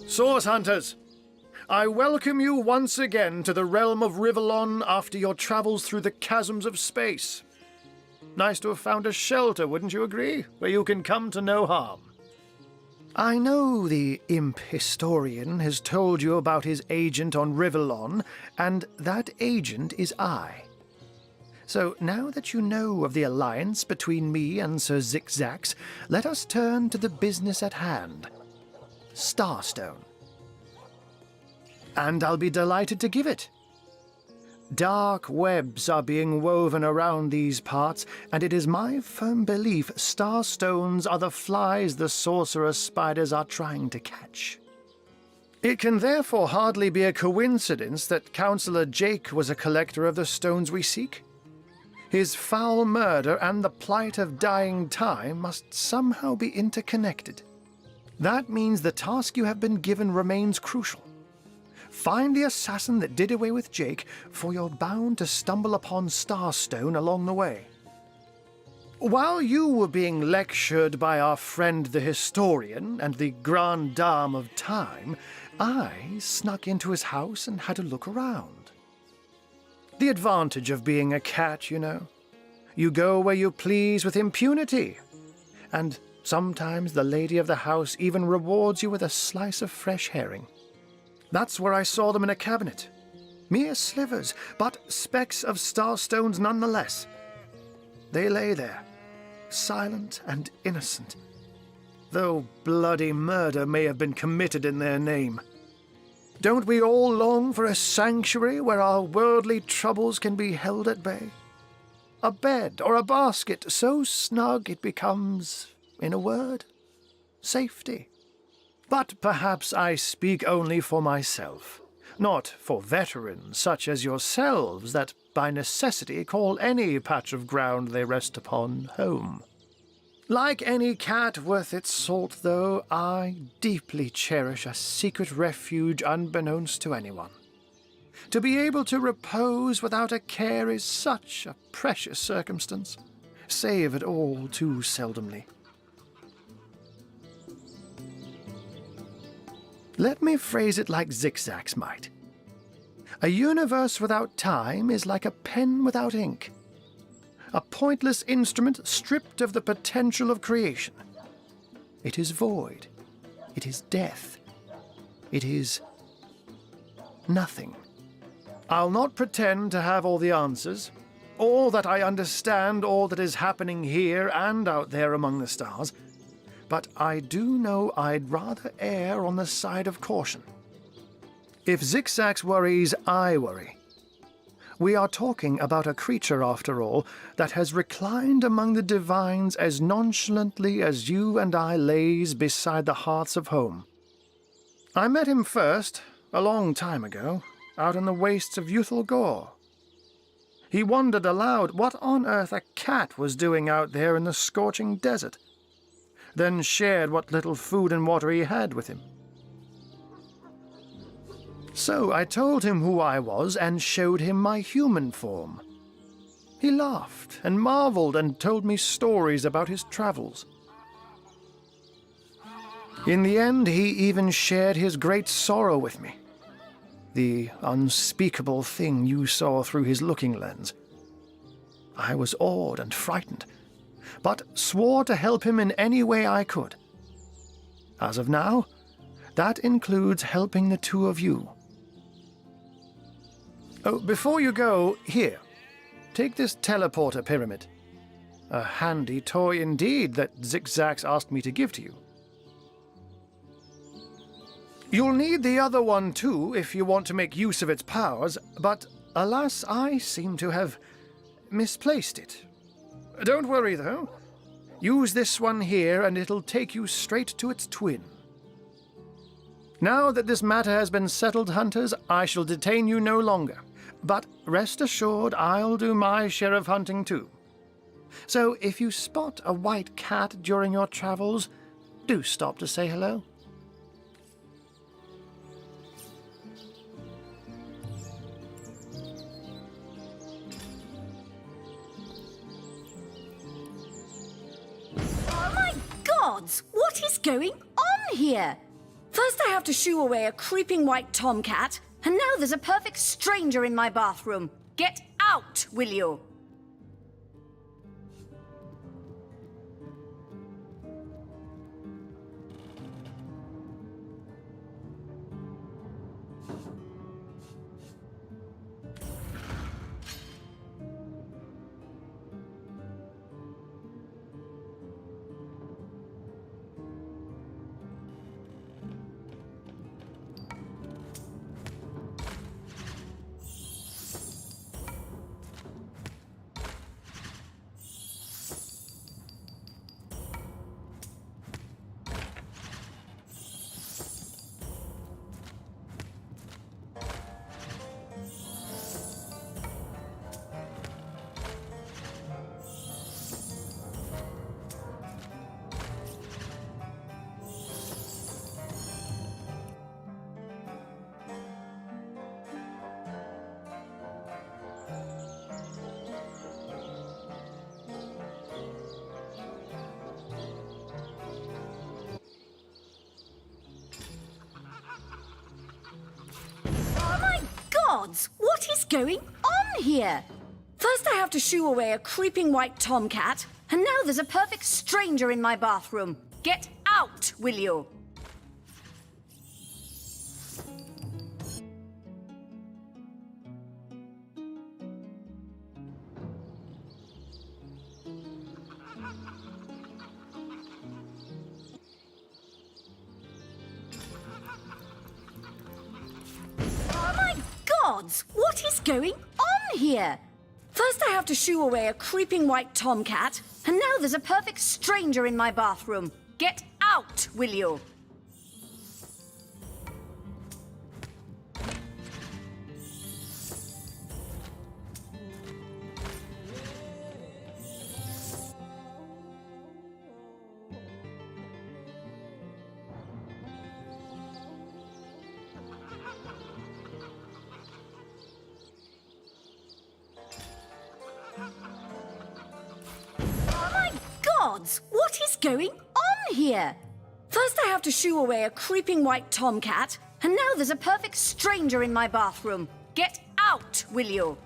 Source Hunters, I welcome you once again to the realm of Leveln after your travels through the chasms of space. Nice to have found a shelter, wouldn't you agree, where you can come to no harm. I know the imp historian has told you about his agent on Leveln, and that agent is I. So now that you know of the alliance between me and Sir Zixzax, let us turn to the business at hand. Starstone. And I'll be delighted to give it. Dark webs are being woven around these parts, and it is my firm belief Starstones are the flies the sorcerer spiders are trying to catch. It can therefore hardly be a coincidence that Councillor Jake was a collector of the stones we seek. His foul murder and the plight of dying time must somehow be interconnected. That means the task you have been given remains crucial. Find the assassin that did away with Jake, for you're bound to stumble upon Starstone along the way. While you were being lectured by our friend the historian and the grande dame of time, I snuck into his house and had a look around. The advantage of being a cat, you know. You go where you please with impunity. And sometimes the lady of the house even rewards you with a slice of fresh herring. That's where I saw them in a cabinet. Mere slivers, but specks of starstones nonetheless. They lay there, silent and innocent, though bloody murder may have been committed in their name. Don't we all long for a sanctuary where our worldly troubles can be held at bay? A bed or a basket so snug it becomes, in a word, safety. But perhaps I speak only for myself, not for veterans such as yourselves that by necessity call any patch of ground they rest upon home. Like any cat worth its salt, though, I deeply cherish a secret refuge unbeknownst to anyone. To be able to repose without a care is such a precious circumstance, save it all too seldomly. Let me phrase it like Zixzax might. A universe without time is like a pen without ink. A pointless instrument stripped of the potential of creation. It is void. It is death. It is nothing. I'll not pretend to have all the answers, or that I understand all that is happening here and out there among the stars, but I do know I'd rather err on the side of caution. If Zixzax worries, I worry. We are talking about a creature, after all, that has reclined among the divines as nonchalantly as you and I laze beside the hearths of home. I met him first, a long time ago, out in the wastes of Youthful Gore. He wondered aloud what on earth a cat was doing out there in the scorching desert, then shared what little food and water he had with him. So I told him who I was and showed him my human form. He laughed and marveled and told me stories about his travels. In the end, he even shared his great sorrow with me. The unspeakable thing you saw through his looking lens. I was awed and frightened, but swore to help him in any way I could. As of now, That includes helping the two of you. Oh, before you go, here. Take this teleporter pyramid. A handy toy indeed that Zigzags asked me to give to you. You'll need the other one too if you want to make use of its powers, but alas, I seem to have misplaced it. Don't worry though. Use this one here and it'll take you straight to its twin. Now that this matter has been settled, hunters, I shall detain you no longer. But rest assured, I'll do my share of hunting too. So if you spot a white cat during your travels, do stop to say hello. Oh my gods! What is going on here? First I have to shoo away a creeping white tomcat, and now there's a perfect stranger in my bathroom. Get out, will you? What is going on here? First I have to shoo away a creeping white tomcat, and now there's a perfect stranger in my bathroom. Get out, will you? What is going on here? First I have to shoo away a creeping white tomcat, and now there's a perfect stranger in my bathroom. Get out, will you? What is going on here? First I have to shoo away a creeping white tomcat, and now there's a perfect stranger in my bathroom. Get out, will you?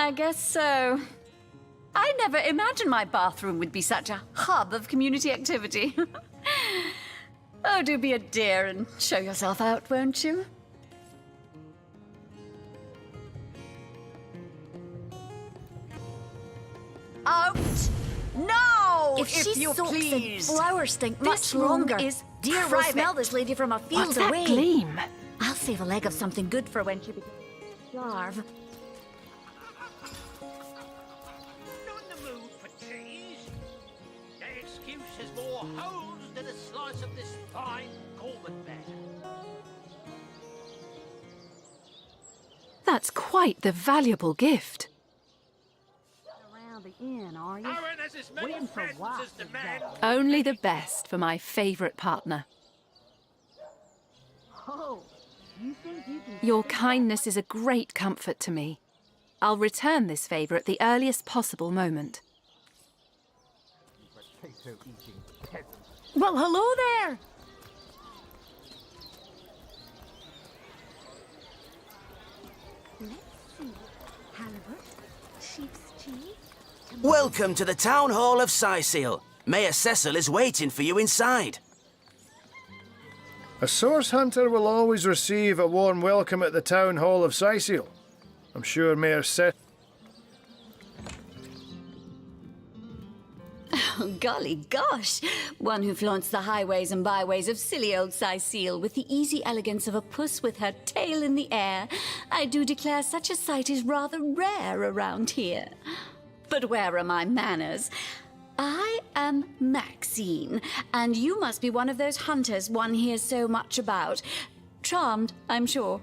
I guess so. I never imagined my bathroom would be such a hub of community activity. Oh, do be a dear and show yourself out, won't you? Out! No! If you sulks please. and flowers stink This much longer, room is dear will private. smell this lady from a field What's that away. gleam? I'll save a leg of something good for when she begins to starve. Not in the mood for cheese. The excuse is more holes than a slice of this fine Gorman batter. That's quite the valuable gift. Around the inn, are you? Aaron has as many Waiting for friends what, as the man. Only the best for my favourite partner. Oh, you think you can... Your kindness is a great comfort to me. I'll return this favour at the earliest possible moment. Well, hello there! Let's see. Halibut, sheep's cheese... Welcome to the Town Hall of Sysil. Mayor Cecil is waiting for you inside. A source hunter will always receive a warm welcome at the Town Hall of Sysil. I'm sure Mayor Cecil... Oh, golly gosh! One who flaunts the highways and byways of silly old Sysil with the easy elegance of a puss with her tail in the air. I do declare such a sight is rather rare around here. But where are my manners? I am Maxine, and you must be one of those hunters one hears so much about. Charmed, I'm sure.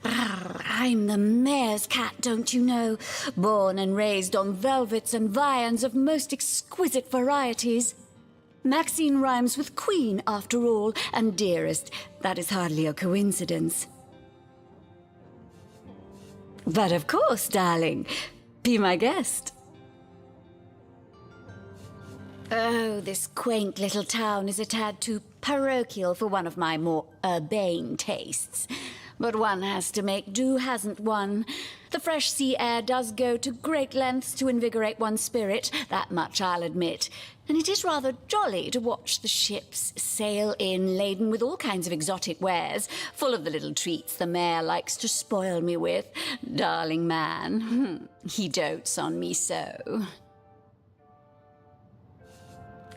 I'm the mayor's cat, don't you know? Born and raised on velvets and viands of most exquisite varieties. Maxine rhymes with queen, after all, and dearest. That is hardly a coincidence. But of course, darling, be my guest. Oh, this quaint little town is a tad too parochial for one of my more urbane tastes. But one has to make do, hasn't one? The fresh sea air does go to great lengths to invigorate one's spirit, that much I'll admit. And it is rather jolly to watch the ships sail in laden with all kinds of exotic wares, full of the little treats the mayor likes to spoil me with. Darling man, he dotes on me so.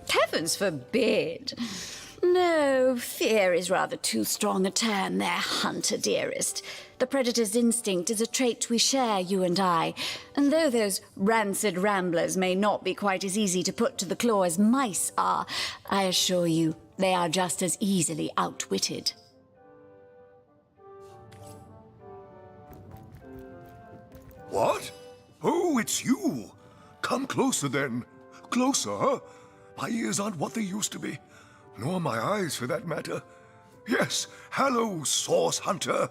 Heavens forbid! No, fear is rather too strong a term there, hunter dearest. The predator's instinct is a trait we share, you and I. And though those rancid ramblers may not be quite as easy to put to the claw as mice are, I assure you they are just as easily outwitted. What? Oh, it's you. Come closer then. Closer? My ears aren't what they used to be. Nor my eyes, for that matter. Yes, hello, Source Hunter.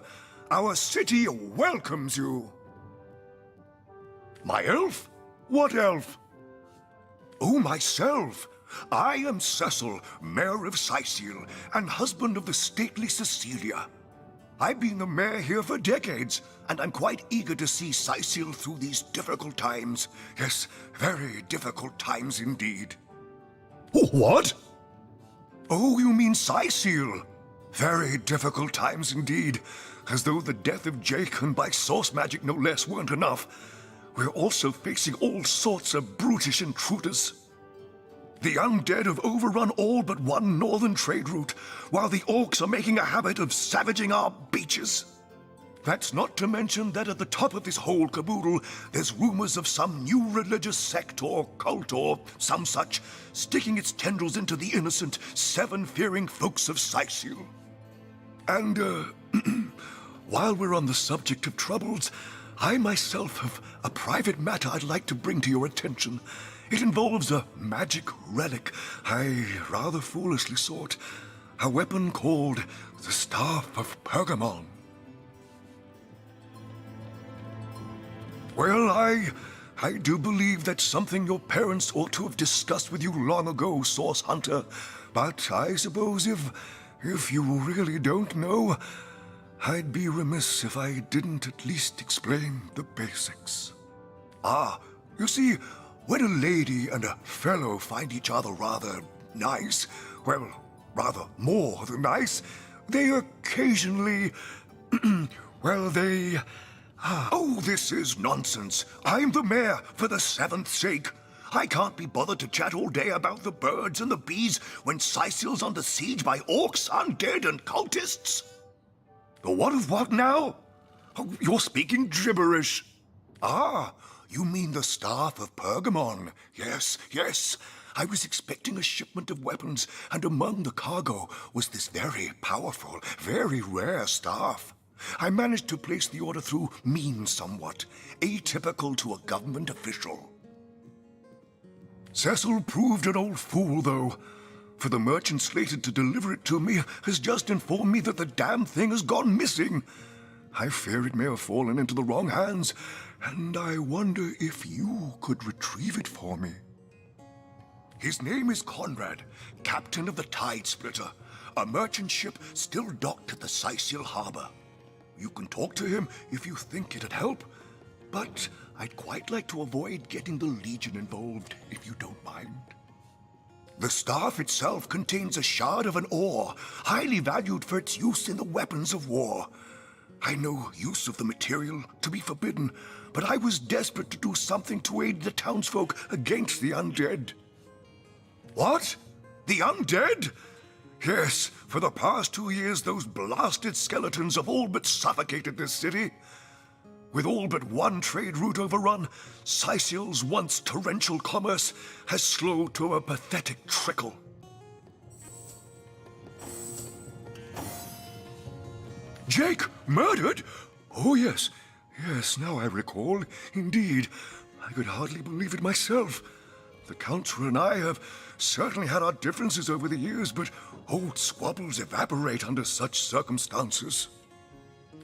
Our city welcomes you. My elf? What elf? Oh, myself. I am Cecil, Mayor of Sysil, and husband of the stately Cecilia. I've been the mayor here for decades, and I'm quite eager to see Sysil through these difficult times. Yes, very difficult times indeed. Oh, what? Oh, you mean Sysil? Very difficult times indeed. As though the death of Jacon by source magic no less weren't enough. We're also facing all sorts of brutish intruders. The undead have overrun all but one northern trade route, while the orcs are making a habit of savaging our beaches. That's not to mention that at the top of this whole caboodle, there's rumors of some new religious sect or cult or some such sticking its tendrils into the innocent, seven-fearing folks of Sysil. And, while we're on the subject of troubles, I myself have a private matter I'd like to bring to your attention. It involves a magic relic I rather foolishly sought, a weapon called the Staff of Pergamon. Well, I do believe that's something your parents ought to have discussed with you long ago, Source Hunter. But I suppose if you really don't know, I'd be remiss if I didn't at least explain the basics. Ah, you see, when a lady and a fellow find each other rather nice, well, rather more than nice, they occasionally, well, they... Oh, this is nonsense. I'm the mayor for the 7th sake. I can't be bothered to chat all day about the birds and the bees when Sicil's under siege by orcs, undead, and cultists. What of what now? Oh, you're speaking gibberish. Ah, you mean the Staff of Pergamon. Yes, yes. I was expecting a shipment of weapons, and among the cargo was this very powerful, very rare staff. I managed to place the order through means somewhat, atypical to a government official. Cecil proved an old fool, though, for the merchant slated to deliver it to me has just informed me that the damn thing has gone missing. I fear it may have fallen into the wrong hands, and I wonder if you could retrieve it for me. His name is Conrad, captain of the Tide Splitter, a merchant ship still docked at the Sicil harbor. You can talk to him if you think it'd help, but I'd quite like to avoid getting the Legion involved, if you don't mind. The staff itself contains a shard of an ore, highly valued for its use in the weapons of war. I know use of the material to be forbidden, but I was desperate to do something to aid the townsfolk against the undead. What? The undead? Yes, for the past 2 years those blasted skeletons have all but suffocated this city. With all but one trade route overrun, Sicil's once torrential commerce has slowed to a pathetic trickle. Jake, murdered? Oh yes, yes, now I recall. Indeed, I could hardly believe it myself. The Council and I have certainly had our differences over the years, but old squabbles evaporate under such circumstances.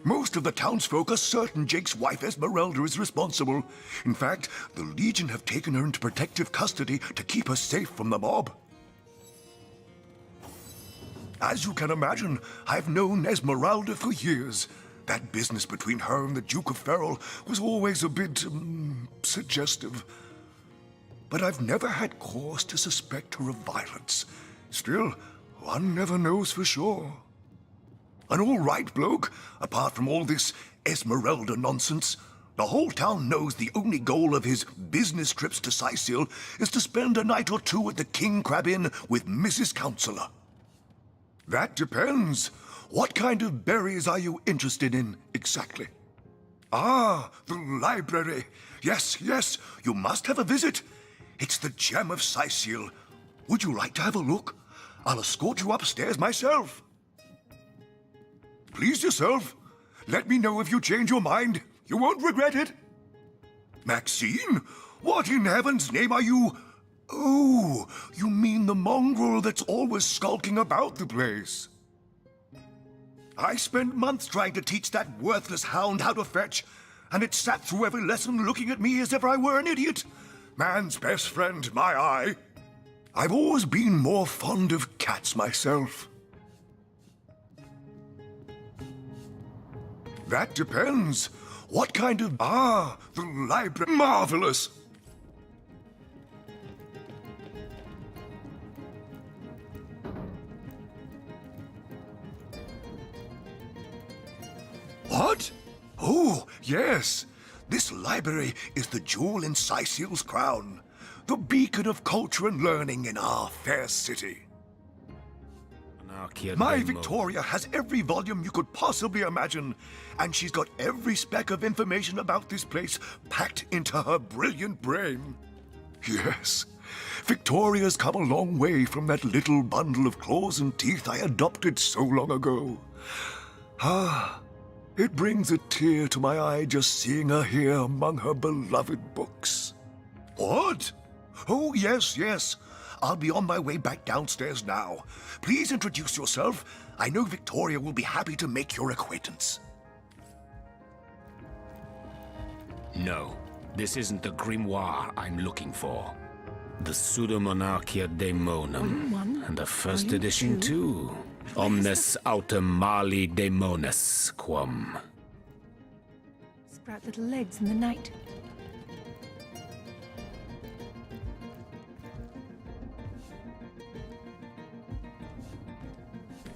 Most of the townsfolk are certain Jake's wife Esmeralda is responsible. In fact, the Legion have taken her into protective custody to keep her safe from the mob. As you can imagine, I've known Esmeralda for years. That business between her and the Duke of Ferrol was always a bit, suggestive. But I've never had cause to suspect her of violence. Still, one never knows for sure. An all-right bloke, apart from all this Esmeralda nonsense. The whole town knows the only goal of his business trips to Sicil is to spend a night or two at the King Crab Inn with Mrs. Counselor. That depends. What kind of berries are you interested in, exactly? Ah, the library. Yes, yes, you must have a visit. It's the gem of Sicil. Would you like to have a look? I'll escort you upstairs myself. Please yourself. Let me know if you change your mind. You won't regret it. Maxine? What in heaven's name are you? Oh, you mean the mongrel that's always skulking about the place. I spent months trying to teach that worthless hound how to fetch, and it sat through every lesson looking at me as if I were an idiot. Man's best friend, my eye. I've always been more fond of cats myself. That depends. What kind of... Ah, the library. Marvelous. What? Oh, yes. This library is the jewel in Sicil's crown. The beacon of culture and learning in our fair city. My Victoria has every volume you could possibly imagine, and she's got every speck of information about this place packed into her brilliant brain. Yes, Victoria's come a long way from that little bundle of claws and teeth I adopted so long ago. Ah, it brings a tear to my eye just seeing her here among her beloved books. What? Oh, yes, yes. I'll be on my way back downstairs now. Please introduce yourself. I know Victoria will be happy to make your acquaintance. No, this isn't the grimoire I'm looking for. The Pseudomonarchia Daemonum, and the first edition too. Omnes autem mali daemones quam. Sprout little legs in the night.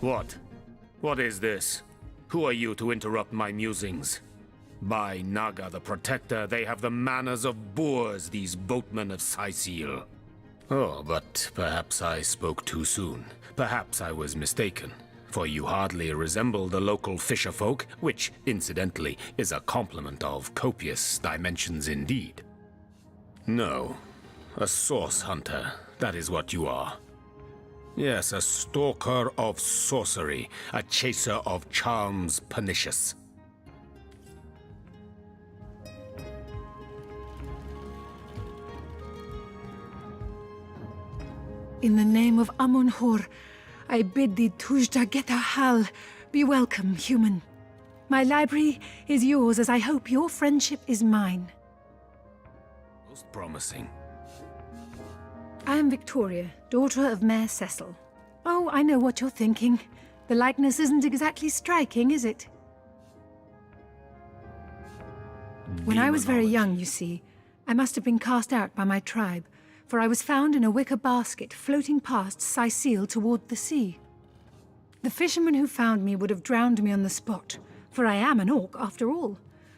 What? What is this? Who are you to interrupt my musings? By Naga the Protector, they have the manners of boors, these boatmen of Sais'il. Oh, but perhaps I spoke too soon. Perhaps I was mistaken. For you hardly resemble the local fisherfolk, which, incidentally, is a compliment of copious dimensions indeed. No, a source hunter, that is what you are. Yes, a stalker of sorcery, a chaser of charms pernicious. In the name of Amun-Hor, I bid thee Tujda Geta Hal, be welcome, human. My library is yours, as I hope your friendship is mine. Most promising. I am Victoria, daughter of Mayor Cecil. Oh, I know what you're thinking. The likeness isn't exactly striking, is it? When I was very young, you see, I must have been cast out by my tribe, for I was found in a wicker basket floating past Sais'il toward the sea. The fisherman who found me would have drowned me on the spot, for I am an orc after all.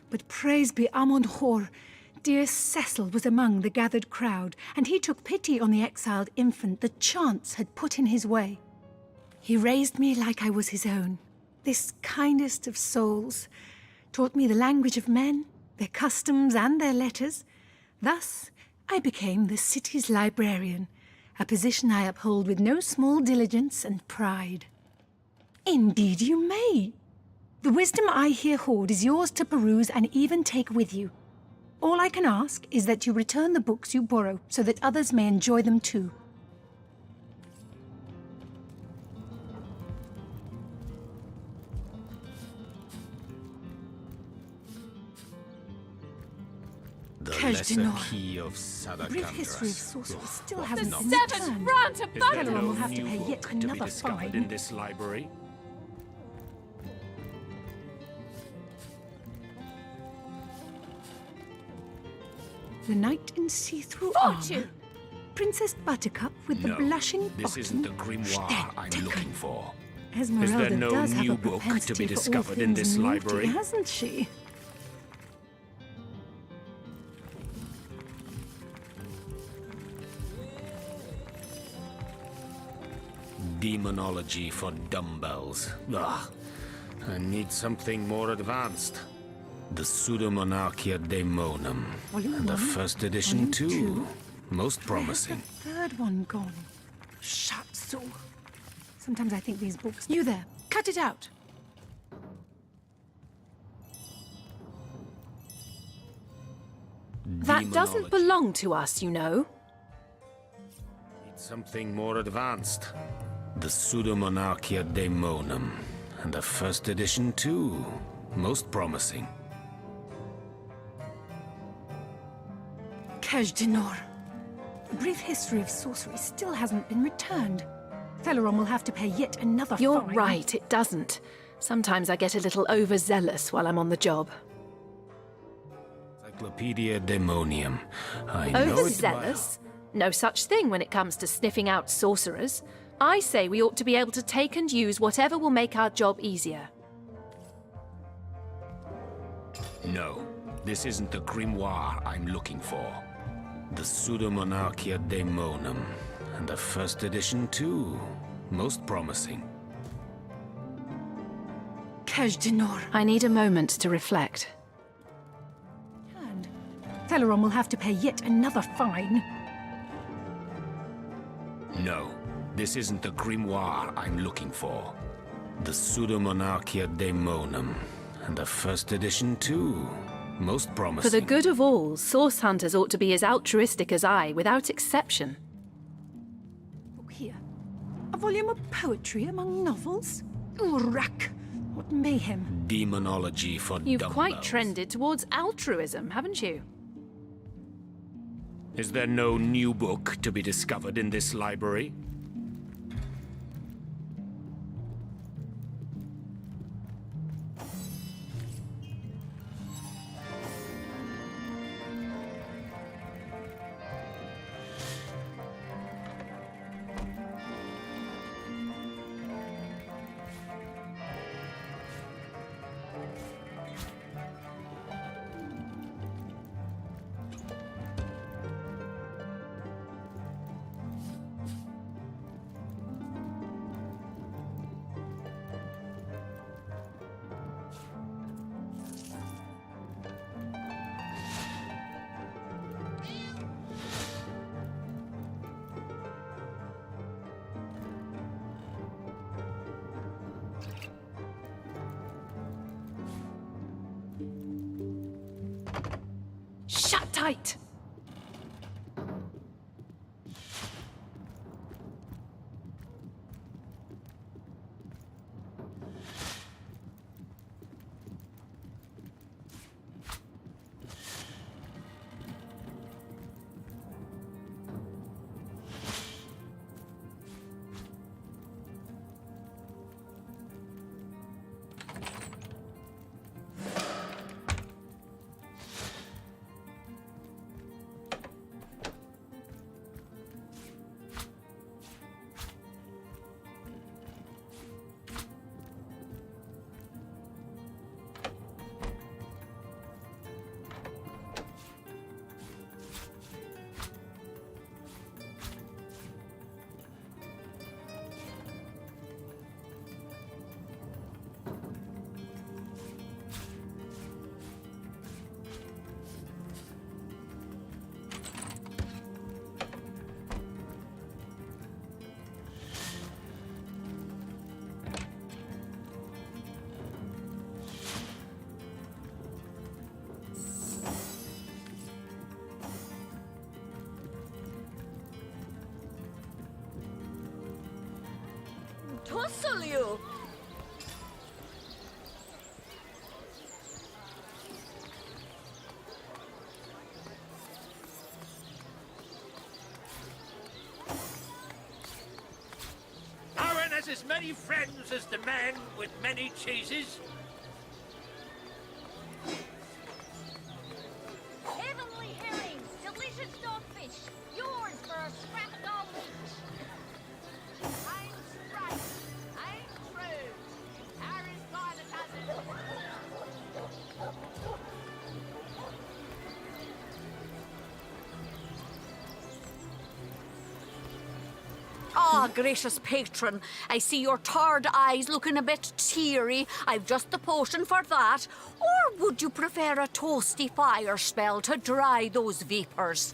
But praise be Amun-Hor, dear Cecil was among the gathered crowd, and he took pity on the exiled infant that chance had put in his way. He raised me like I was his own, this kindest of souls, taught me the language of men, their customs and their letters. Thus, I became the city's librarian, a position I uphold with no small diligence and pride. Indeed you may. The wisdom I here hoard is yours to peruse and even take with you. All I can ask is that you return the books you borrow so that others may enjoy them too. The lesser key of Sadakandras. Brief history of sorcery still The hasn't been seventh returned. grant of Everyone will have to pay yet to be another discovered fine. in this library? The knight in see-through Fortune! armor. Princess Buttercup with the No, blushing this bottom. isn't the grimoire I'm looking for. Esmeralda Is there no does have new a book to propensity be for all discovered in things this naughty, library? hasn't she? Demonology for dumbbells. Ugh. I need something more advanced. The Pseudomonarchia Daemonum. Volume And the 1, first edition Volume too. 2. Most promising. Third one gone. Shatsu. Sometimes I think these books... You there! Cut it out! That doesn't belong to us, you know. Need something more advanced. The Pseudomonarchia Daemonum. And the first edition too. Most promising. Kael'thas. The brief history of sorcery still hasn't been returned. Theleron will have to pay yet another You're fine. right, it doesn't. Sometimes I get a little overzealous while I'm on the job. Encyclopedia Daemonium. I know it by Overzealous? No such thing when it comes to sniffing out sorcerers. I say we ought to be able to take and use whatever will make our job easier. No, this isn't the grimoire I'm looking for. The Pseudomonarchia Daemonum. And the first edition too. Most promising. Kael'thas. I need a moment to reflect. And Theleron will have to pay yet another fine. No, this isn't the grimoire I'm looking for. The Pseudomonarchia Daemonum. And the first edition too. Most promising. For the good of all, source hunters ought to be as altruistic as I, without exception. Here. A volume of poetry among novels? Urak! What mayhem. Demonology for You've dumbbells. quite trended towards altruism, haven't you? Is there no new book to be discovered in this library? Shut tight! Tussle you! Aaron has as many friends as the man with many cheeses. Heavenly herring, delicious dogfish, yours for a scrap dog each. I'm straight, I'm true. Aaron's by the dozen. Ah, gracious patron, I see your tired eyes looking a bit teary. I've just the potion for that. Or would you prefer a toasty fire spell to dry those vapours?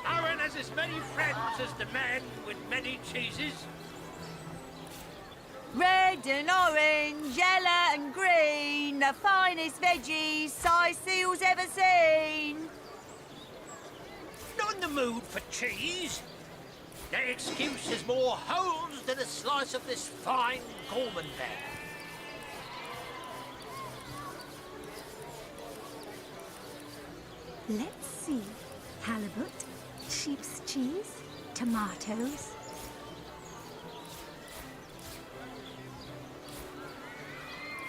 Aaron has as many friends as the man with many cheeses. Red and orange, yellow and green, the finest veggies Sicil's ever seen. Not in the mood for cheese. Their excuse is more holes than a slice of this fine Gorman there. Let's see. Halibut, sheep's cheese, tomatoes.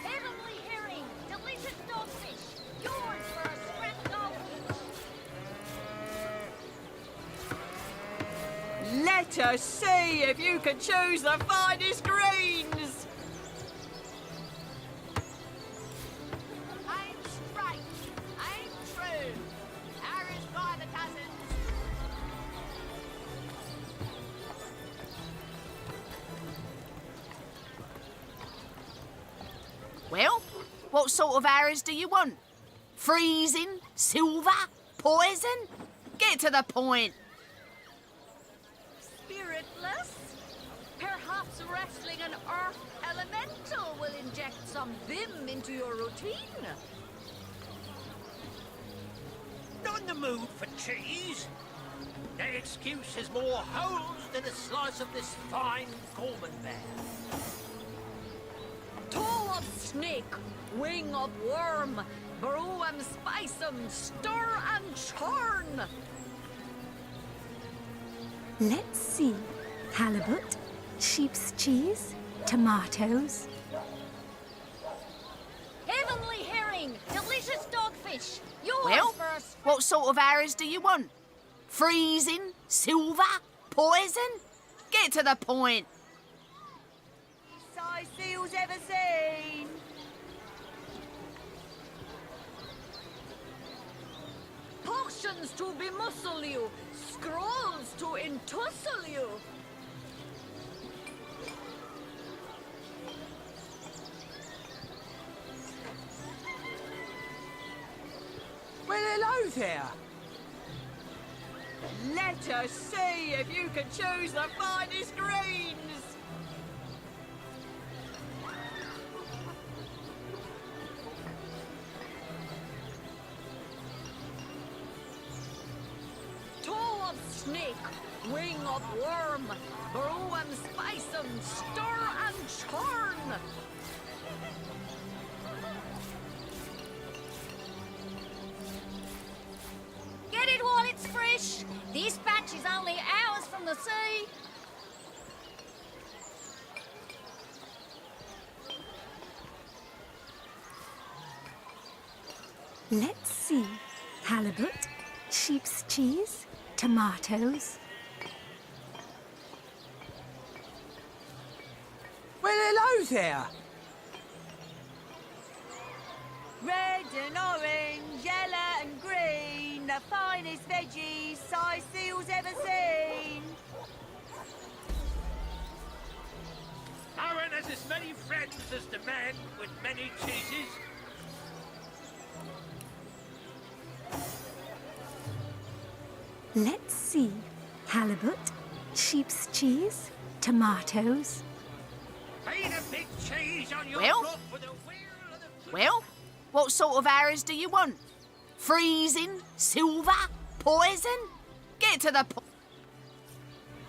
Heavenly herring, delicious dogfish, yours for a scrap dog each. Let us see if you can choose the finest greens. I'm straight, I'm true. Aaron's by the dozen. Well, what sort of arrows do you want? Freezing? Silver? Poison? Get to the point. Spiritless? Perhaps wrestling an earth elemental will inject some vim into your routine. Not in the mood for cheese. Their excuse is more holes than a slice of this fine Gorman there. Toe of snake, wing of worm, brew 'em, spice 'em, stir and churn. Let's see. Halibut, sheep's cheese, tomatoes. Heavenly herring, delicious dogfish, yours Well, for a what sort of arrows do you want? Freezing? Silver? Poison? Get to the point. Sicil's ever seen. Potions to bemuscle you, scrolls to entussle you. Well, hello there. Let us see if you can choose the finest greens. snake, wing of worm, brew and spice and stir and churn. Get it while it's fresh. This batch is only hours from the sea. Let's see. Halibut, sheep's cheese, tomatoes. Well, hello there. Red and orange, yellow and green, the finest veggies Siceel's ever seen. No one has as many friends as the man with many cheeses. Let's see. Halibut, sheep's cheese, tomatoes. Ain't a big cheese on your Well? block for the wheel of the... Well, what sort of arrows do you want? Freezing? Silver? Poison? Get to the point.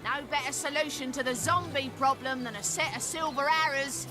No better solution to the zombie problem than a set of silver arrows.